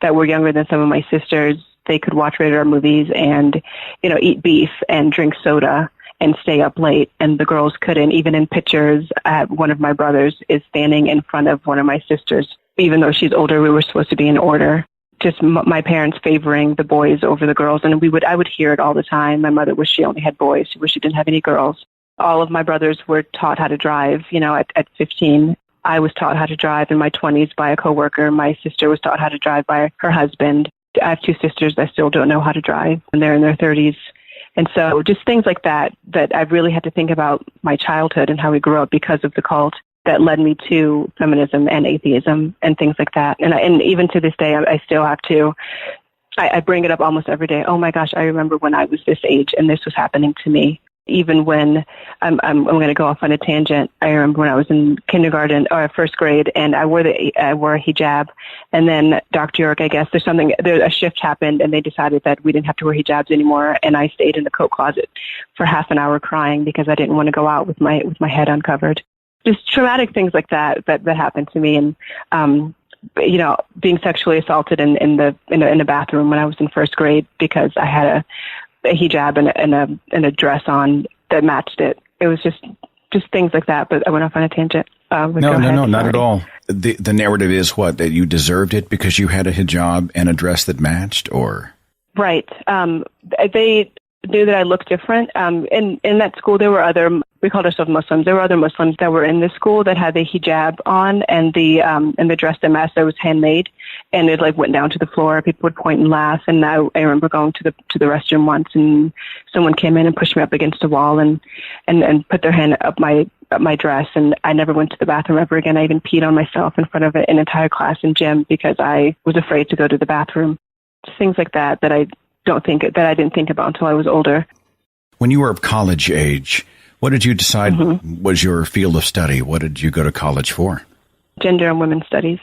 S4: that were younger than some of my sisters, they could watch rated R movies and, eat beef and drink soda and stay up late, and the girls couldn't. Even in pictures, one of my brothers is standing in front of one of my sisters. Even though she's older, we were supposed to be in order. Just my parents favoring the boys over the girls, and I would hear it all the time. My mother wished she only had boys. She wished she didn't have any girls. All of my brothers were taught how to drive. At 15, I was taught how to drive in my 20s by a coworker. My sister was taught how to drive by her husband. I have two sisters that still don't know how to drive, and they're in their 30s. And so just things like that I really had to think about my childhood and how we grew up because of the cult, that led me to feminism and atheism and things like that. And even to this day, I still have to, I bring it up almost every day. Oh my gosh, I remember when I was this age and this was happening to me. Even when I'm going to go off on a tangent. I remember when I was in kindergarten or first grade, and I wore a hijab, and then Dr. York, I guess a shift happened, and they decided that we didn't have to wear hijabs anymore, and I stayed in the coat closet for half an hour crying because I didn't want to go out with my head uncovered. Just traumatic things like that happened to me, and being sexually assaulted in the bathroom when I was in first grade because I had a hijab and a dress on that matched it. It was just things like that. But I went off on a tangent.
S5: No, not at all. The narrative is that you deserved it because you had a hijab and a dress that matched, or
S4: right. They knew that I looked different. In that school, there were we called ourselves Muslims. There were other Muslims that were in the school that had the hijab on and the dress that matched that was handmade, and it went down to the floor. People would point and laugh. And I remember going to the restroom once, and someone came in and pushed me up against a wall and put their hand up my dress, and I never went to the bathroom ever again. I even peed on myself in front of an entire class in gym because I was afraid to go to the bathroom. Just things like that I didn't think about until I was older.
S5: When you were of college age, what did you decide was your field of study? What did you go to college for?
S4: Gender and women's studies.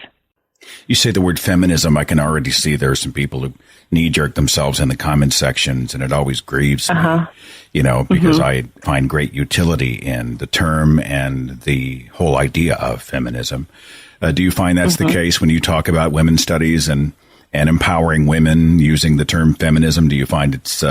S5: You say the word feminism. I can already see there are some people who knee-jerk themselves in the comment sections, and it always grieves me, because I find great utility in the term and the whole idea of feminism. Do you find that's the case when you talk about women's studies and empowering women using the term feminism? Do you find it's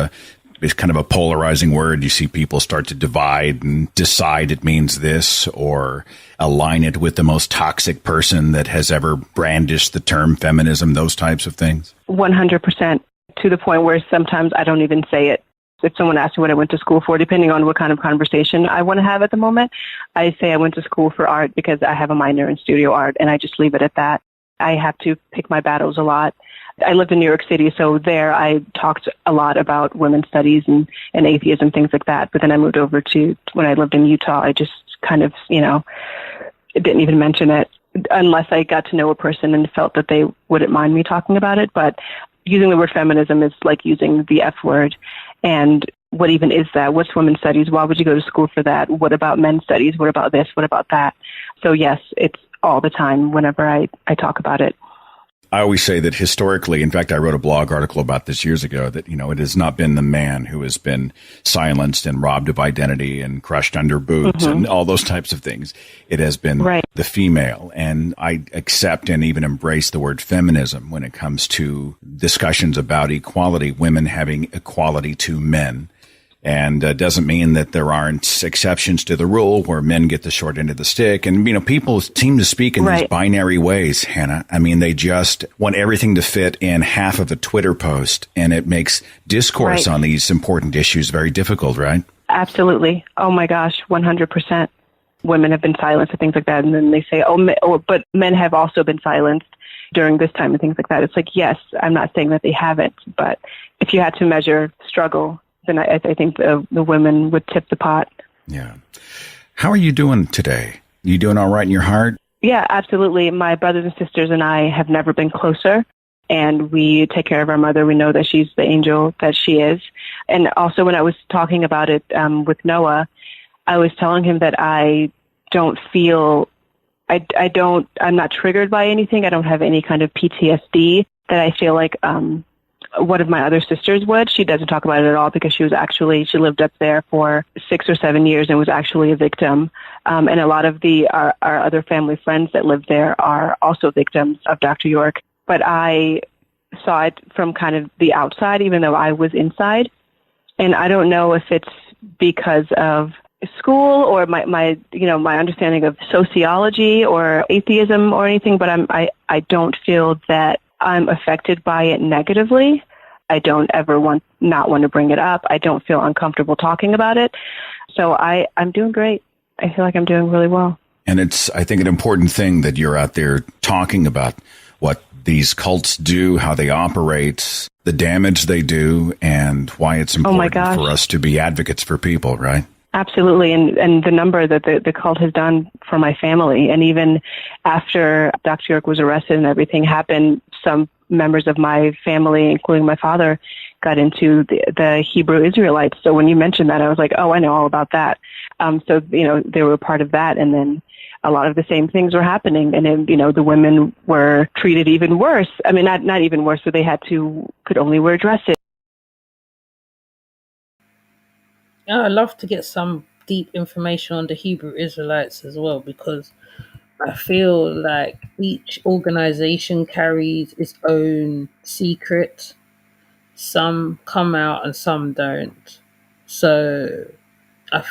S5: kind of a polarizing word? You see people start to divide and decide it means this, or align it with the most toxic person that has ever brandished the term feminism, those types of things?
S4: 100%, to the point where sometimes I don't even say it. If someone asks me what I went to school for, depending on what kind of conversation I want to have at the moment, I say I went to school for art because I have a minor in studio art, and I just leave it at that. I have to pick my battles a lot. I lived in New York City, so there I talked a lot about women's studies and atheism, things like that. But then I moved over to, when I lived in Utah, I just kind of, didn't even mention it unless I got to know a person and felt that they wouldn't mind me talking about it. But using the word feminism is like using the F word. And what even is that? What's women's studies? Why would you go to school for that? What about men's studies? What about this? What about that? So yes, it's all the time whenever I talk about it.
S5: I always say that historically, in fact, I wrote a blog article about this years ago, that, it has not been the man who has been silenced and robbed of identity and crushed under boots and all those types of things. It has been the female. And I accept and even embrace the word feminism when it comes to discussions about equality, women having equality to men. And doesn't mean that there aren't exceptions to the rule where men get the short end of the stick. And, people seem to speak in these binary ways, Hannah. I mean, they just want everything to fit in half of a Twitter post, and it makes discourse on these important issues very difficult, right?
S4: Absolutely. Oh, my gosh, 100%. Women have been silenced and things like that. And then they say, but men have also been silenced during this time and things like that. It's like, yes, I'm not saying that they haven't, but if you had to measure struggle, then I think the women would tip the pot.
S5: Yeah. How are you doing today? You doing all right in your heart?
S4: Yeah, absolutely. My brothers and sisters and I have never been closer, and we take care of our mother. We know that she's the angel that she is. And also when I was talking about it with Noah, I was telling him that I don't feel, I'm not triggered by anything. I don't have any kind of PTSD that I feel like one of my other sisters would. She doesn't talk about it at all because she lived up there for 6 or 7 years and was actually a victim. And a lot of our other family friends that live there are also victims of Dr. York. But I saw it from kind of the outside, even though I was inside. And I don't know if it's because of school or my understanding of sociology or atheism or anything, but I don't feel that I'm affected by it negatively. I don't ever not want to bring it up. I don't feel uncomfortable talking about it. So I'm doing great. I feel like I'm doing really well.
S5: And it's, I think, an important thing that you're out there talking about what these cults do, how they operate, the damage they do, and why it's important for us to be advocates for people, right?
S4: Absolutely. And the number that the cult has done for my family. And even after Dr. York was arrested and everything happened, some members of my family, including my father, got into the Hebrew Israelites. So when you mentioned that, I was like, oh, I know all about that. So, they were a part of that. And then a lot of the same things were happening. And then, the women were treated even worse. I mean, not even worse, so they could only wear dresses.
S1: I'd love to get some deep information on the Hebrew Israelites as well, because I feel like each organization carries its own secret. Some come out and some don't. So I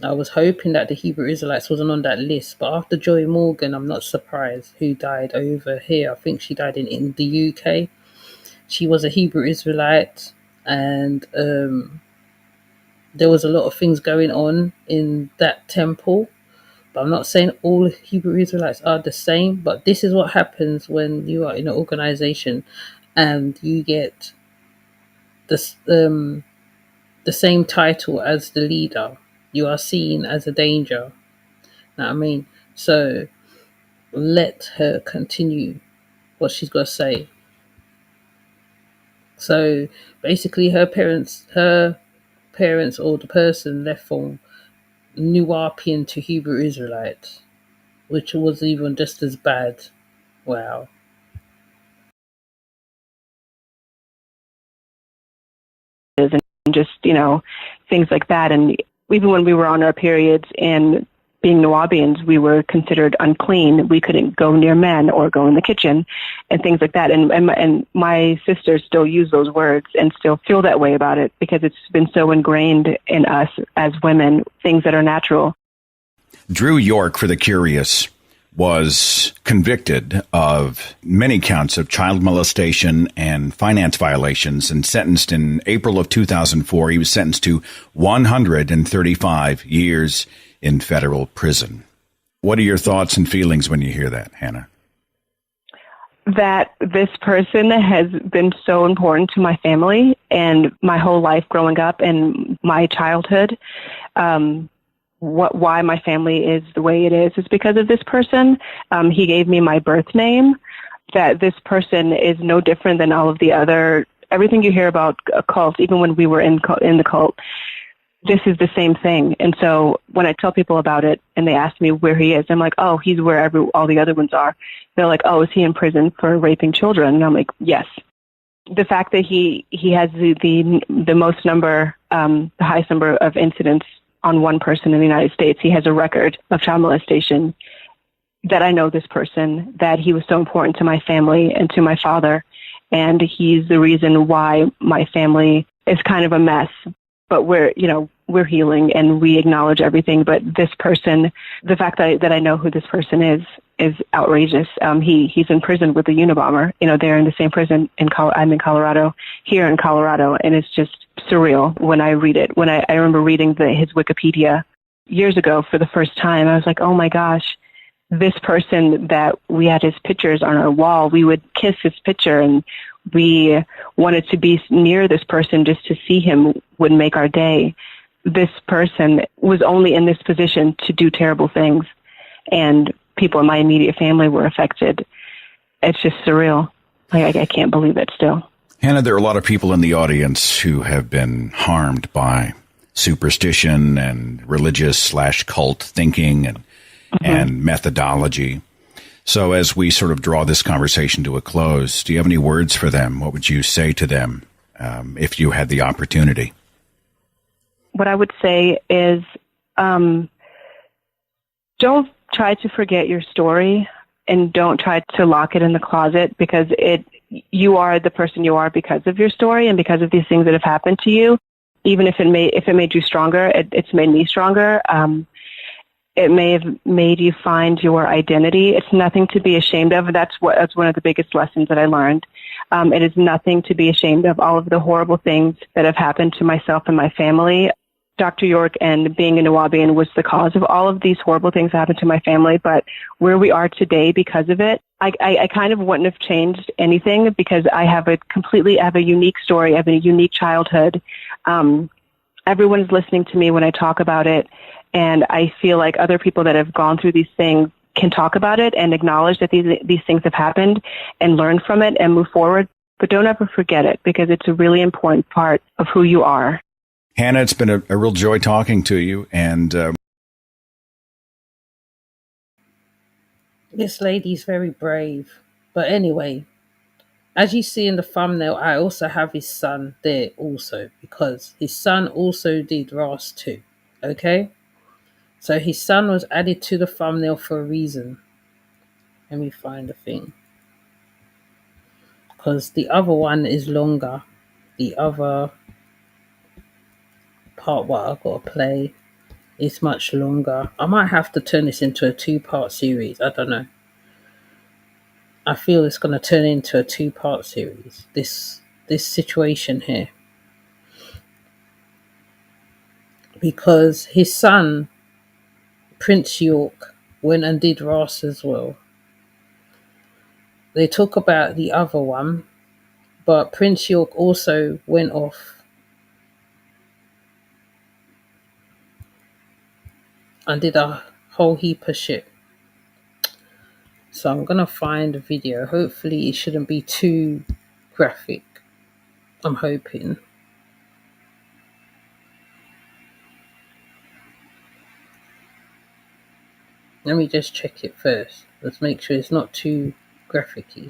S1: was hoping that the Hebrew Israelites wasn't on that list. But after Joy Morgan, I'm not surprised, who died over here. I think she died in the UK. She was a Hebrew Israelite. And there was a lot of things going on in that temple. But I'm not saying all Hebrew Israelites are the same, but this is what happens when you are in an organization and you get this, the same title as the leader. You are seen as a danger. Know what I mean? So let her continue what she's got to say. So basically her parents or the person left from Nuwaubian to Hebrew Israelite, which was even just as bad. Wow.
S4: And just, things like that. And even when we were on our periods and being Nuwaubians, we were considered unclean. We couldn't go near men or go in the kitchen and things like that. And my sisters still use those words and still feel that way about it because it's been so ingrained in us as women, things that are natural.
S5: Drew York, for the curious, was convicted of many counts of child molestation and finance violations and sentenced in April of 2004. He was sentenced to 135 years in federal prison. What are your thoughts and feelings when you hear that, Hannah?
S4: That this person has been so important to my family and my whole life growing up and my childhood. Why my family is the way it is because of this person. He gave me my birth name. That this person is no different than all of the other, everything you hear about a cult, even when we were in the cult, this is the same thing. And so when I tell people about it and they ask me where he is, I'm like, oh, he's where all the other ones are. They're like, oh, is he in prison for raping children? And I'm like, yes. The fact that he has the most number, the highest number of incidents on one person in the United States. He has a record of child molestation. That I know this person, that he was so important to my family and to my father, and he's the reason why my family is kind of a mess. But we're healing and we acknowledge everything. But this person, the fact that I know who this person is outrageous. He's in prison with the Unabomber. They're in the same prison I'm in Colorado, here in Colorado, and it's just surreal when I read it. When I remember reading his Wikipedia years ago for the first time, I was like, oh my gosh, this person that we had his pictures on our wall, we would kiss his picture and we wanted to be near this person just to see him would make our day. This person was only in this position to do terrible things, and people in my immediate family were affected. It's just surreal. I can't believe it still.
S5: Hannah, there are a lot of people in the audience who have been harmed by superstition and religious/cult thinking and methodology. So as we sort of draw this conversation to a close, do you have any words for them? What would you say to them if you had the opportunity?
S4: What I would say is don't try to forget your story and don't try to lock it in the closet, because you are the person you are because of your story and because of these things that have happened to you. Even if it made you stronger, it's made me stronger. It may have made you find your identity. It's nothing to be ashamed of. That's one of the biggest lessons that I learned. It is nothing to be ashamed of. All of the horrible things that have happened to myself and my family. Dr. York and being a Nuwaubian was the cause of all of these horrible things that happened to my family. But where we are today because of it, I kind of wouldn't have changed anything, because I have a unique story. I have a unique childhood. Everyone's listening to me when I talk about it. And I feel like other people that have gone through these things can talk about it and acknowledge that these things have happened and learn from it and move forward. But don't ever forget it, because it's a really important part of who you are.
S5: Hannah, it's been a real joy talking to you. And
S1: this lady's very brave. But anyway, as you see in the thumbnail, I also have his son there also, because his son also did RAS too. Okay? So his son was added to the thumbnail for a reason. Let me find the thing. Because the other one is longer. The other part what I've got to play is much longer. I might have to turn this into a 2-part series. I don't know. I feel it's going to turn into a 2-part series. This situation here. Because his son, Prince York, went and did RAS as well. They talk about the other one, but Prince York also went off and did a whole heap of shit. So I'm going to find a video. Hopefully it shouldn't be too graphic. I'm hoping. Let me just check it first. Let's make sure it's not too graphic-y.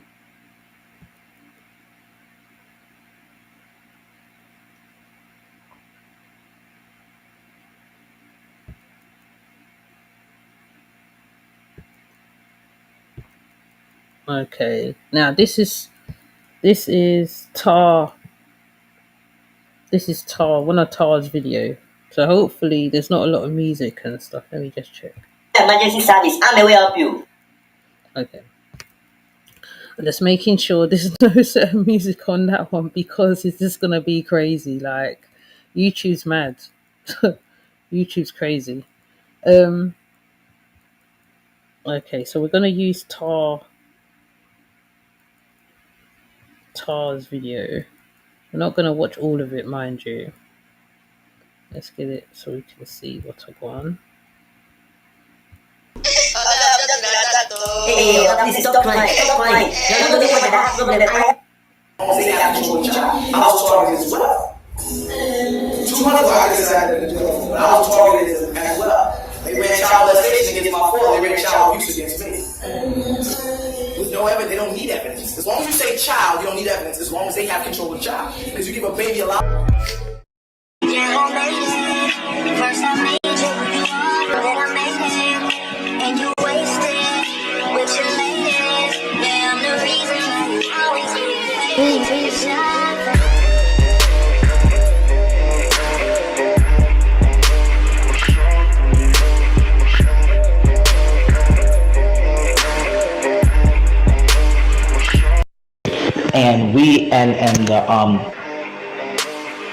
S1: Okay, now this is Tar. This is Tar, one of Tar's video. So hopefully there's not a lot of music and stuff. Let me just check.
S6: Emergency service, how may we help you?
S1: Okay. I'm just making sure there's no certain music on that one because it's just gonna be crazy. Like YouTube's mad. YouTube's crazy. Um okay, so we're gonna use Tar's video. We're not gonna watch all of it, mind you. Let's get it so we can see what I want.
S6: This is stop playing. You're not looking for that problem. I was targeted as well. 2 months ago, I decided to do it. I was targeted as well. They ran child molestation against my father. They ran child abuse against me. With no evidence, they don't need evidence. As long as you say child, you don't need evidence. As long as they have control of the child, because you give a baby a lot. Yeah, I made it. First I made it. Then I made it. And you wasted with your ladies. Yeah, I'm the reason why you always take a shot.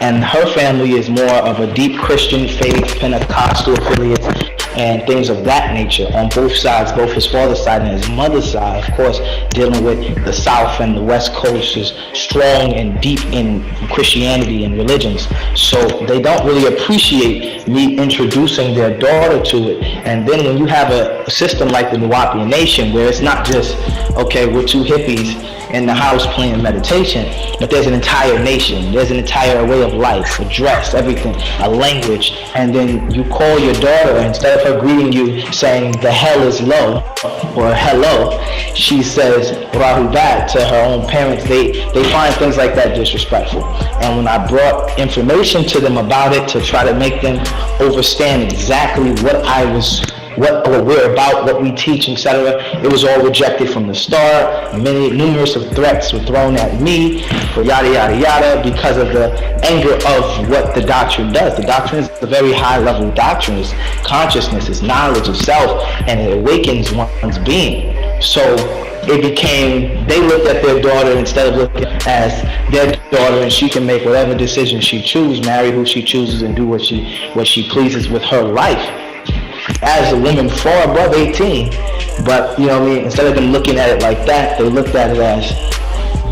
S7: And her family is more of a deep Christian faith, Pentecostal affiliates, and things of that nature on both sides, both his father's side and his mother's side. Of course, dealing with the South and the West Coast is strong and deep in Christianity and religions. So they don't really appreciate me introducing their daughter to it. And then when you have a system like the Nuwaubian Nation, where it's not just, okay, we're two hippies in the house playing meditation, but there's an entire nation, there's an entire way of life, a dress, everything, a language, and then you call your daughter, instead of her greeting you saying the hell is low or hello, she says rahubat to her own parents. They find things like that disrespectful. And when I brought information to them about it to try to make them understand exactly what we're about, what we teach, etc., it was all rejected from the start. Numerous of threats were thrown at me for yada yada yada because of the anger of what the doctrine does. The doctrine is a very high level doctrine. It's consciousness, it's knowledge of self, and it awakens one's being. So it became, they looked at their daughter instead of looking as their daughter, and she can make whatever decision she chooses, marry who she chooses, and do what she pleases with her life as a woman far above 18. But, you know what I mean, instead of them looking at it like that, they looked at it as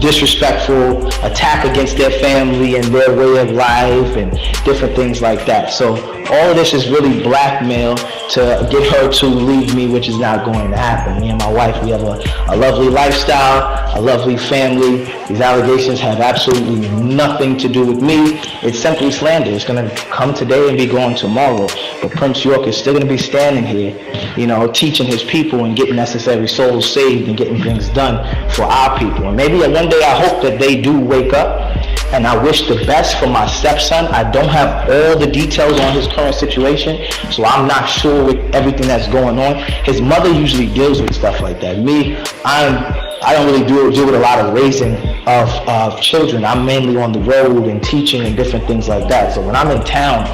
S7: disrespectful, attack against their family and their way of life and different things like that. So all of this is really blackmail to get her to leave me, which is not going to happen. Me and my wife, we have a lovely lifestyle, a lovely family. These allegations have absolutely nothing to do with me. It's simply slander. It's going to come today and be gone tomorrow. But Prince York is still going to be standing here, you know, teaching his people and getting necessary souls saved and getting things done for our people. And maybe one day I hope that they do wake up, and I wish the best for my stepson. I don't have all the details on his current situation, so I'm not sure with everything that's going on. His mother usually deals with stuff like that. Me, I don't really deal with a lot of raising of children. I'm mainly on the road and teaching and different things like that. So when I'm in town,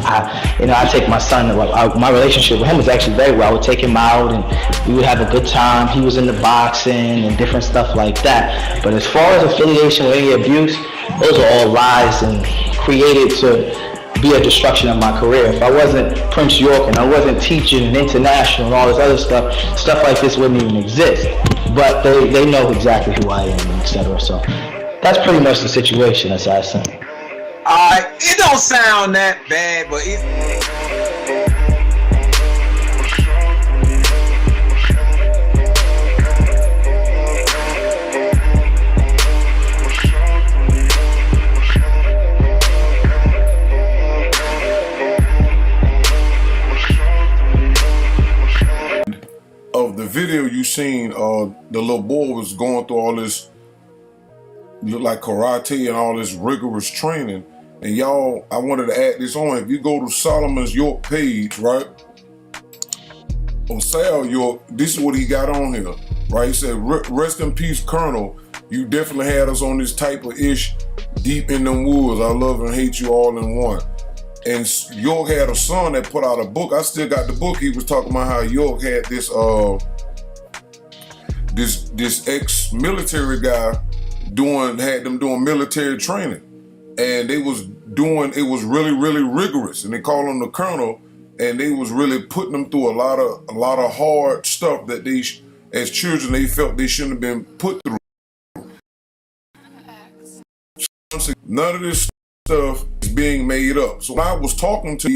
S7: I take my son. My relationship with him is actually very well. I would take him out and we would have a good time. He was into boxing and different stuff like that. But as far as affiliation with any abuse, those are all lies and created to be a destruction of my career. If I wasn't Prince York and I wasn't teaching and international and all this other stuff like this wouldn't even exist. But they know exactly who I am, etc. So that's pretty much the situation, as I said.
S8: It don't sound that bad, but it's...
S9: Of the video you seen, the little boy was going through all this, like karate and all this rigorous training. And y'all, I wanted to add this on. If you go to Solomon's York page, right? On Sal York, this is what he got on here, right? He said, rest in peace, Colonel. You definitely had us on this type of ish deep in them woods. I love and hate you all in one. And York had a son that put out a book. I still got the book. He was talking about how York had this this ex-military guy had them doing military training, and it was really, really rigorous, and they called him the colonel, and they was really putting them through a lot of hard stuff that they, as children, they felt they shouldn't have been put through. None of this stuff is being made up. So when I was talking to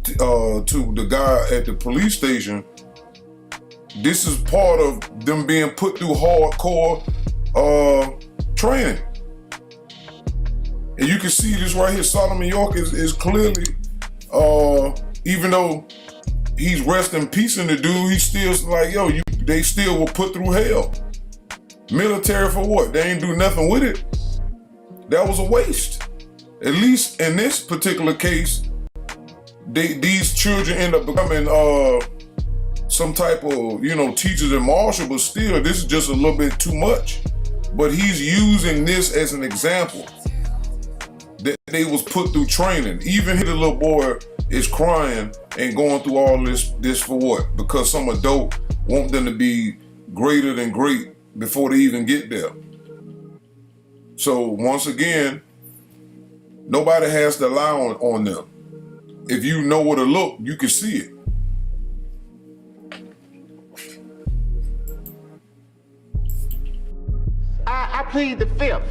S9: the guy at the police station, this is part of them being put through hardcore training. And you can see this right here. Solomon York is clearly, even though he's rest in peace in the dude, he's still like, yo, they still were put through hell. Military for what? They ain't do nothing with it. That was a waste. At least in this particular case, these children end up becoming some type of, teachers and marshal, but still, this is just a little bit too much. But he's using this as an example that they was put through training. Even the little boy is crying and going through all this for what? Because some adult want them to be greater than great before they even get there. So once again, nobody has to lie on them. If you know where to look, you can see it.
S10: I plead the fifth.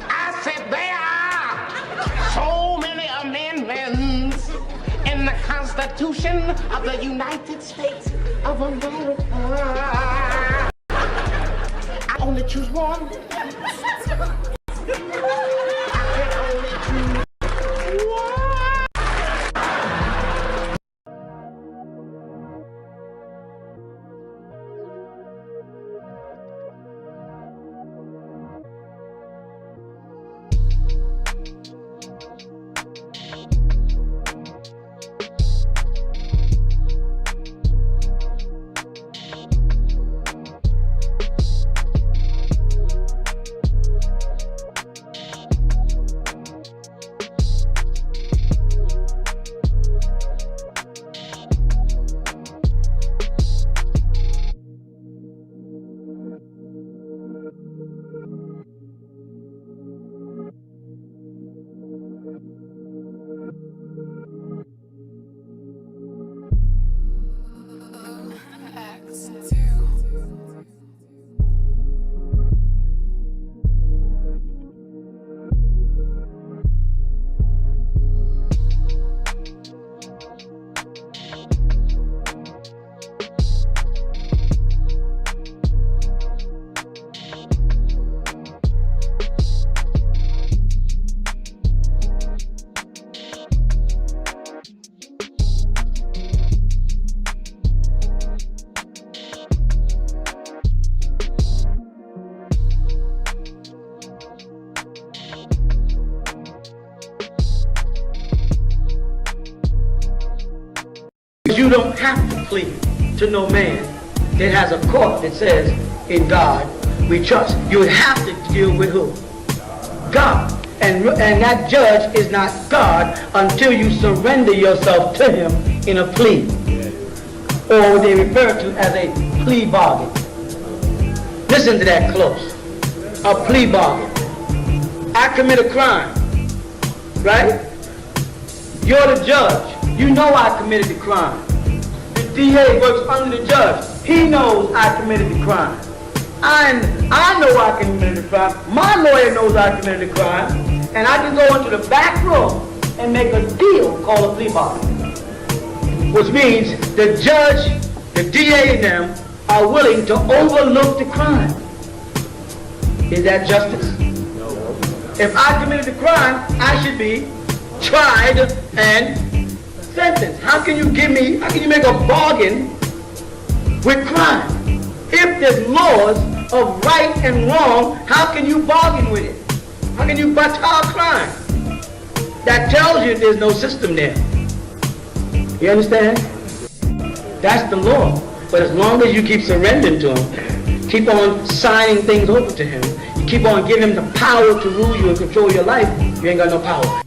S10: I said there are so many amendments in the Constitution of the United States of America. I only choose one.
S11: You don't have to plead to no man that has a court that says, in God we trust. You would have to deal with who? God. And that judge is not God until you surrender yourself to him in a plea. Or what they refer to as a plea bargain. Listen to that close. A plea bargain. I commit a crime, right? You're the judge. You know I committed the crime. The DA works under the judge. He knows I committed the crime. I know I committed the crime. My lawyer knows I committed the crime. And I can go into the back room and make a deal called a plea bargain. Which means the judge, the DA and them are willing to overlook the crime. Is that justice? No. If I committed the crime, I should be tried and sentenced. How can you make a bargain with crime? If there's laws of right and wrong, how can you bargain with it? How can you batar crime? That tells you there's no system there. You understand? That's the law. But as long as you keep surrendering to him, keep on signing things over to him, you keep on giving him the power to rule you and control your life, you ain't got no power.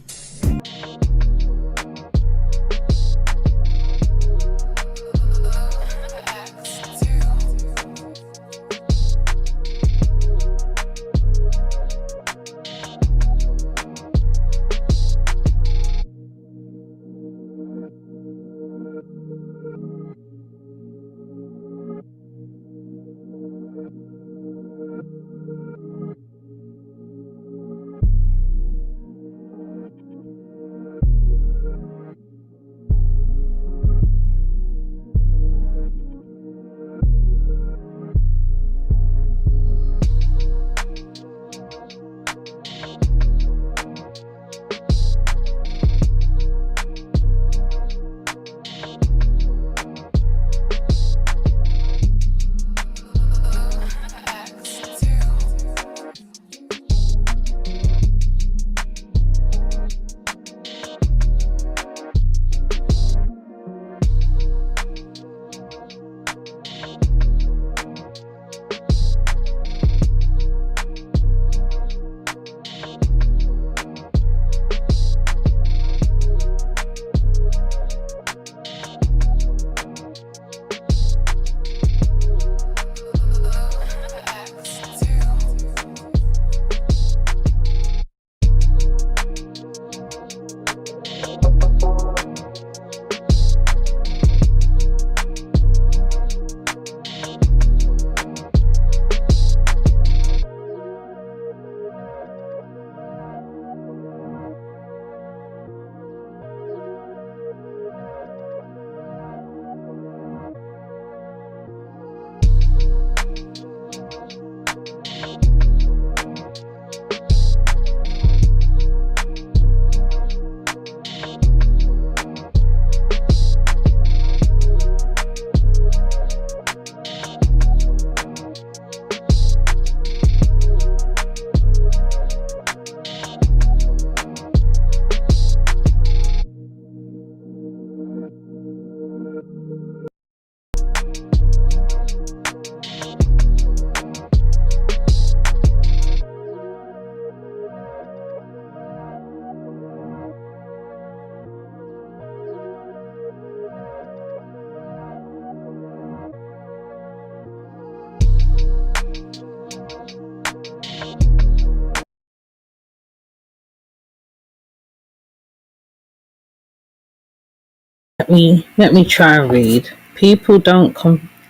S1: Let me try and read. People don't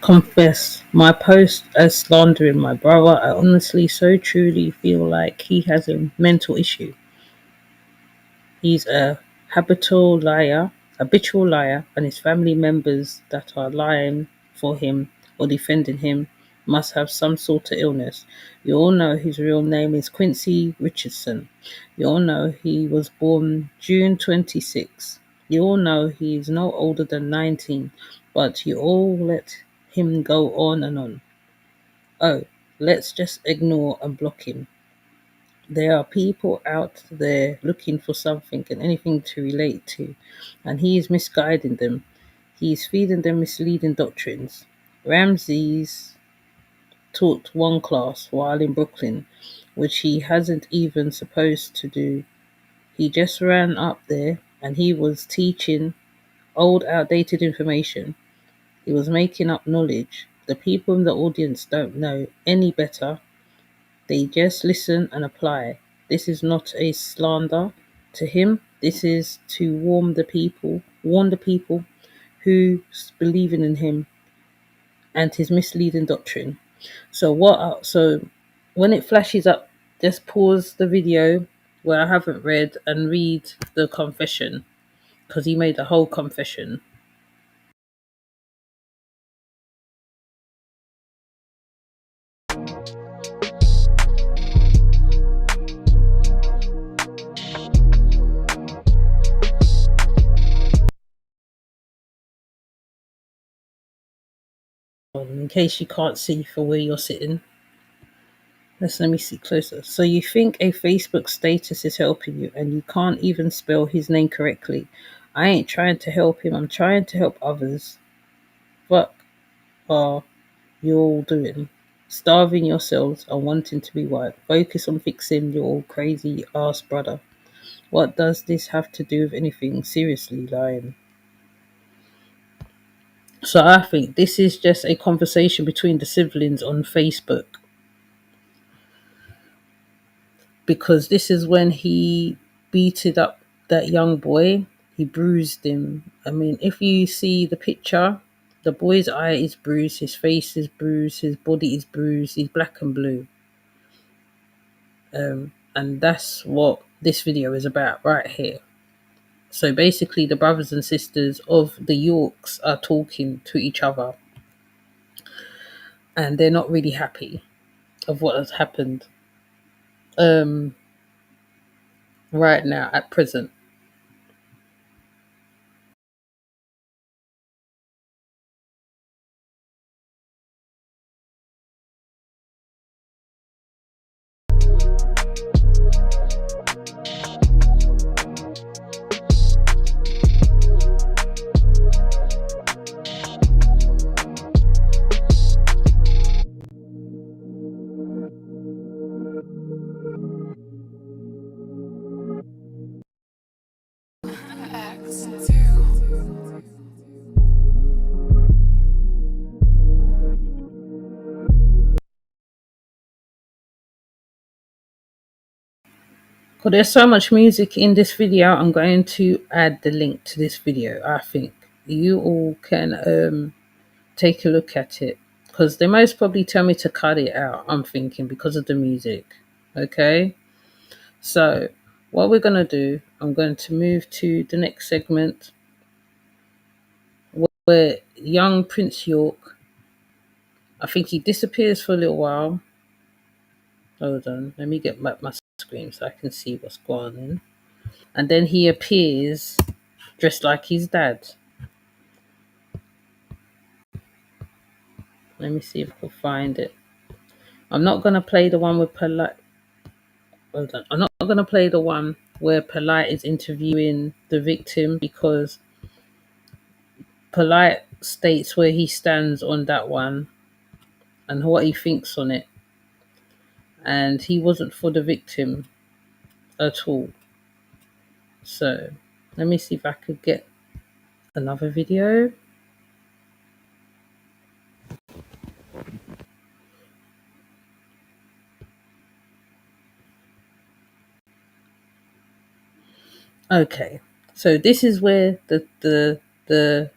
S1: confess my post as slandering my brother. I honestly, so truly feel like he has a mental issue. He's a habitual liar, and his family members that are lying for him or defending him must have some sort of illness. You all know his real name is Quincy Richardson. You all know he was born June 26. You all know he is no older than 19, but you all let him go on and on. Oh, let's just ignore and block him. There are people out there looking for something and anything to relate to, and he is misguiding them. He is feeding them misleading doctrines. Ramses taught one class while in Brooklyn, which he hasn't even supposed to do. He just ran up there and he was teaching old, outdated information. He was making up knowledge. The people in the audience don't know any better. They just listen and apply. This is not a slander to him. This is to warn the people who's believing in him and his misleading doctrine. So when it flashes up, just pause the video where I haven't read and read the confession, because he made a whole confession. In case you can't see for where you're sitting, let me see closer. So you think a Facebook status is helping you and you can't even spell his name correctly. I ain't trying to help him, I'm trying to help others. What are you all doing? Starving yourselves and wanting to be white. Focus on fixing your crazy ass brother. What does this have to do with anything? Seriously, Lion. So I think this is just a conversation between the siblings on Facebook, because this is when he beated up that young boy. He bruised him. I mean, if you see the picture, the boy's eye is bruised, his face is bruised, his body is bruised, he's black and blue. And that's what this video is about right here. So basically, the brothers and sisters of the Yorks are talking to each other, and they're not really happy of what has happened right now at present. Because there's so much music in this video, I'm going to add the link to this video. I think you all can take a look at it, because they most probably tell me to cut it out, I'm thinking, because of the music. Okay, so what we're going to do, I'm going to move to the next segment where young Prince York, I think he disappears for a little while. Hold on, let me get back my screen so I can see what's going on. And then he appears dressed like his dad. Let me see if I can find it. I'm not going to play the one with Polite. Hold on. I'm not going to play the one where Polite is interviewing the victim, because Polite states where he stands on that one and what he thinks on it. And he wasn't for the victim at all. So let me see if I could get another video. Okay, so this is where the the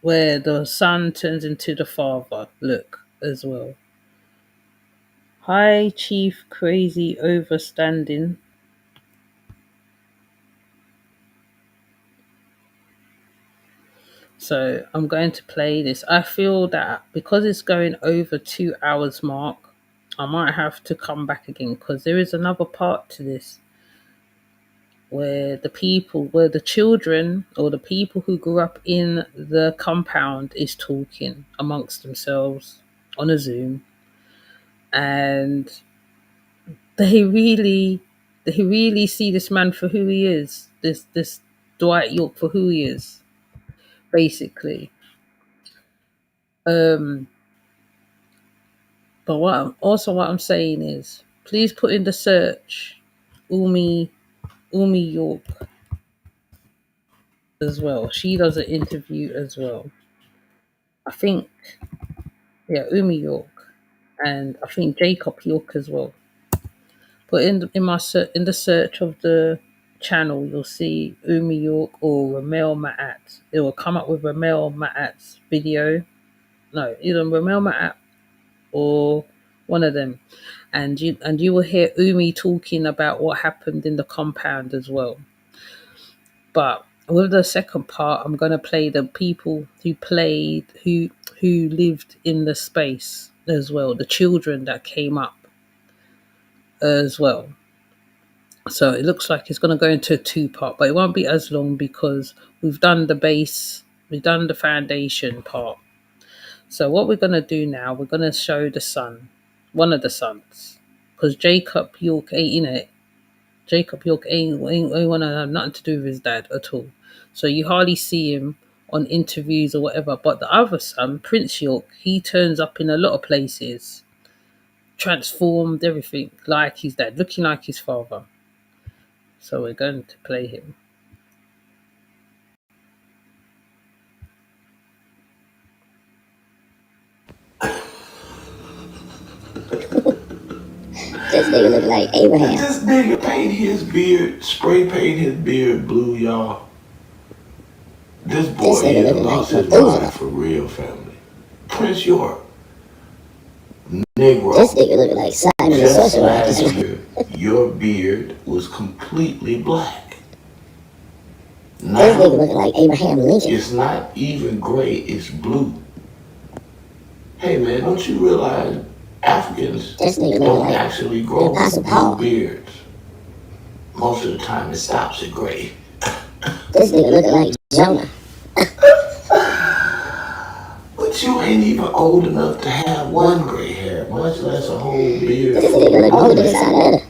S1: where the son turns into the father look as well. Hi, Chief Crazy Overstanding. So I'm going to play this. I feel that because it's going over 2 hours mark, I might have to come back again because there is another part to this where the children or the people who grew up in the compound is talking amongst themselves on a Zoom, and they really, they really see this man for who he is. This Dwight York for who he is, basically. Um, but what I'm saying is, please put in the search, Umi York as well. She does an interview as well. I think, yeah, Umi York, and I think Jacob York as well. But in the search of the channel, you'll see Umi York or Ramel Ma'at. It will come up with Ramel Ma'at's video. No, either Ramel Ma'at or one of them, and you will hear Umi talking about what happened in the compound as well. But with the second part, I'm gonna play the people who lived in the space as well, the children that came up as well. So it looks like it's gonna go into a two-part, but it won't be as long because we've done the base, we've done the foundation part. So what we're gonna do now, we're gonna show the son, one of the sons, because Jacob York ain't in it. Jacob York ain't want to have nothing to do with his dad at all. So you hardly see him on interviews or whatever. But the other son, Prince York, he turns up in a lot of places, transformed everything like his dad, looking like his father. So we're going to play him.
S12: This nigga look like Abraham.
S13: This nigga paint his beard, spray paint his beard blue, y'all. This boy here lost his mind for real, family. Prince York. Negro.
S12: This nigga look like Simon the
S13: Just
S12: Sorcerer.
S13: last year, your beard was completely black. Now,
S12: this nigga look like Abraham Lincoln.
S13: It's not even gray, it's blue. Hey man, don't you realize Africans don't
S12: like
S13: actually grow blue beards? Most of the time it stops at gray.
S12: This nigga look like Jonah.
S13: But you ain't even old enough to have one gray hair, much less a whole beard.
S12: This nigga look older than Sonetta.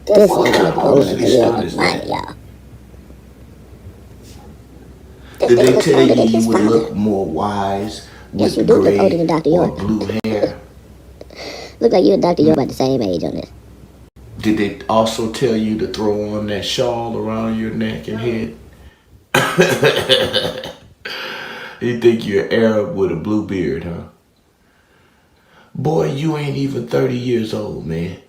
S12: This nigga look older than y'all.
S13: Did they tell you you would look more wise with gray or blue hair?
S12: Look like you and Dr. York about the same age on this.
S13: Did they also tell you to throw on that shawl around your neck and head? You think you're Arab with a blue beard, huh? Boy, you ain't even 30 years old, man.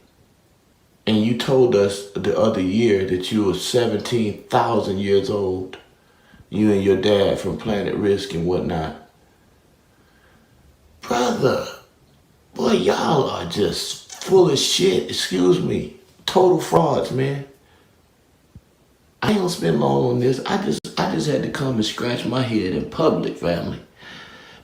S13: And you told us the other year that you were 17,000 years old. You and your dad from Planet Risk and whatnot. Brother, boy, y'all are just full of shit. Excuse me. Total frauds, man. I ain't gonna spend long on this. I just had to come and scratch my head in public, family.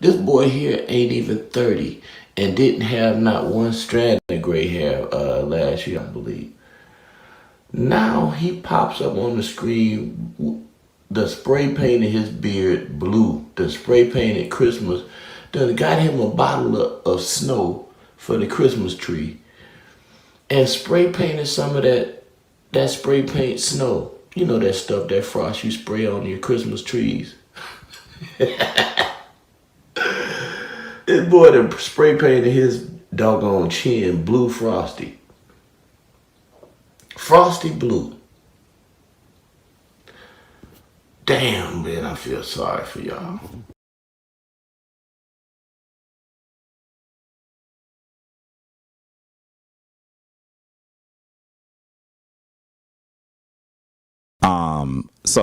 S13: This boy here ain't even 30 and didn't have not one strand of gray hair last year, I believe. Now he pops up on the screen, the spray painted his beard blue, the spray painted Christmas, done got him a bottle of snow for the Christmas tree, and spray painted some of that spray paint snow. You know that stuff, that frost you spray on your Christmas trees. This boy that spray painted his doggone chin blue frosty. Frosty blue. Damn, man, I feel sorry for y'all.
S14: So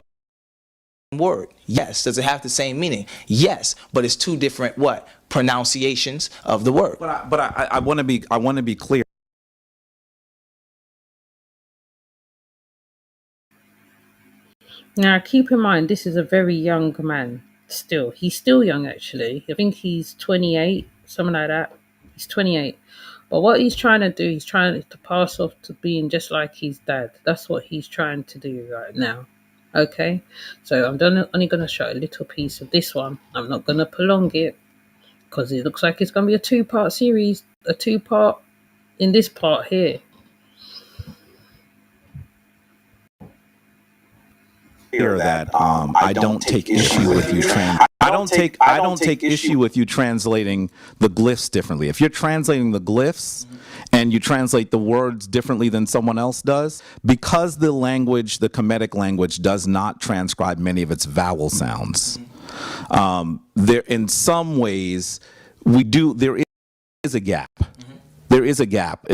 S7: word? Yes. Does it have the same meaning? Yes. But it's two different what? Pronunciations of the word.
S14: But I want to be clear.
S1: Now, keep in mind, this is a very young man. Still, he's still young. Actually, I think he's 28, something like that. He's 28. But what he's trying to do, he's trying to pass off to being just like his dad. That's what he's trying to do right now. Okay, so I'm only going to show a little piece of this one. I'm not going to prolong it because it looks like it's going to be a two-part series, a two-part in this part here.
S14: That I don't take issue with you I don't take issue with you translating the glyphs differently. If you're translating the glyphs and you translate the words differently than someone else does, because the language, the Kemetic language, does not transcribe many of its vowel sounds. There, in some ways, there is a gap. There is a gap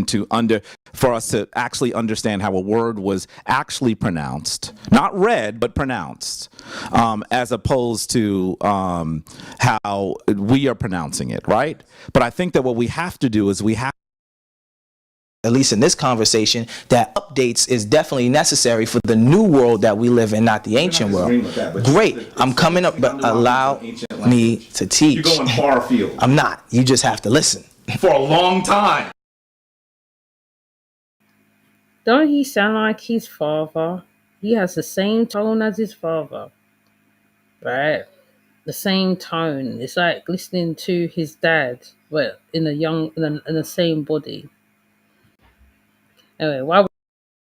S14: for us to actually understand how a word was actually pronounced, not read, but pronounced, as opposed to how we are pronouncing it, right? But I think that what we have to do is
S7: at least in this conversation, that updates is definitely necessary for the new world that we live in, not the ancient world. Great, I'm coming up, but allow me to teach.
S14: You're going far afield.
S7: I'm not. You just have to listen.
S14: For a long time.
S1: Don't he sound like his father? He has the same tone as his father, right? The same tone. It's like listening to his dad, but in the same body. Anyway, while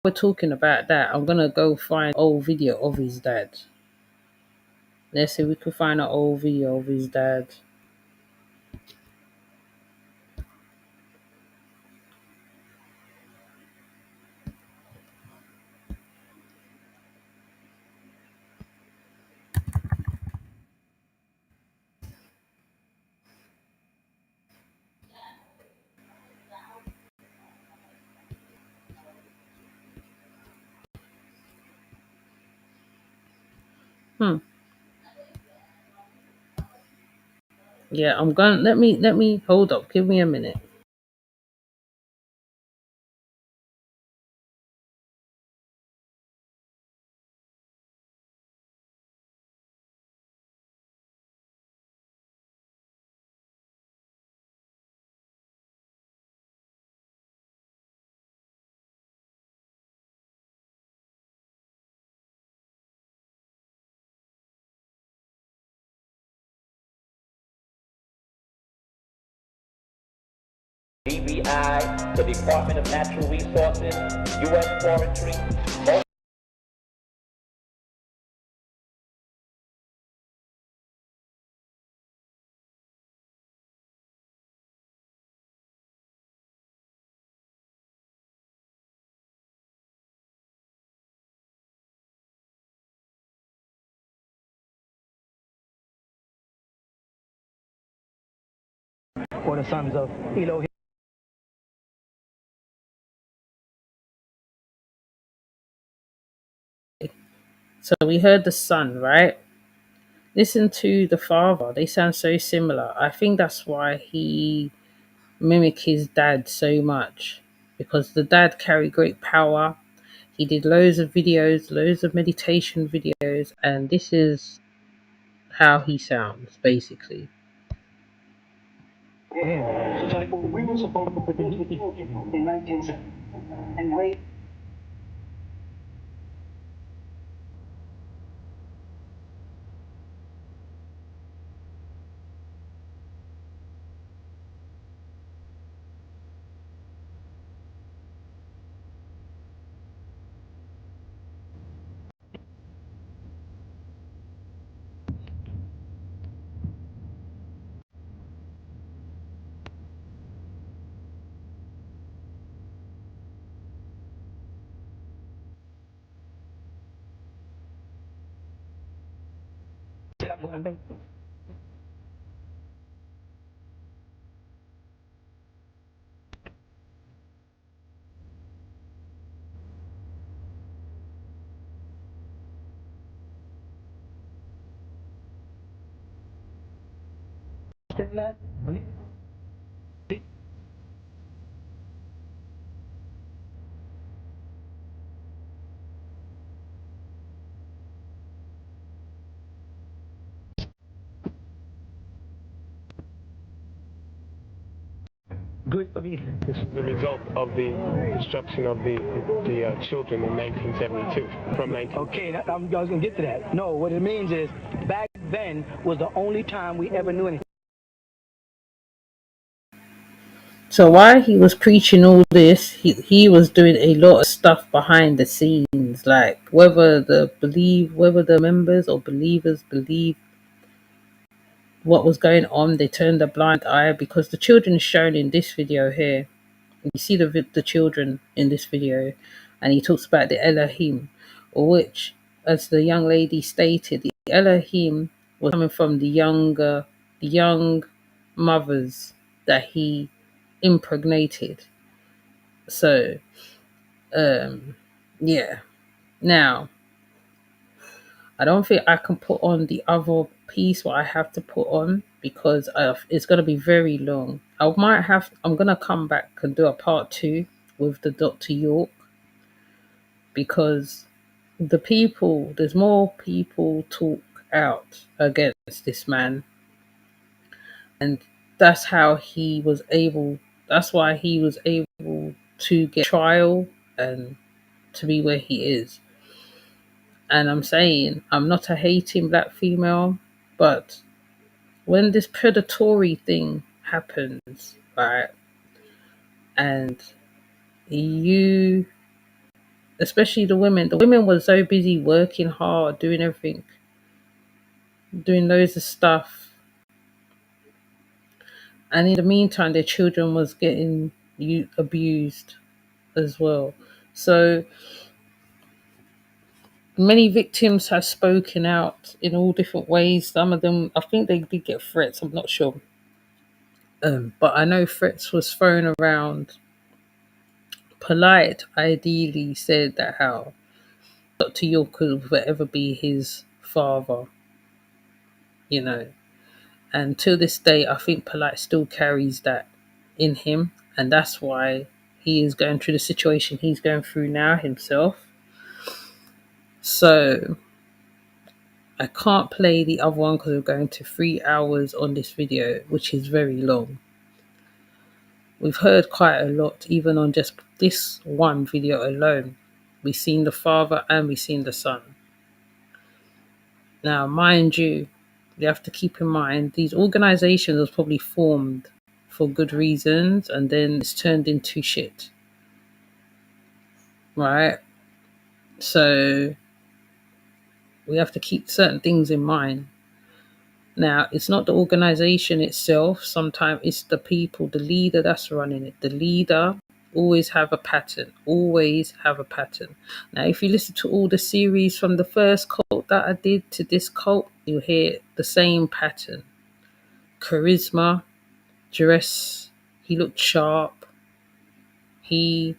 S1: we're talking about that, I'm gonna go find an old video of his dad. Let's see if we can find an old video of his dad. Yeah, I'm going. Let me hold up. Give me a minute.
S15: DBI, the Department of Natural Resources, U.S. Forestry.
S11: Or the sons of Elohim.
S1: So we heard the son, right? Listen to the father. They sound so similar. I think that's why he mimicked his dad so much, because the dad carried great power. He did loads of videos, loads of meditation videos, and this is how he sounds, basically.
S11: So we were supposed to produce with in 1970 and wait.
S16: Good for me. It's the result of the destruction of the children in 1972. From 19.
S11: Okay, I was going to get to that. No, what it means is back then was the only time we ever knew anything.
S1: So while he was preaching all this, he was doing a lot of stuff behind the scenes, like whether the members or believers believe what was going on, they turned a blind eye, because the children is shown in this video here. You see the children in this video, and he talks about the Elohim, which, as the young lady stated, the Elohim was coming from the young mothers that he impregnated. So, yeah. Now, I don't think I can put on the other piece what I have to put on, because it's going to be very long. I'm going to come back and do a part 2 with the Dr. York, because there's more people talk out against this man, and that's why he was able to get trial and to be where he is. And I'm saying, I'm not a hating black female, but when this predatory thing happens, right, and you, especially the women were so busy working hard, doing everything, doing loads of stuff, and in the meantime their children was getting abused as well. So many victims have spoken out in all different ways. Some of them, I think they did get threats, I'm not sure, but I know threats was thrown around. Polite ideally said that how Dr. York could forever be his father, you know. And to this day, I think Polite still carries that in him. And that's why he is going through the situation he's going through now himself. So I can't play the other one because we're going to 3 hours on this video, which is very long. We've heard quite a lot, even on just this one video alone. We've seen the father and we've seen the son. Now, mind you have to keep in mind, these organizations was probably formed for good reasons, and then it's turned into shit. Right? So we have to keep certain things in mind. Now, it's not the organization itself. Sometimes it's the people, the leader that's running it. The leader always have a pattern. Now, if you listen to all the series from the first cult that I did to this cult, you'll hear the same pattern. Charisma, dress, he looked sharp. He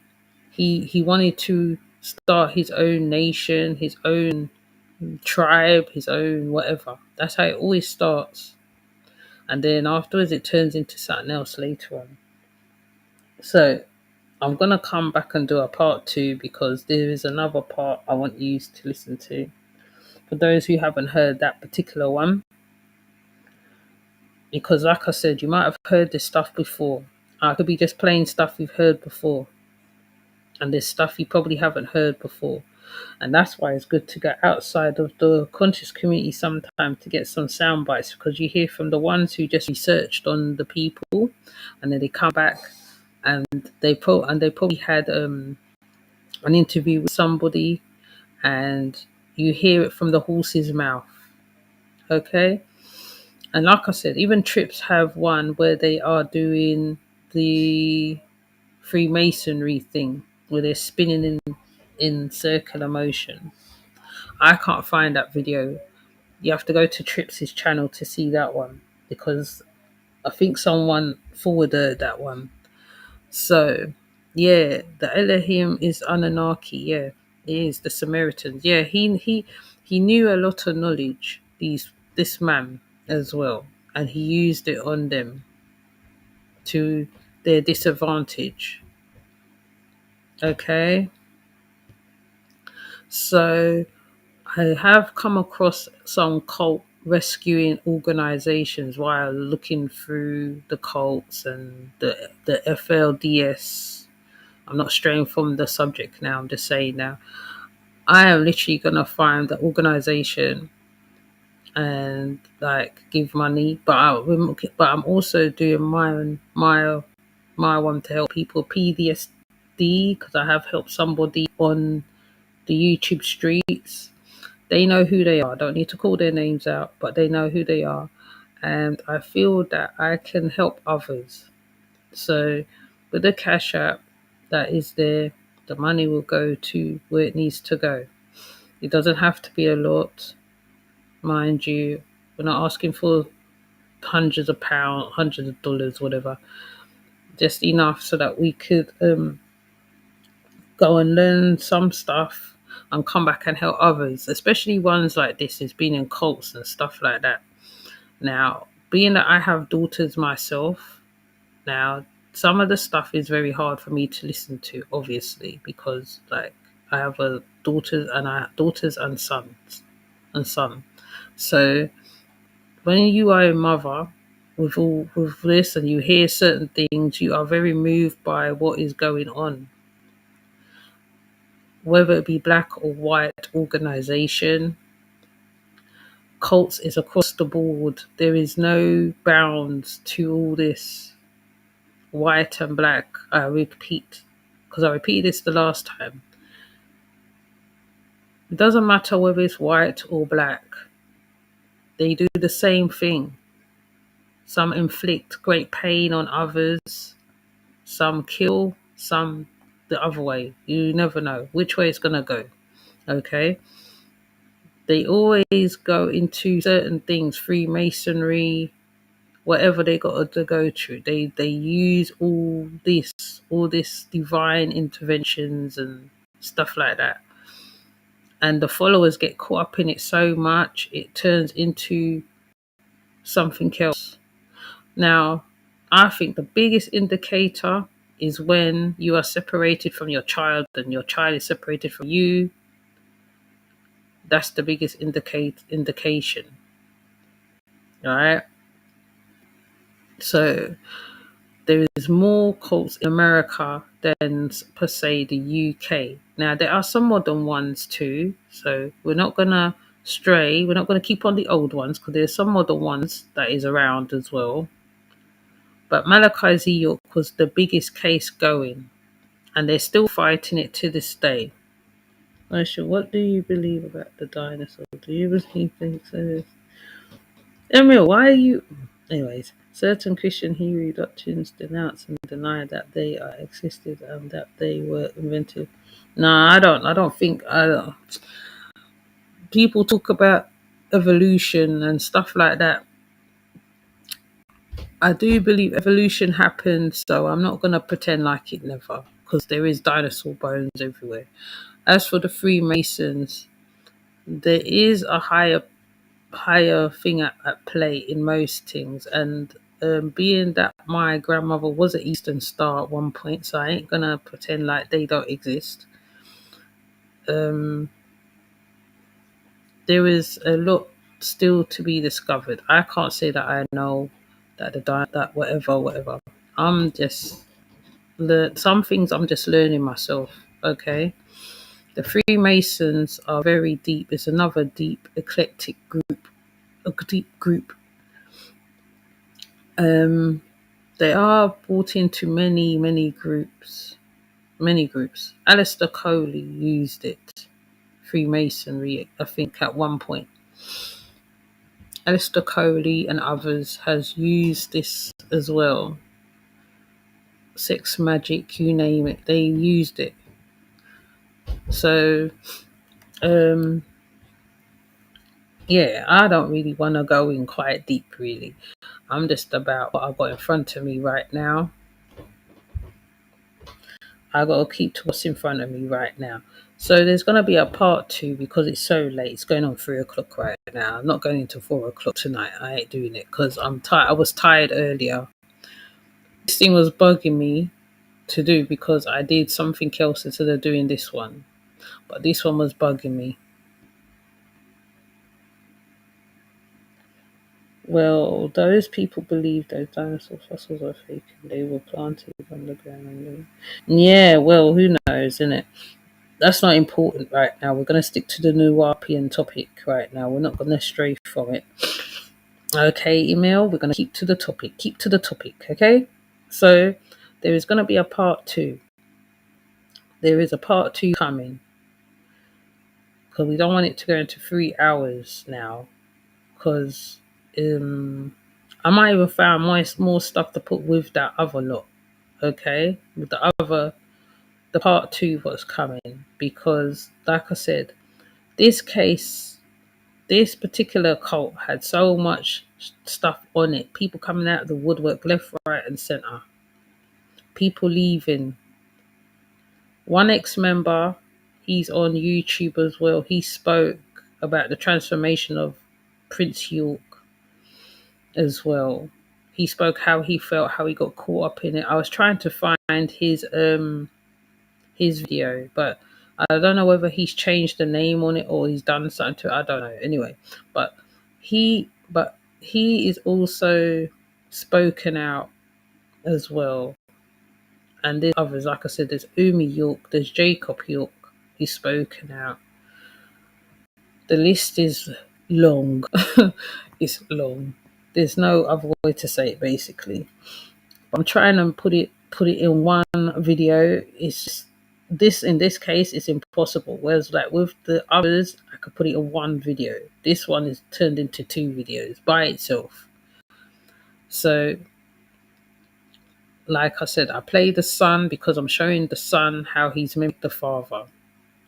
S1: wanted to start his own nation, his own tribe, his own whatever. That's how it always starts. And then afterwards it turns into something else later on. So I'm going to come back and do a part 2, because there is another part I want you to listen to. For those who haven't heard that particular one. Because like I said, you might have heard this stuff before. I could be just playing stuff you've heard before. And there's stuff you probably haven't heard before. And that's why it's good to go outside of the conscious community sometimes to get some sound bites, because you hear from the ones who just researched on the people, and then they come back and they probably had an interview with somebody, and you hear it from the horse's mouth. Okay? And like I said, even Trips have one where they are doing the Freemasonry thing, where they're spinning in circular motion. I can't find that video. You have to go to Trips' channel to see that one, because I think someone forwarded that one. So, yeah, the Elohim is Anunnaki. Yeah, it is the Samaritans. Yeah, he knew a lot of knowledge. This man as well, and he used it on them to their disadvantage. Okay, so I have come across some cult rescuing organizations while looking through the cults and the FLDS. I'm not straying from the subject now, I'm just saying now. I am literally gonna find the organization and like give money, but I'm also doing my one to help people PTSD, because I have helped somebody on the YouTube streets. They know who they are. I don't need to call their names out, but they know who they are, and I feel that I can help others. So with the Cash App that is there, the money will go to where it needs to go. It doesn't have to be a lot, mind you. We're not asking for hundreds of pounds, hundreds of dollars, whatever. Just enough so that we could go and learn some stuff and come back and help others, especially ones like this who's been in cults and stuff like that. Now, being that I have daughters myself, now some of the stuff is very hard for me to listen to, obviously, because like I have a daughters and sons and son. So when you are a mother with this and you hear certain things, you are very moved by what is going on, whether it be black or white organization. Cults is across the board. There is no bounds to all this. White and black, I repeat, because I repeated this the last time. It doesn't matter whether it's white or black. They do the same thing. Some inflict great pain on others. Some kill, some the other way. You never know which way it's going to go. Okay? They always go into certain things, Freemasonry, whatever they got to go through. They use all this divine interventions and stuff like that. And the followers get caught up in it so much, it turns into something else. Now, I think the biggest indicator is when you are separated from your child and your child is separated from you. That's the biggest indication. All right. So there is more cults in America than per se the UK. Now there are some modern ones too. So we're not gonna stray. We're not gonna keep on the old ones because there's some modern ones that is around as well. But Malachi Z. York was the biggest case going, and they're still fighting it to this day. Aisha, what do you believe about the dinosaur? Do you believe things so? Emil, why are you... Anyways, certain Christian Hebrew doctrines denounce and deny that they are existed and that they were invented. No, I don't think... People talk about evolution and stuff like that. I do believe evolution happened, so I'm not going to pretend like it never, because there is dinosaur bones everywhere. As for the Freemasons, there is a higher thing at play in most things, and being that my grandmother was an Eastern Star at one point, so I ain't gonna pretend like they don't exist. There is a lot still to be discovered. I can't say that I know that whatever. I'm just some things I'm just learning myself. Okay, the Freemasons are very deep. It's another deep eclectic group, a deep group. They are brought into many groups. Many groups. Aleister Crowley used it. Freemasonry, I think, at one point. Aleister Crowley and others has used this as well. Sex magic, you name it, they used it. So, yeah, I don't really want to go in quite deep, really. I'm just about what I've got in front of me right now. I got to keep to what's in front of me right now. So there's going to be a part 2 because it's so late. It's going on 3 o'clock right now. I'm not going into 4 o'clock tonight. I ain't doing it because I'm tired. I was tired earlier. This thing was bugging me to do because I did something else instead of doing this one. But this one was bugging me. Well, those people believe those dinosaur fossils are fake and they were planted underground. Yeah, well, who knows, innit? That's not important right now. We're going to stick to the Nuwaubian topic right now. We're not going to stray from it. Okay, email, we're going to keep to the topic. Keep to the topic, okay? So, there is going to be a part 2. There is a part 2 coming. Because we don't want it to go into 3 hours now. Because I might even find more stuff to put with that other lot. Okay? With the part 2 was coming. Because, like I said, this particular cult had so much stuff on it. People coming out of the woodwork, left, right, and center. People leaving. One ex-member, he's on YouTube as well. He spoke about the transformation of Prince York as well. He spoke how he felt, how he got caught up in it. I was trying to find his video, but I don't know whether he's changed the name on it or he's done something to it. I don't know. Anyway, but he is also spoken out as well. And there's others, like I said, there's Umi York, there's Jacob York. He's spoken out. The list is long. It's long. There's no other way to say it, basically. I'm trying to put it in one video. In this case it's impossible. Whereas like with the others, I could put it in one video. This one is turned into 2 videos by itself. So like I said, I play the son because I'm showing the son how he's mimicked the father.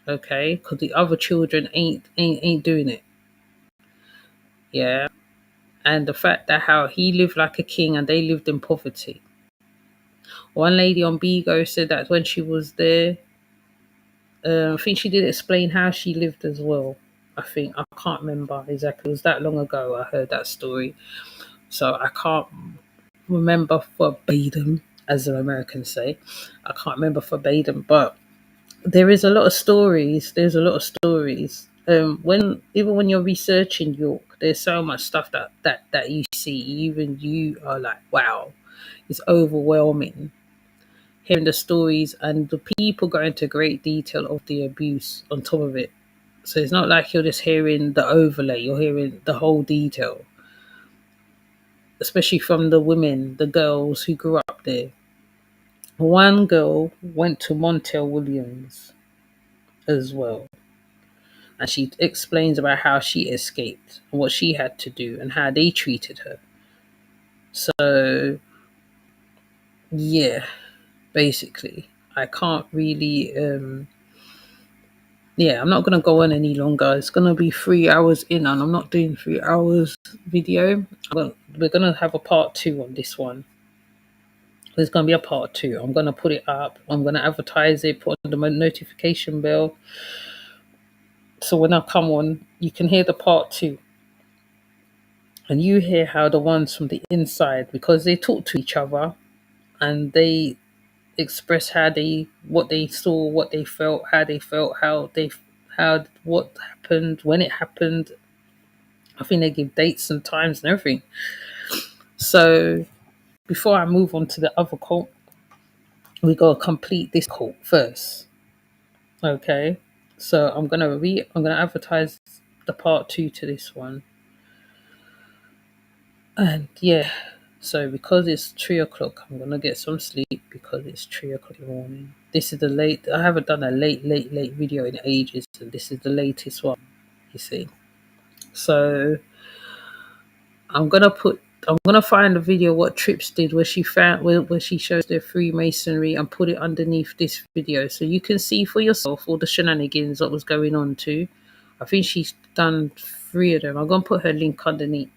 S1: Okay, because the other children ain't doing it. Yeah, and the fact that how he lived like a king and they lived in poverty. One lady on Bigo said that when she was there, I think she did explain how she lived as well. I can't remember exactly. It was that long ago I heard that story, so I can't remember verbatim, as the Americans say. I can't remember verbatim, but there is a lot of stories. There's a lot of stories. When you're researching York, there's so much stuff that you see. Even you are like, wow, it's overwhelming. Hearing the stories and the people go into great detail of the abuse on top of it. So it's not like you're just hearing the overlay, you're hearing the whole detail. Especially from the women, the girls who grew up there. One girl went to Montel Williams as well. And she explains about how she escaped and what she had to do and how they treated her. So, yeah, basically, I can't really I'm not going to go on any longer. It's going to be 3 hours in and I'm not doing 3 hours video. We're going to have a part 2 on this one. There's going to be a part 2. I'm going to put it up. I'm going to advertise it, put on the notification bell. So when I come on, you can hear the part 2. And you hear how the ones from the inside, because they talk to each other and they express what they saw, what they felt, what happened, when it happened. I think they give dates and times and everything. So before I move on to the other cult, we gotta complete this cult first. Okay. So I'm gonna advertise the part 2 to this one. And yeah, so because it's 3 o'clock, I'm gonna get some sleep because it's 3 o'clock in the morning. This is I haven't done a late video in ages, and this is the latest one, you see. So I'm gonna find a video what Trips did where she shows the Freemasonry and put it underneath this video so you can see for yourself all the shenanigans that was going on too. I think she's done 3 of them. I'm gonna put her link underneath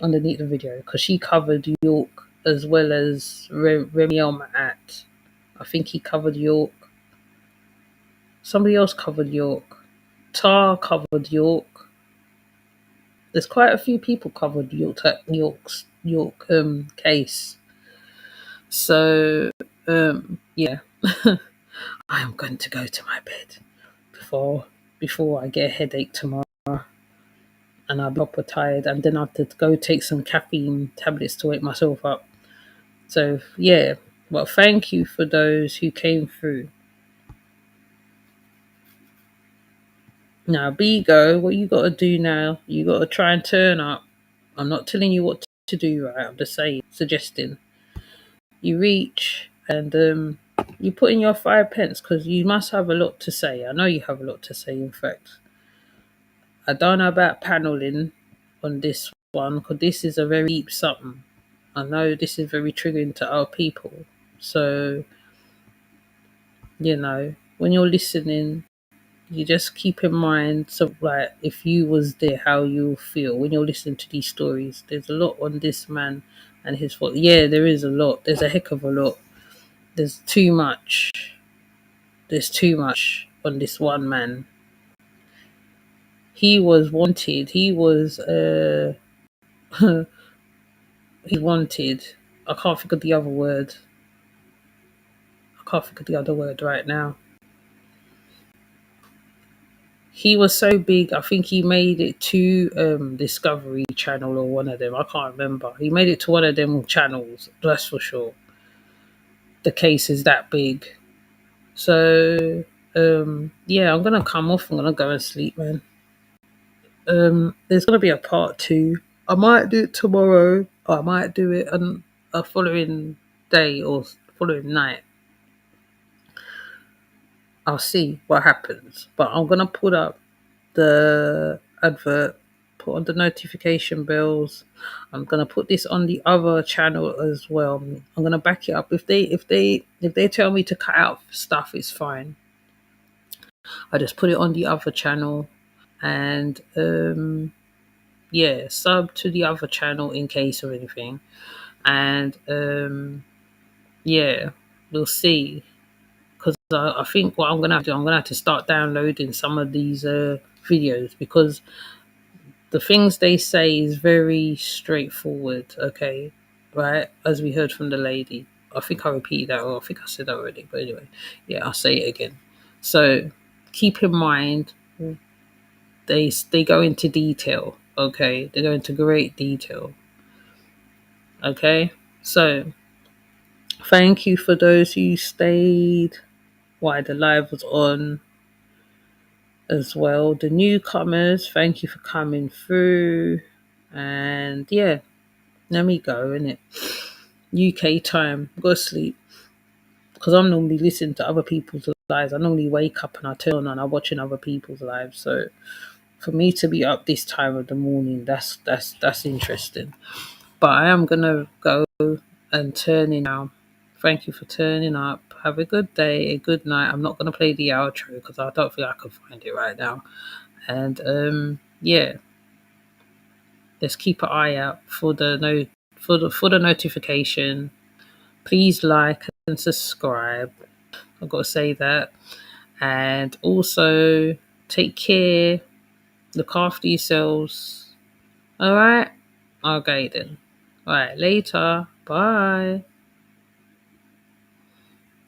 S1: the video because she covered York as well as, Remy Elmaat. I think he covered York. Somebody else covered York. Tar covered York. There's quite a few people covered York case. So yeah, I am going to go to my bed before I get a headache tomorrow, and I'll be proper tired, and then I have to go take some caffeine tablets to wake myself up. So yeah, well, thank you for those who came through. Now, Bigo, what you got to do now? You got to try and turn up. I'm not telling you what to do, right? I'm just saying, suggesting. You reach and you put in your 5 pence because you must have a lot to say. I know you have a lot to say, in fact. I don't know about paneling on this one because this is a very deep something. I know this is very triggering to our people. So, when you're listening, you just keep in mind, so like if you was there, how you feel when you're listening to these stories. There's a lot on this man and his fault. Yeah, there is a lot. There's a heck of a lot. There's too much. There's too much on this one man. He was wanted. He was he wanted. I can't think of the other word. I can't think of the other word right now. He was so big, I think he made it to Discovery Channel or one of them. I can't remember. He made it to one of them channels, that's for sure. The case is that big. So, yeah, I'm going to come off. I'm going to go and sleep, man. There's going to be a part 2. I might do it tomorrow, or I might do it on a following day or following night. I'll see what happens. But I'm going to put up the advert, put on the notification bells. I'm gonna put this on the other channel as well. I'm gonna back it up. If they tell me to cut out stuff, it's fine. I just put it on the other channel, and yeah, sub to the other channel in case of anything. And yeah, we'll see. Because I think what I'm gonna have to start downloading some of these videos, because the things they say is very straightforward, okay? Right? As we heard from the lady. I think I repeated that, or I think I said that already, but anyway, yeah, I'll say it again. So keep in mind, they go into detail, okay? They go into great detail, okay? So thank you for those who stayed while the live was on as well. The newcomers, thank you for coming through. And yeah, let me go, innit? UK time, go to sleep. Because I'm normally listening to other people's lives. I normally wake up and I turn on and I'm watching other people's lives. So for me to be up this time of the morning, that's interesting. But I am gonna go and turn in now. Thank you for turning up. Have a good day, a good night. I'm not gonna play the outro because I don't think I can find it right now. And yeah, let's keep an eye out for the notification. Please like and subscribe. I've got to say that. And also take care. Look after yourselves. All right? Okay then. All right, later. Bye.